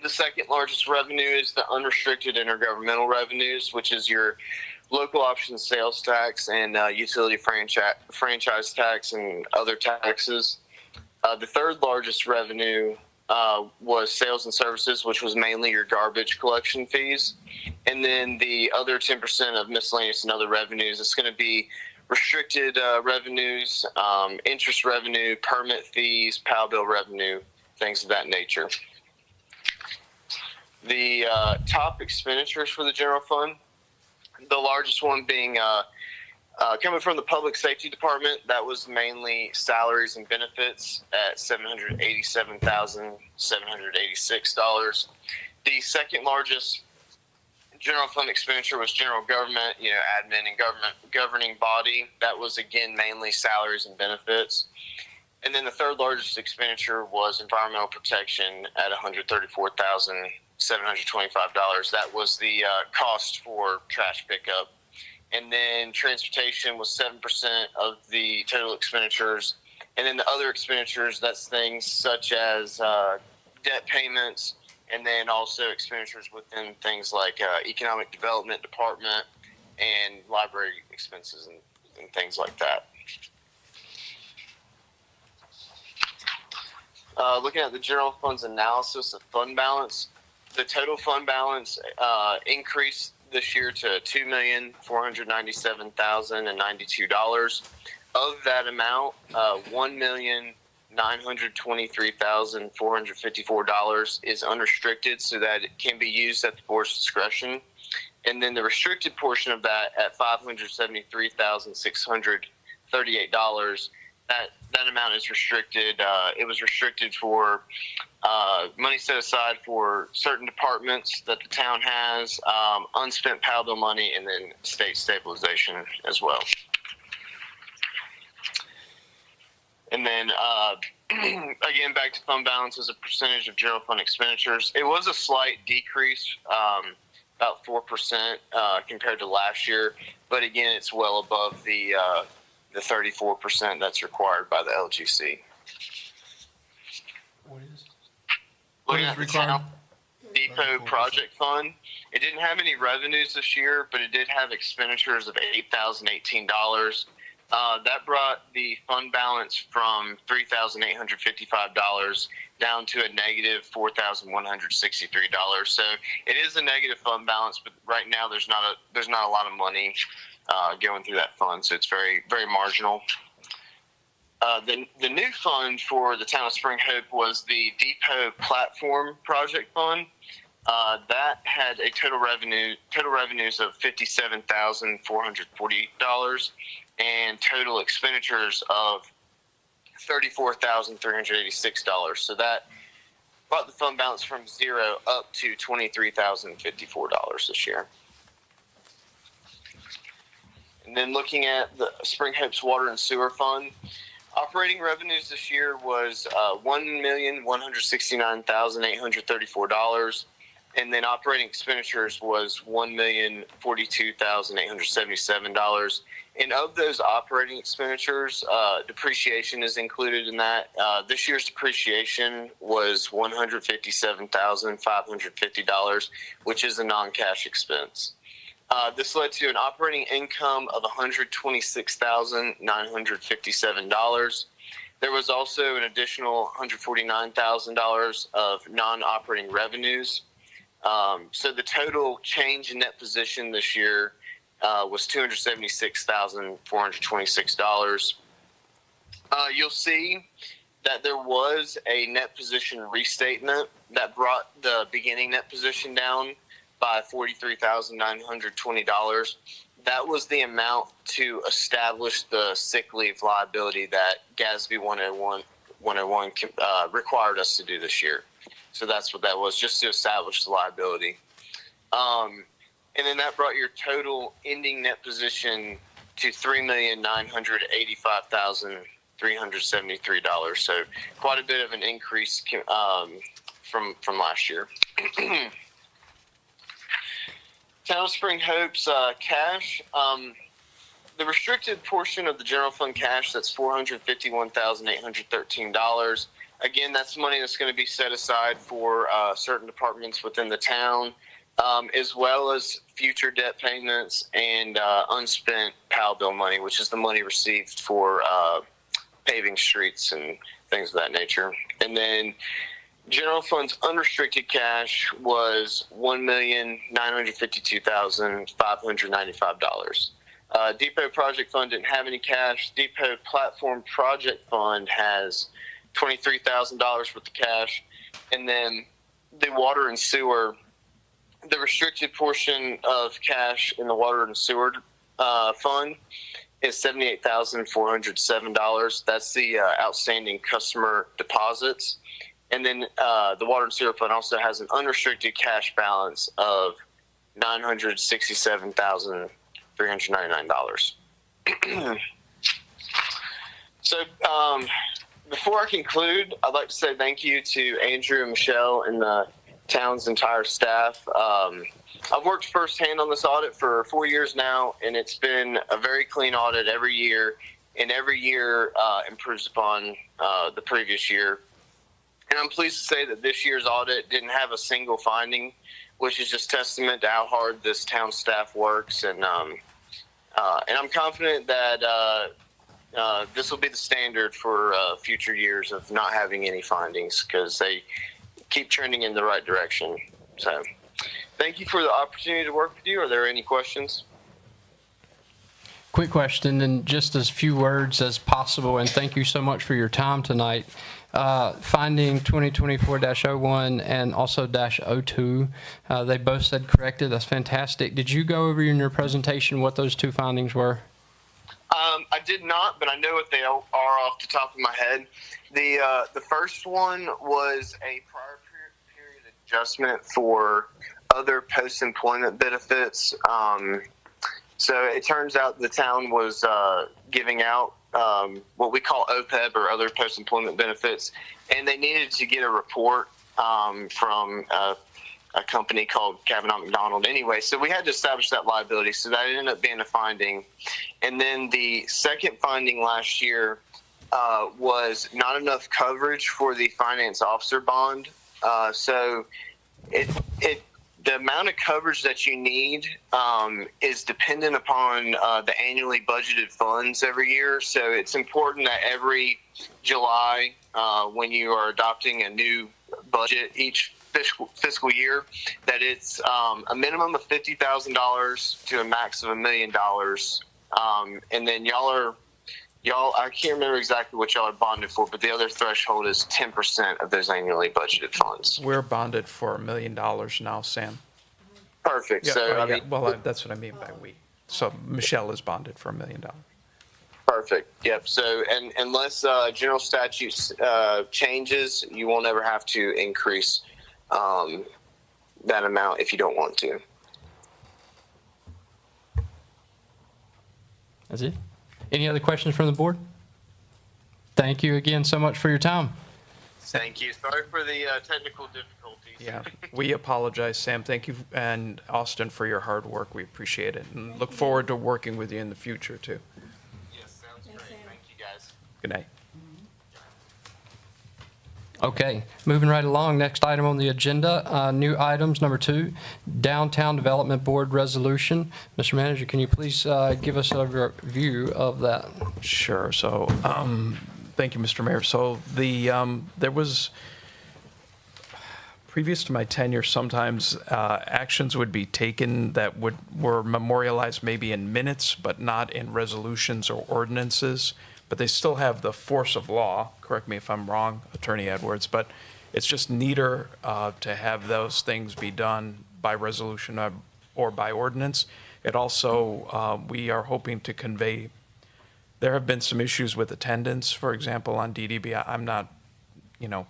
The second largest revenue is the unrestricted intergovernmental revenues, which is your local option sales tax and utility franchise tax and other taxes. The third largest revenue was sales and services, which was mainly your garbage collection fees. And then the other 10% of miscellaneous and other revenues, it's going to be restricted revenues, interest revenue, permit fees, PAL bill revenue, things of that nature. The top expenditures for the general fund, the largest one being coming from the public safety department, that was mainly salaries and benefits at $787,786. The second largest general fund expenditure was general government, admin and governing body. That was again mainly salaries and benefits. And then the third largest expenditure was environmental protection at $134,725. That was the cost for trash pickup. And then transportation was 7% of the total expenditures. And then the other expenditures, that's things such as debt payments, and then also expenditures within things like economic development department and library expenses and things like that. Looking at the general fund's analysis of fund balance, the total fund balance increased this year to $2,497,092. Of that amount, $1,923,454 is unrestricted, so that it can be used at the board's discretion. And then the restricted portion of that at $573,638, that amount is restricted. It was restricted for money set aside for certain departments that the town has, unspent PAL bill money, and then state stabilization as well. And then, again, back to fund balance as a percentage of general fund expenditures. It was a slight decrease, about 4% compared to last year. But again, it's well above the 34% that's required by the LGC. What is Looking required? Town Depot Project Fund, it didn't have any revenues this year, but it did have expenditures of $8,018. That brought the fund balance from $3,855 down to a negative $4,163. So it is a negative fund balance, but right now there's not a lot of money going through that fund, so it's very, very marginal. The new fund for the town of Spring Hope was the Depot Platform Project Fund. That had a total revenues of $57,440 and total expenditures of $34,386. So that brought the fund balance from zero up to $23,054 this year. And then looking at the Spring Hope's Water and Sewer Fund, operating revenues this year was $1,169,834, and then operating expenditures was $1,042,877. And of those operating expenditures, depreciation is included in that. This year's depreciation was $157,550, which is a non-cash expense. This led to an operating income of $126,957. There was also an additional $149,000 of non-operating revenues. So the total change in net position this year was $276,426. You'll see that there was a net position restatement that brought the beginning net position down by $43,920. That was the amount to establish the sick leave liability that GASB 101 required us to do this year. So that's what that was, just to establish the liability. And then that brought your total ending net position to $3,985,373. So quite a bit of an increase from last year. Town of Spring Hope's cash. The restricted portion of the general fund cash, that's $451,813. Again, that's money that's going to be set aside for certain departments within the town, as well as future debt payments and unspent PAL bill money, which is the money received for paving streets and things of that nature. And then general fund's unrestricted cash was $1,952,595. Depot Project Fund didn't have any cash. Depot Platform Project Fund has $23,000 worth of cash. And then the water and sewer, the restricted portion of cash in the water and sewer fund is $78,407. That's the outstanding customer deposits. And then the water and sewer fund also has an unrestricted cash balance of $967,399. So before I conclude, I'd like to say thank you to Andrew and Michelle and the town's entire staff. I've worked firsthand on this audit for 4 years now, and it's been a very clean audit every year, and every year improves upon the previous year. And I'm pleased to say that this year's audit didn't have a single finding, which is just testament to how hard this town staff works. And I'm confident that this will be the standard for future years of not having any findings, because they keep trending in the right direction. So thank you for the opportunity to work with you. Are there any questions? Quick question, in just as few words as possible, and thank you so much for your time tonight. Finding 2024-01 and also -02, they both said corrected. That's fantastic. Did you go over in your presentation what those two findings were? I did not, but I know what they are off the top of my head. The first one was a prior period adjustment for other post-employment benefits. So it turns out the town was giving out what we call OPEB, or other post-employment benefits, and they needed to get a report from a company called Kavanaugh McDonald. Anyway, so we had to establish that liability, so that ended up being a finding. And then the second finding last year was not enough coverage for the finance officer bond. So the amount of coverage that you need is dependent upon the annually budgeted funds every year. So it's important that every July, when you are adopting a new budget each fiscal year, that it's a minimum of $50,000 to a max of $1 million. And then y'all, I can't remember exactly what y'all are bonded for, but the other threshold is 10% of those annually budgeted funds. We're bonded for $1 million now, Sam. Perfect. Yeah, So, yeah, well, that's what I mean by we. So Michelle is bonded for $1 million. Perfect. Yep. So, and unless general statutes changes, you won't ever have to increase that amount if you don't want to. That's it. Any other questions from the board? Thank you again so much for your time. Thank you. Sorry for the technical difficulties. Yeah, we apologize, Sam. Thank you, and Austin, for your hard work. We appreciate it, and look forward to working with you in the future, too. Yes, sounds great. Thank you, guys. Good night. Okay, moving right along, next item on the agenda, new items, number 2, Downtown Development Board Resolution. Mr. Manager, can you please give us a review of that? Sure. So, thank you, Mr. Mayor. So there was, previous to my tenure, sometimes actions would be taken that were memorialized maybe in minutes, but not in resolutions or ordinances. But they still have the force of law. Correct me if I'm wrong, Attorney Edwards, but it's just neater to have those things be done by resolution or by ordinance. It also, we are hoping to convey, there have been some issues with attendance, for example, on DDB. I'm not,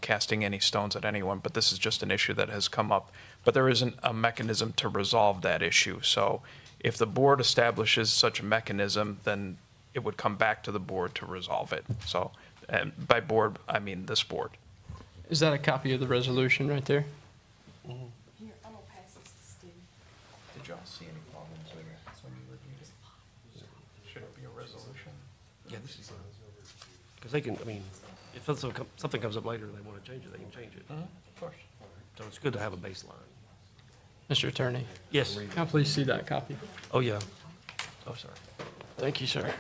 casting any stones at anyone, but this is just an issue that has come up. But there isn't a mechanism to resolve that issue. So if the board establishes such a mechanism, then it would come back to the board to resolve it. So, and by board, I mean this board. Is that a copy of the resolution right there? Here, I'm gonna pass this to Steve. y'all see any problems with it when you reviewed it? Should it be a resolution? Yeah, this is, because they can, I mean, if something comes up later and they want to change it, they can change it. Of course. So it's good to have a baseline. Mr. Attorney, Yes. can I please see that copy? Oh, yeah. Oh, sorry. Thank you, sir.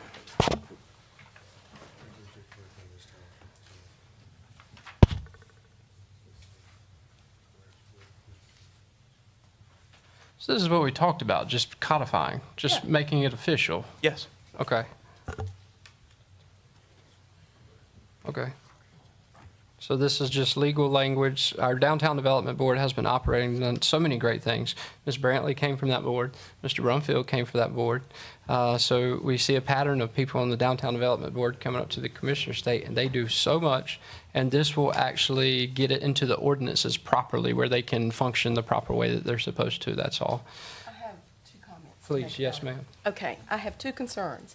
So this is what we talked about, just codifying, just making it official. Yes. Okay. Okay. So this is just legal language. Our Downtown Development Board has been operating and done so many great things. Ms. Brantley came from that board. Mr. Brumfield came from that board. So we see a pattern of people on the Downtown Development Board coming up to the Commissioner State, and they do so much. And this will actually get it into the ordinances properly where they can function the proper way that they're supposed to. That's all. I have two comments. Please, yes, ma'am. Okay, I have two concerns.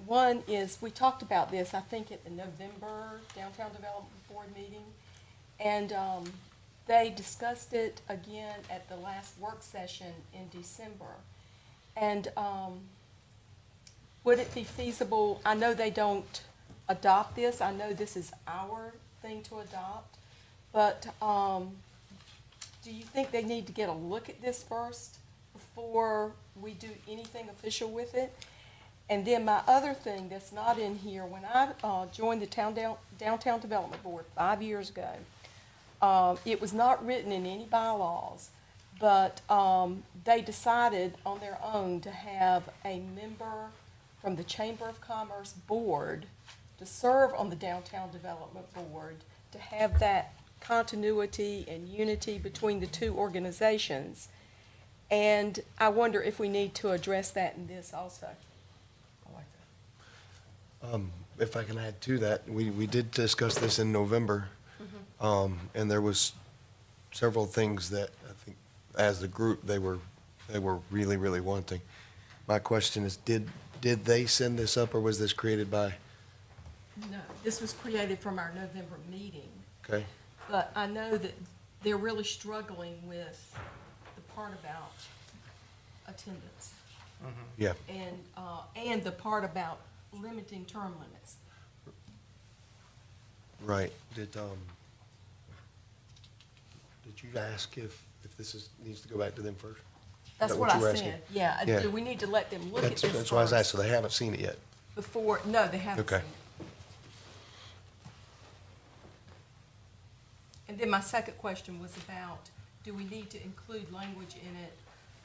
One is, we talked about this, I think, at the November Downtown Development Board meeting, and they discussed it again at the last work session in December. And would it be feasible, I know they don't adopt this, I know this is our thing to adopt, but do you think they need to get a look at this first before we do anything official with it? And then my other thing that's not in here, when I joined the Downtown Development Board 5 years ago, it was not written in any bylaws, but they decided on their own to have a member from the Chamber of Commerce Board to serve on the Downtown Development Board, to have that continuity and unity between the two organizations. And I wonder if we need to address that in this also. If I can add to that, we did discuss this in November, and there was several things that I think, as the group, they were really, really wanting. My question is, did they send this up, or was this created by? No, this was created from our November meeting, Okay, but I know that they're really struggling with the part about attendance yeah. and the part about limiting term limits. Right. Did you ask if this needs to go back to them first? That's that what what I you were asking? said, yeah. Yeah. Do we need to let them look at this first? That's why I was asked, so they haven't seen it yet. Before, no, they haven't seen Okay. it. And then my second question was about, do we need to include language in it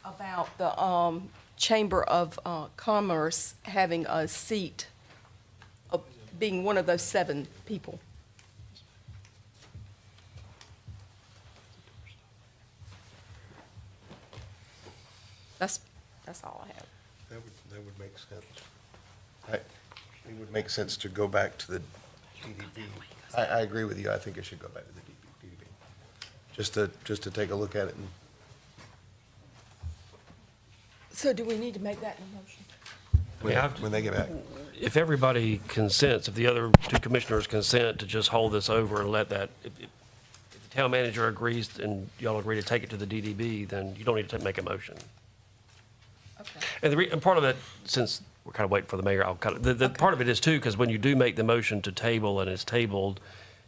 about the Chamber of Commerce having a seat, being one of those 7 people? That's all I have. That would make sense. It would make sense to go back to the DDB. I agree with you. I think it should go back to the DDB. Just to take a look at it and. So do we need to make that in a motion? When they get back. If everybody consents, if the other two commissioners consent to just hold this over and let that, if the town manager agrees and y'all agree to take it to the DDB, then you don't need to make a motion. Okay. And part of it, since we're kind of waiting for the mayor, the part of it is too, because when you do make the motion to table and it's tabled,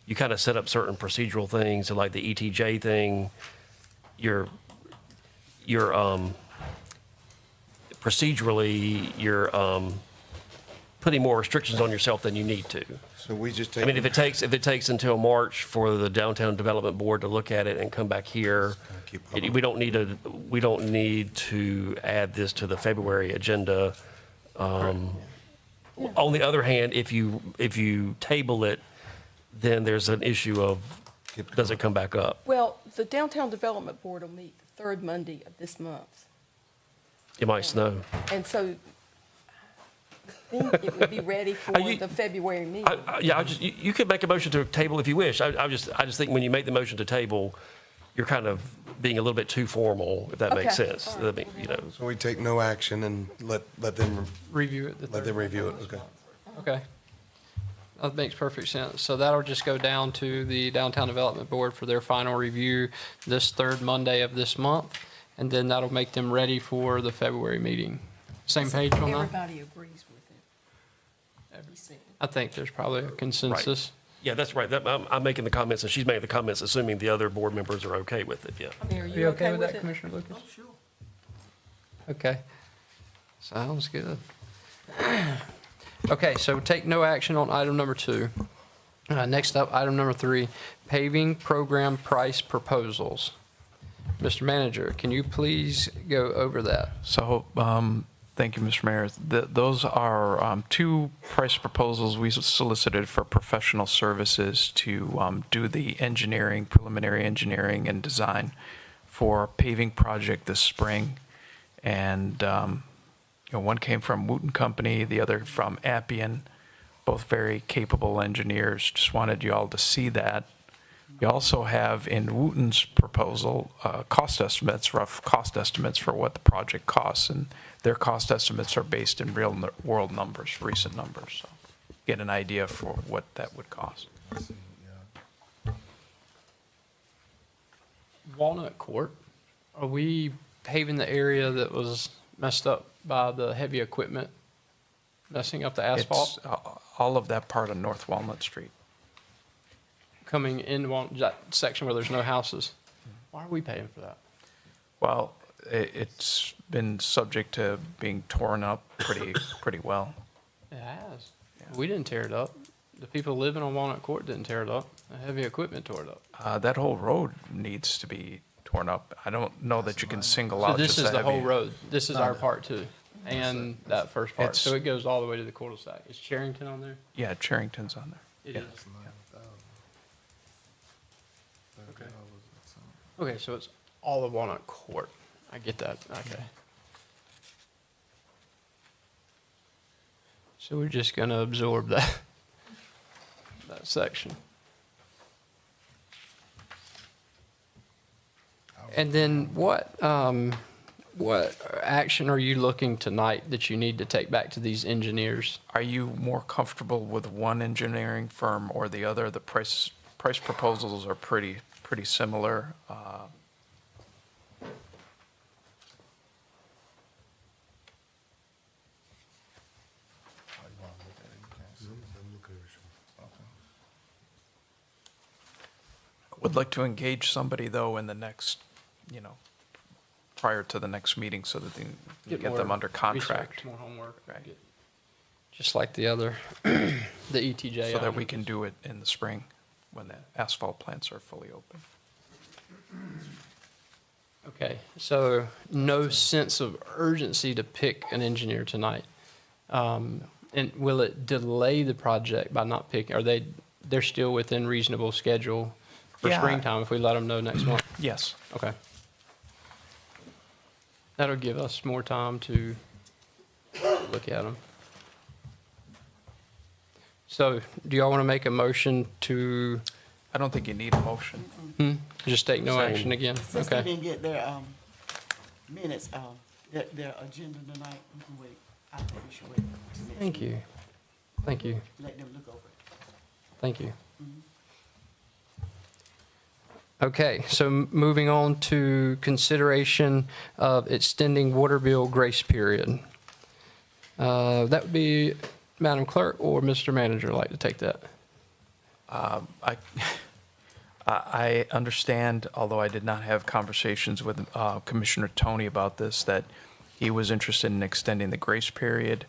you kind of set up certain procedural things, so like the ETJ thing, procedurally, you're putting more restrictions on yourself than you need to. So we just I take. mean, if it takes until March for the Downtown Development Board to look at it and come back here, we don't need to add this to the February agenda. On the other hand, if you table it, then there's an issue of, does it come back up? Well, the Downtown Development Board will meet the 3rd Monday of this month. It might snow. And so I think it would be ready for the February meeting. Yeah, you could make a motion to table if you wish. I just think when you make the motion to table, you're kind of being a little bit too formal, if that makes Okay. sense. All right. I mean, you know. So we take no action and let them Review it. let them review it. Okay. Okay. That makes perfect sense. So that'll just go down to the Downtown Development Board for their final review this 3rd Monday of this month. And then that'll make them ready for the February meeting. Same page on that? Everybody agrees with it. You see it. I think there's probably a consensus. Yeah, that's right. I'm making the comments and she's making the comments, assuming the other board members are okay with it, yeah. I mean, are Are you okay with that, it? Commissioner Lucas? Oh, sure. Okay. Sounds good. Okay, so take no action on item number 2. Next up, item number 3, paving program price proposals. Mr. Manager, can you please go over that? So, thank you, Mr. Mayor. Those are 2 price proposals we solicited for professional services to do the engineering, preliminary engineering and design for a paving project this spring. And, one came from Wooten Company, the other from Appian, both very capable engineers. Just wanted you all to see that. We also have in Wooten's proposal, cost estimates, rough cost estimates for what the project costs, and their cost estimates are based in real world numbers, recent numbers, so get an idea for what that would cost. Walnut Court, are we paving the area that was messed up by the heavy equipment messing up the asphalt? It's all of that part of North Walnut Street. Coming in that section where there's no houses? Why are we paying for that? Well, it's been subject to being torn up pretty well. It has. We didn't tear it up. The people living on Walnut Court didn't tear it up. The heavy equipment tore it up. That whole road needs to be torn up. I don't know that you can single out So this just is the whole heavy- road. This is our part too, and that first part. It's- So it goes all the way to the cul-de-sac. Is Charrington on there? Yeah, Charrington's on there. It Yeah. is. Okay, so it's all of Walnut Court. I get that. Okay. So we're just gonna absorb that section. And then what action are you looking tonight that you need to take back to these engineers? Are you more comfortable with one engineering firm or the other? The price proposals are pretty similar. Would like to engage somebody though in the next, prior to the next meeting so that they can get them more under contract. research, more homework. Right. Just like the other, the ETJ. So that we items. can do it in the spring when the asphalt plants are fully open. Okay, so no sense of urgency to pick an engineer tonight. And will it delay the project by not picking, they're still within reasonable schedule for Yeah. springtime if we let them know next month? Yes. Okay. That'll give us more time to look at them. So do y'all want to make a motion to? I don't think you need a motion. Just take no Same. action again? Since they Okay. didn't get their, minutes, their agenda tonight, we can wait. I think we should wait. till next Thank meeting. you. Thank you. Let them look over it. Thank you. Okay, so moving on to consideration of extending water bill grace period. That would be Madam Clerk or Mr. Manager like to take that? I understand, although I did not have conversations with Commissioner Tony about this, that he was interested in extending the grace period.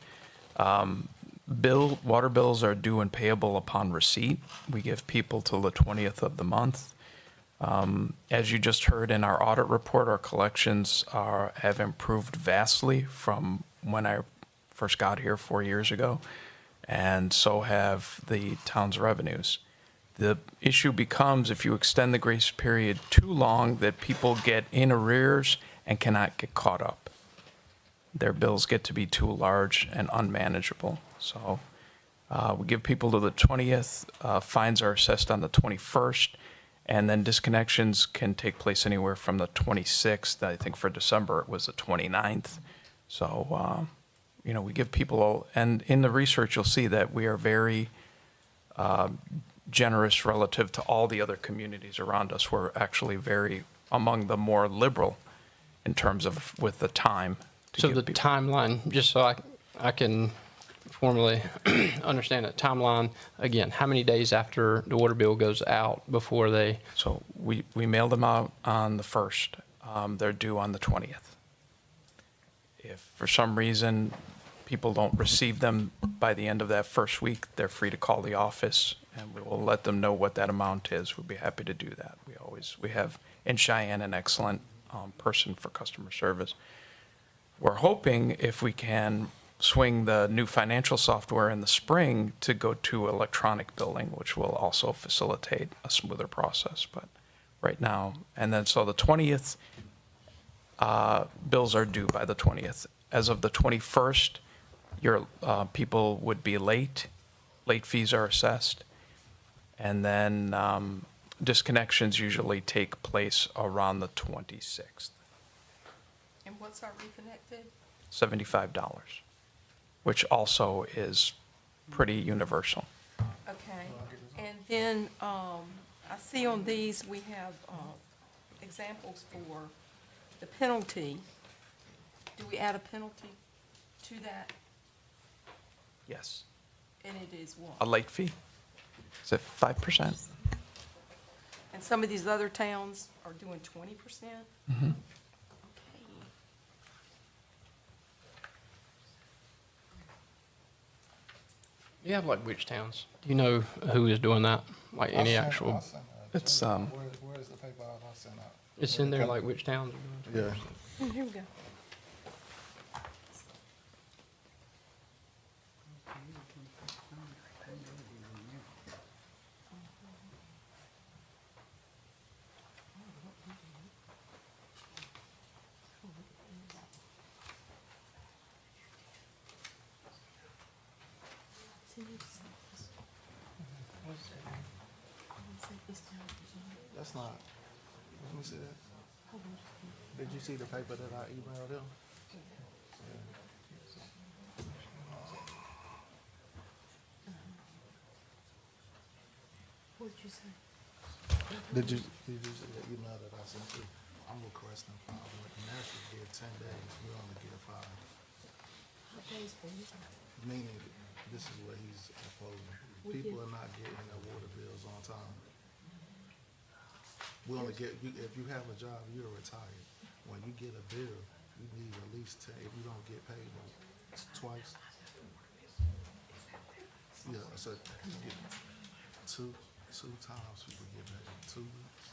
Water bills are due and payable upon receipt. We give people till the 20th of the month. As you just heard in our audit report, our collections have improved vastly from when I first got here 4 years ago, and so have the town's revenues. The issue becomes if you extend the grace period too long, that people get in arrears and cannot get caught up. Their bills get to be too large and unmanageable. So we give people to the 20th, fines are assessed on the 21st, and then disconnections can take place anywhere from the 26th. I think for December it was the 29th. So, we give people, and in the research you'll see that we are very generous relative to all the other communities around us. We're actually very among the more liberal in terms of with the time. to So give the people- timeline, just so I can formally understand it, timeline, again, how many days after the water bill goes out before they, So we mail them out on the 1st. They're due on the 20th. If for some reason people don't receive them by the end of that first week, they're free to call the office and we will let them know what that amount is. We'd be happy to do that. We have in Cheyenne an excellent person for customer service. We're hoping if we can swing the new financial software in the spring to go to electronic billing, which will also facilitate a smoother process. But right now, and then so the 20th, bills are due by the 20th. As of the 21st, your people would be late. Late fees are assessed. And then disconnections usually take place around the 26th. And what's our reconnected? $75, which also is pretty universal. Okay, and then, I see on these, we have, examples for the penalty. Do we add a penalty to that? Yes. And it is what? A late fee? Is it 5%? And some of these other towns are doing 20%? Mm-hmm. Okay. you have like which towns? Do you know who is doing that? Like any I actual, sent It's, where is the paper I sent out? it's in there like which towns are doing it? Yeah. Here we go. That's not, let me see that. Did you see the paper that I emailed them? What'd you say? Did you see the email that I sent you? I'm requesting 5, but National give 10 days, we only give 5. What days for you? Meaning, this is what he's proposing. People are not getting their water bills on time. We only get, if you have a job, you're retired. When you get a bill, you need at least 10, if you don't get paid twice. Yeah, so you get two times people get paid, 2 weeks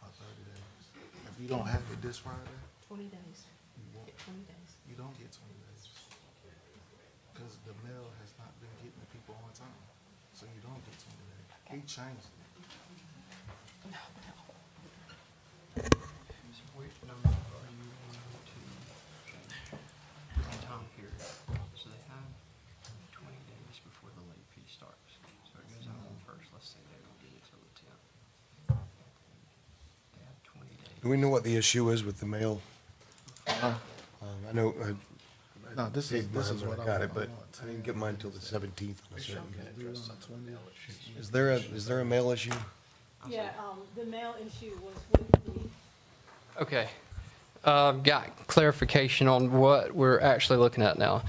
or 30 days. If you don't have it this Friday, 20 days. you won't, Get 20 days. you don't get 20 days. Cause the mail has not been getting the people on time, so you don't get 20 days. He changed it. Which number are you on to time period? So they have 20 days before the late fee starts. So it goes out on first, let's say they don't get it till the 10th. They have 20 days. Do we know what the issue is with the mail? I know, No, this is what I got it, but I didn't get mine till the 17th. on a certain day. Is there a mail issue? Yeah, the mail issue was with the Okay. Got clarification on what we're actually looking at now.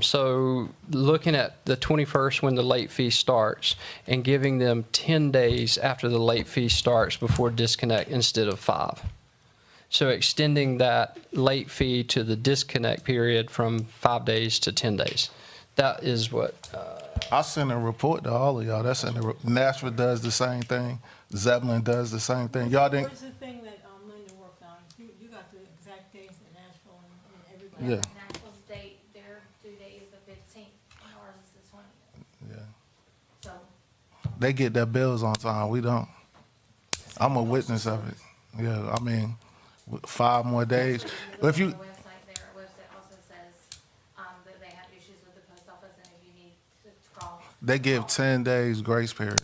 So looking at the 21st when the late fee starts and giving them 10 days after the late fee starts before disconnect instead of 5. So extending that late fee to the disconnect period from 5 days to 10 days. That is what, I sent a report to all of y'all. That's in the, Nashville does the same thing. Zeppelin does the same thing. Y'all didn't, Where's the thing that Linda worked on? You got the exact dates in Nashville and everybody. yeah, Nashville's date, their due date is the 15th, and ours is the 20th. yeah. So, They get their bills on time. We don't. I'm a witness of it. Yeah, I mean, 5 more days. But if you, on the website also says, that they have issues with the post office and if you need to call. they give 10 days grace period.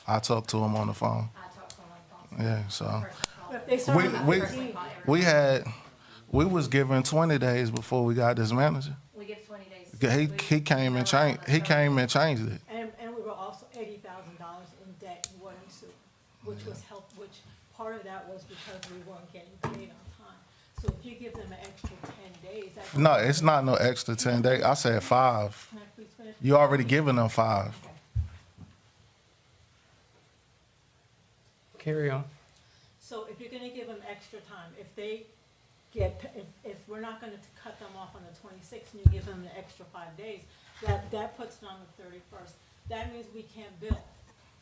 I talked to them on the phone. I talked to them on the phone. Yeah, so. But if they start on the We 15th, we was given 20 days before we got this manager. We give 20 days. He came and changed it. and we were also $80,000 in debt in water and sewer, which was which part of that was because we weren't getting paid on time. So if you give them an extra 10 days. That's No, it's not no extra 10 days. I said 5. Can I please finish? You already given them 5. Carry on. So if you're gonna give them extra time, if they get, if we're not gonna cut them off on the 26th and you give them an extra 5 days, that puts it on the 31st. That means we can't bill.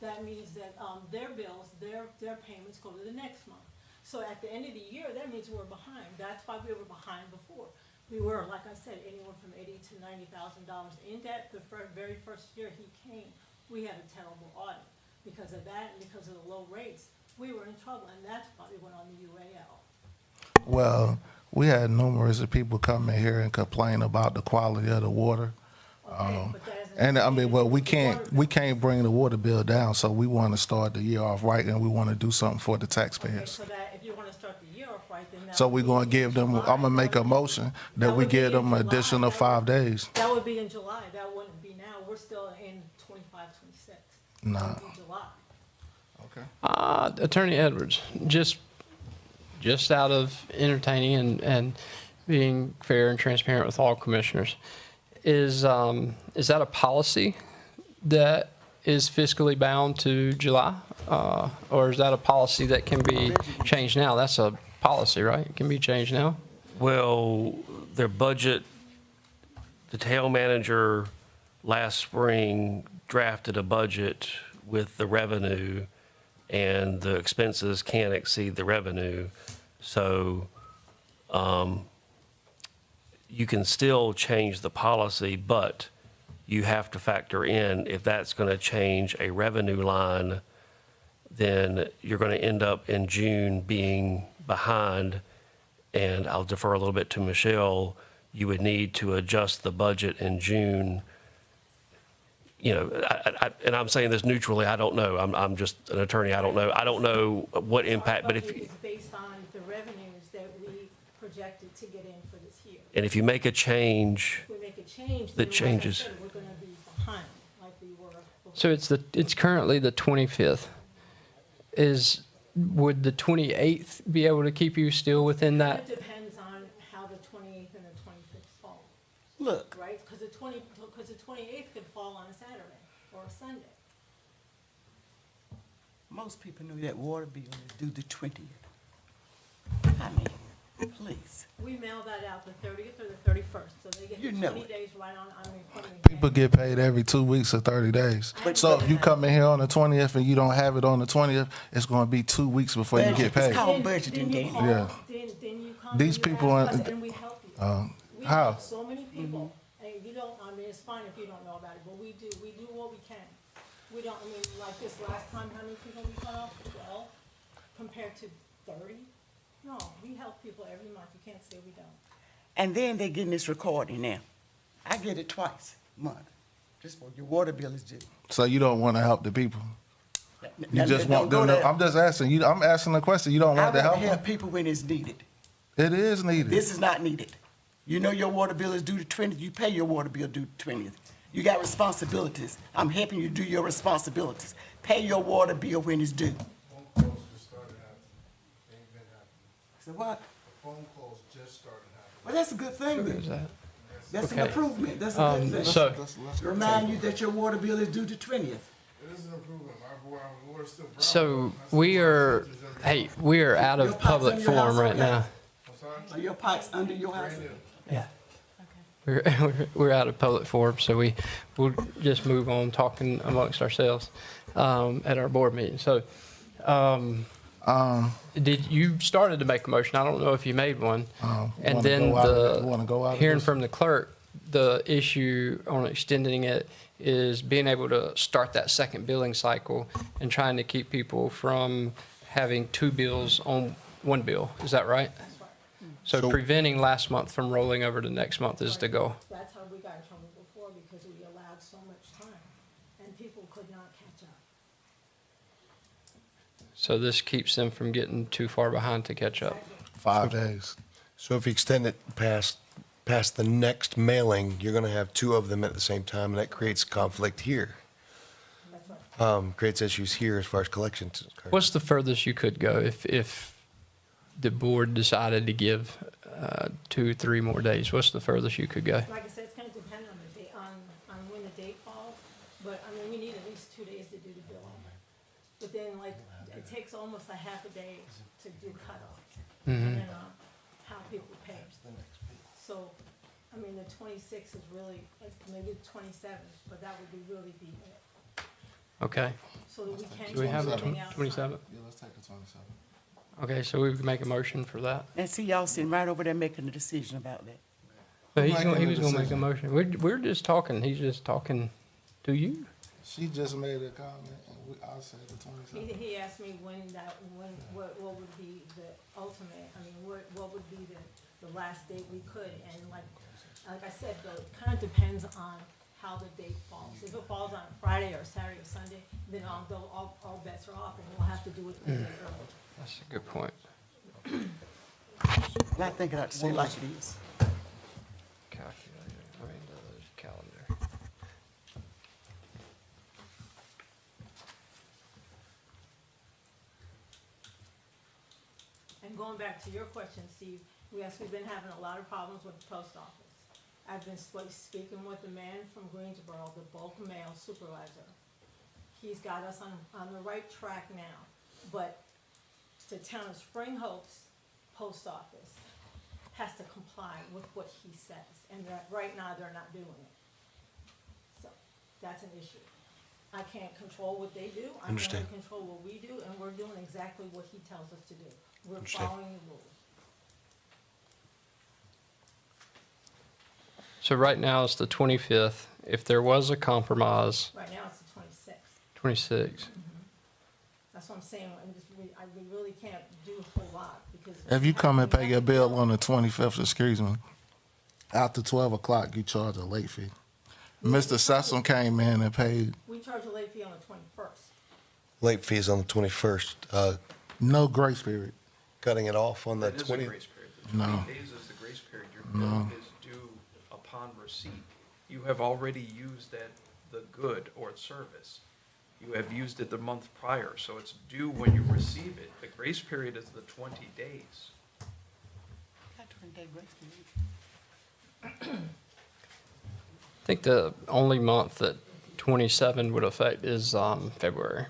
That means that, their bills, their payments go to the next month. So at the end of the year, that means we're behind. That's why we were behind before. We were, like I said, anywhere from $80,000 to $90,000 in debt. The very first year he came, we had a terrible audit. Because of that and because of the low rates, we were in trouble, and that's why we went on the UAL. Well, we had numerous of people come in here and complain about the quality of the water. But that isn't- And I mean, well, we can't bring the water bill down, so we want to start the year off right, and we want to do something for the Okay, taxpayers. so that, if you wanna start the year off right, then that. So would we're be gonna in give them, July. I'm gonna make a motion that we would be give in them an July. additional 5 days. That would be in July, that wouldn't be now, we're still in 25, 26. Nah. That would be July. Okay. Attorney Edwards, just out of entertaining and being fair and transparent with all commissioners, is that a policy that is fiscally bound to July? Or is that a policy that can be changed now? That's a policy, right? It can be changed now? Well, their budget, the town manager last spring drafted a budget with the revenue, and the expenses can't exceed the revenue. So you can still change the policy, but you have to factor in if that's going to change a revenue line, then you're going to end up in June being behind. And I'll defer a little bit to Michelle. You would need to adjust the budget in June. You know, and I'm saying this neutrally, I don't know. I'm just an attorney, I don't know. I don't know what impact, but if, It's based on the revenues that we projected to get in for this year. and if you make a change, If we make a change, that then like I changes. said, we're gonna be behind, like we were before. So it's currently the 25th. Would the 28th be able to keep you still within that? It depends on how the 28th and the 25th fall, Look, right? Because the 28th could fall on a Saturday or a Sunday. most people know that water bill is due the 20th. I mean, please. We mail that out the 30th or the 31st, so they get You the know 20 it. days right on unemployment. People get paid every 2 weeks or 30 days. So if you come in here on the 20th and you don't have it on the 20th, it's gonna be 2 weeks before you get paid. It's called budgeting, Then you Danny. call, Yeah. then you come. These and you people ask aren't- us, and we help you. We How? help so many people, and you don't, I mean, it's fine if you don't know about it, but we do what we can. We don't, I mean, like this last time, how many people we cut off? 12 compared to 30? No, we help people every month, you can't say we don't. And then they getting this recording now. I get it twice a month. Just for your water bill is due. So you don't wanna help the people? You Now, just don't want go them to, there. I'm just asking you, I'm asking a question. You don't I want to want help to them? help people when it's needed. It is needed. This is not needed. You know your water bill is due the 20th, you pay your water bill due the 20th. You got responsibilities. I'm helping you do your responsibilities. Pay your water bill when it's due. Phone calls just started happening. Ain't been happening. So what? Phone calls just started happening. Well, that's a good thing Is then. that? That's an Okay. improvement. That's a good thing. So, Remind you that your water bill is due the 20th. It is an improvement. Our water's still brown. so we are out of public forum right now. Are your pipes under your house? Yeah. We're out of public forum, so we'll just move on talking amongst ourselves at our board meeting. So, you started to make a motion? I don't know if you made one. And wanna then go out of it? Wanna go out of hearing this? from the clerk, the issue on extending it is being able to start that second billing cycle and trying to keep people from having two bills on one bill. Is that right? So preventing last month from rolling over to next month is the goal. That's how we got in trouble before, because we allowed so much time, and people could not catch up. So this keeps them from getting too far behind to catch up. 5 days. So if you extend it past the next mailing, you're gonna have two of them at the same time, and that creates conflict here. That's right. Creates issues here as far as collections. What's the furthest you could go if the board decided to give 2-3 more days? What's the furthest you could go? Like I said, it's gonna depend on the date, on when the date falls, but, I mean, we need at least 2 days to do the billing. But then, like, it takes almost a half a day to do cutoffs, depending on how people pay. So, I mean, the 26th is really, maybe the 27th, but that would really be it. Okay. So that we can Do we do have the everything else. 27th? Yeah, let's take the 27th. Okay, so we can make a motion for that. And see, y'all sitting right over there making a decision about that. But he making was the gonna make a decision? motion. We're just talking, he's just talking to you. She just made a comment, and I said the 27th. He asked me what would be the ultimate, I mean, what would be the last date we could, and like I said, though, it kind of depends on how the date falls. If it falls on Friday or Saturday or Sunday, then all bets are off, and we'll have to do it a day early. That's a good point. I think I'd say like it is. Calculator, calendar. And going back to your question, Steve, yes, we've been having a lot of problems with the post office. I've been speaking with the man from Greensboro, the bulk mail supervisor. He's got us on the right track now, but the town of Spring Hope's post office has to comply with what he says, and right now they're not doing it. So, that's an issue. I can't control what they do, I can Understand. only control what we do, and we're doing exactly what he tells us to do. We're Understand. following the rules. So right now it's the 25th. If there was a compromise, Right now, it's the 26th. 26. That's what I'm saying, I really can't do a whole lot, because. If you come and pay your bill on the 25th, excuse me, after 12 o'clock, you charge a late fee. Mr. Sessom came in and paid We charge a late fee on the 21st. Late fees on the 21st, no grace period. cutting it off on the That is a 20th. grace period. The No. 20 days is the grace period. Your bill is due upon receipt. You have already used the good or service. You have used it the month prior, so it's due when you receive it. The grace period is the 20 days. I think the only month that 27 would affect is February.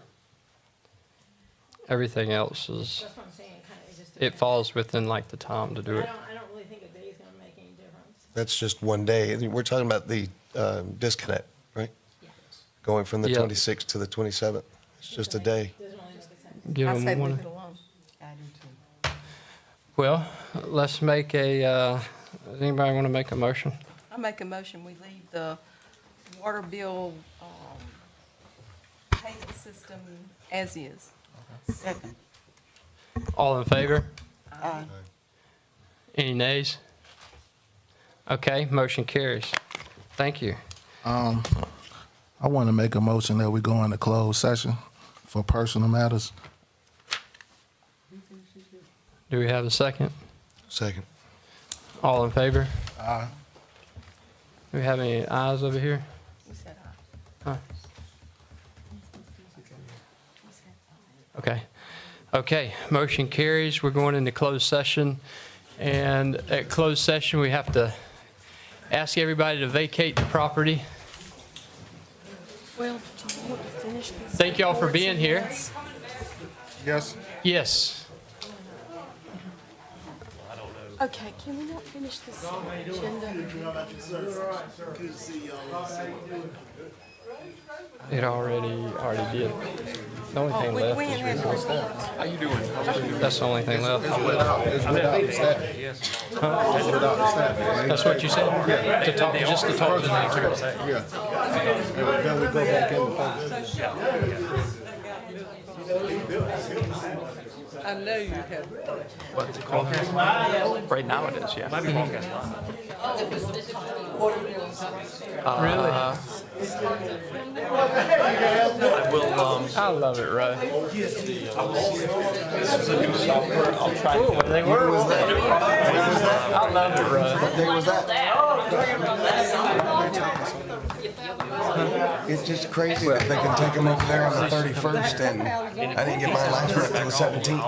Everything else is, That's what I'm saying, it just. it falls within like the time to do it. I don't really think a day is gonna make any difference. That's just one day. We're talking about the disconnect, right? Going from the Yeah. 26th to the 27th. It's just a day. Doesn't really make sense. Give I say them one. leave it alone. I do too. Well, let's make does anybody want to make a motion? I make a motion, we leave the water bill, payment system as is. Second. All in favor? Aye. Any nays? Okay, motion carries. Thank you. I want to make a motion that we go into closed session for personal matters. Do we have a second? Second. All in favor? Aye. Do we have any ayes over here? We said aye. Aye. Okay. Okay, motion carries. We're going into closed session. And at closed session, we have to ask everybody to vacate the property. Well, do you want to finish this? Thank you all for being here. Yes. Yes. Okay, can we not finish this agenda? Good to see y'all. It already did. The only thing left is regional staff. How you doing? That's the only thing left. It's without the staff. Huh? It's without the staff. That's what you said? Yeah. To talk, just to talk to them. Yeah. And then we go back in the I know you have. What, the Comcast? Right now it is, yeah. Might be Comcast. Really? I will, I love it, Ray. I'll try to. They were. I love it, Ray. What day was that? It's just crazy that they can take them over there on the 31st, and I didn't get mine last week until the 17th.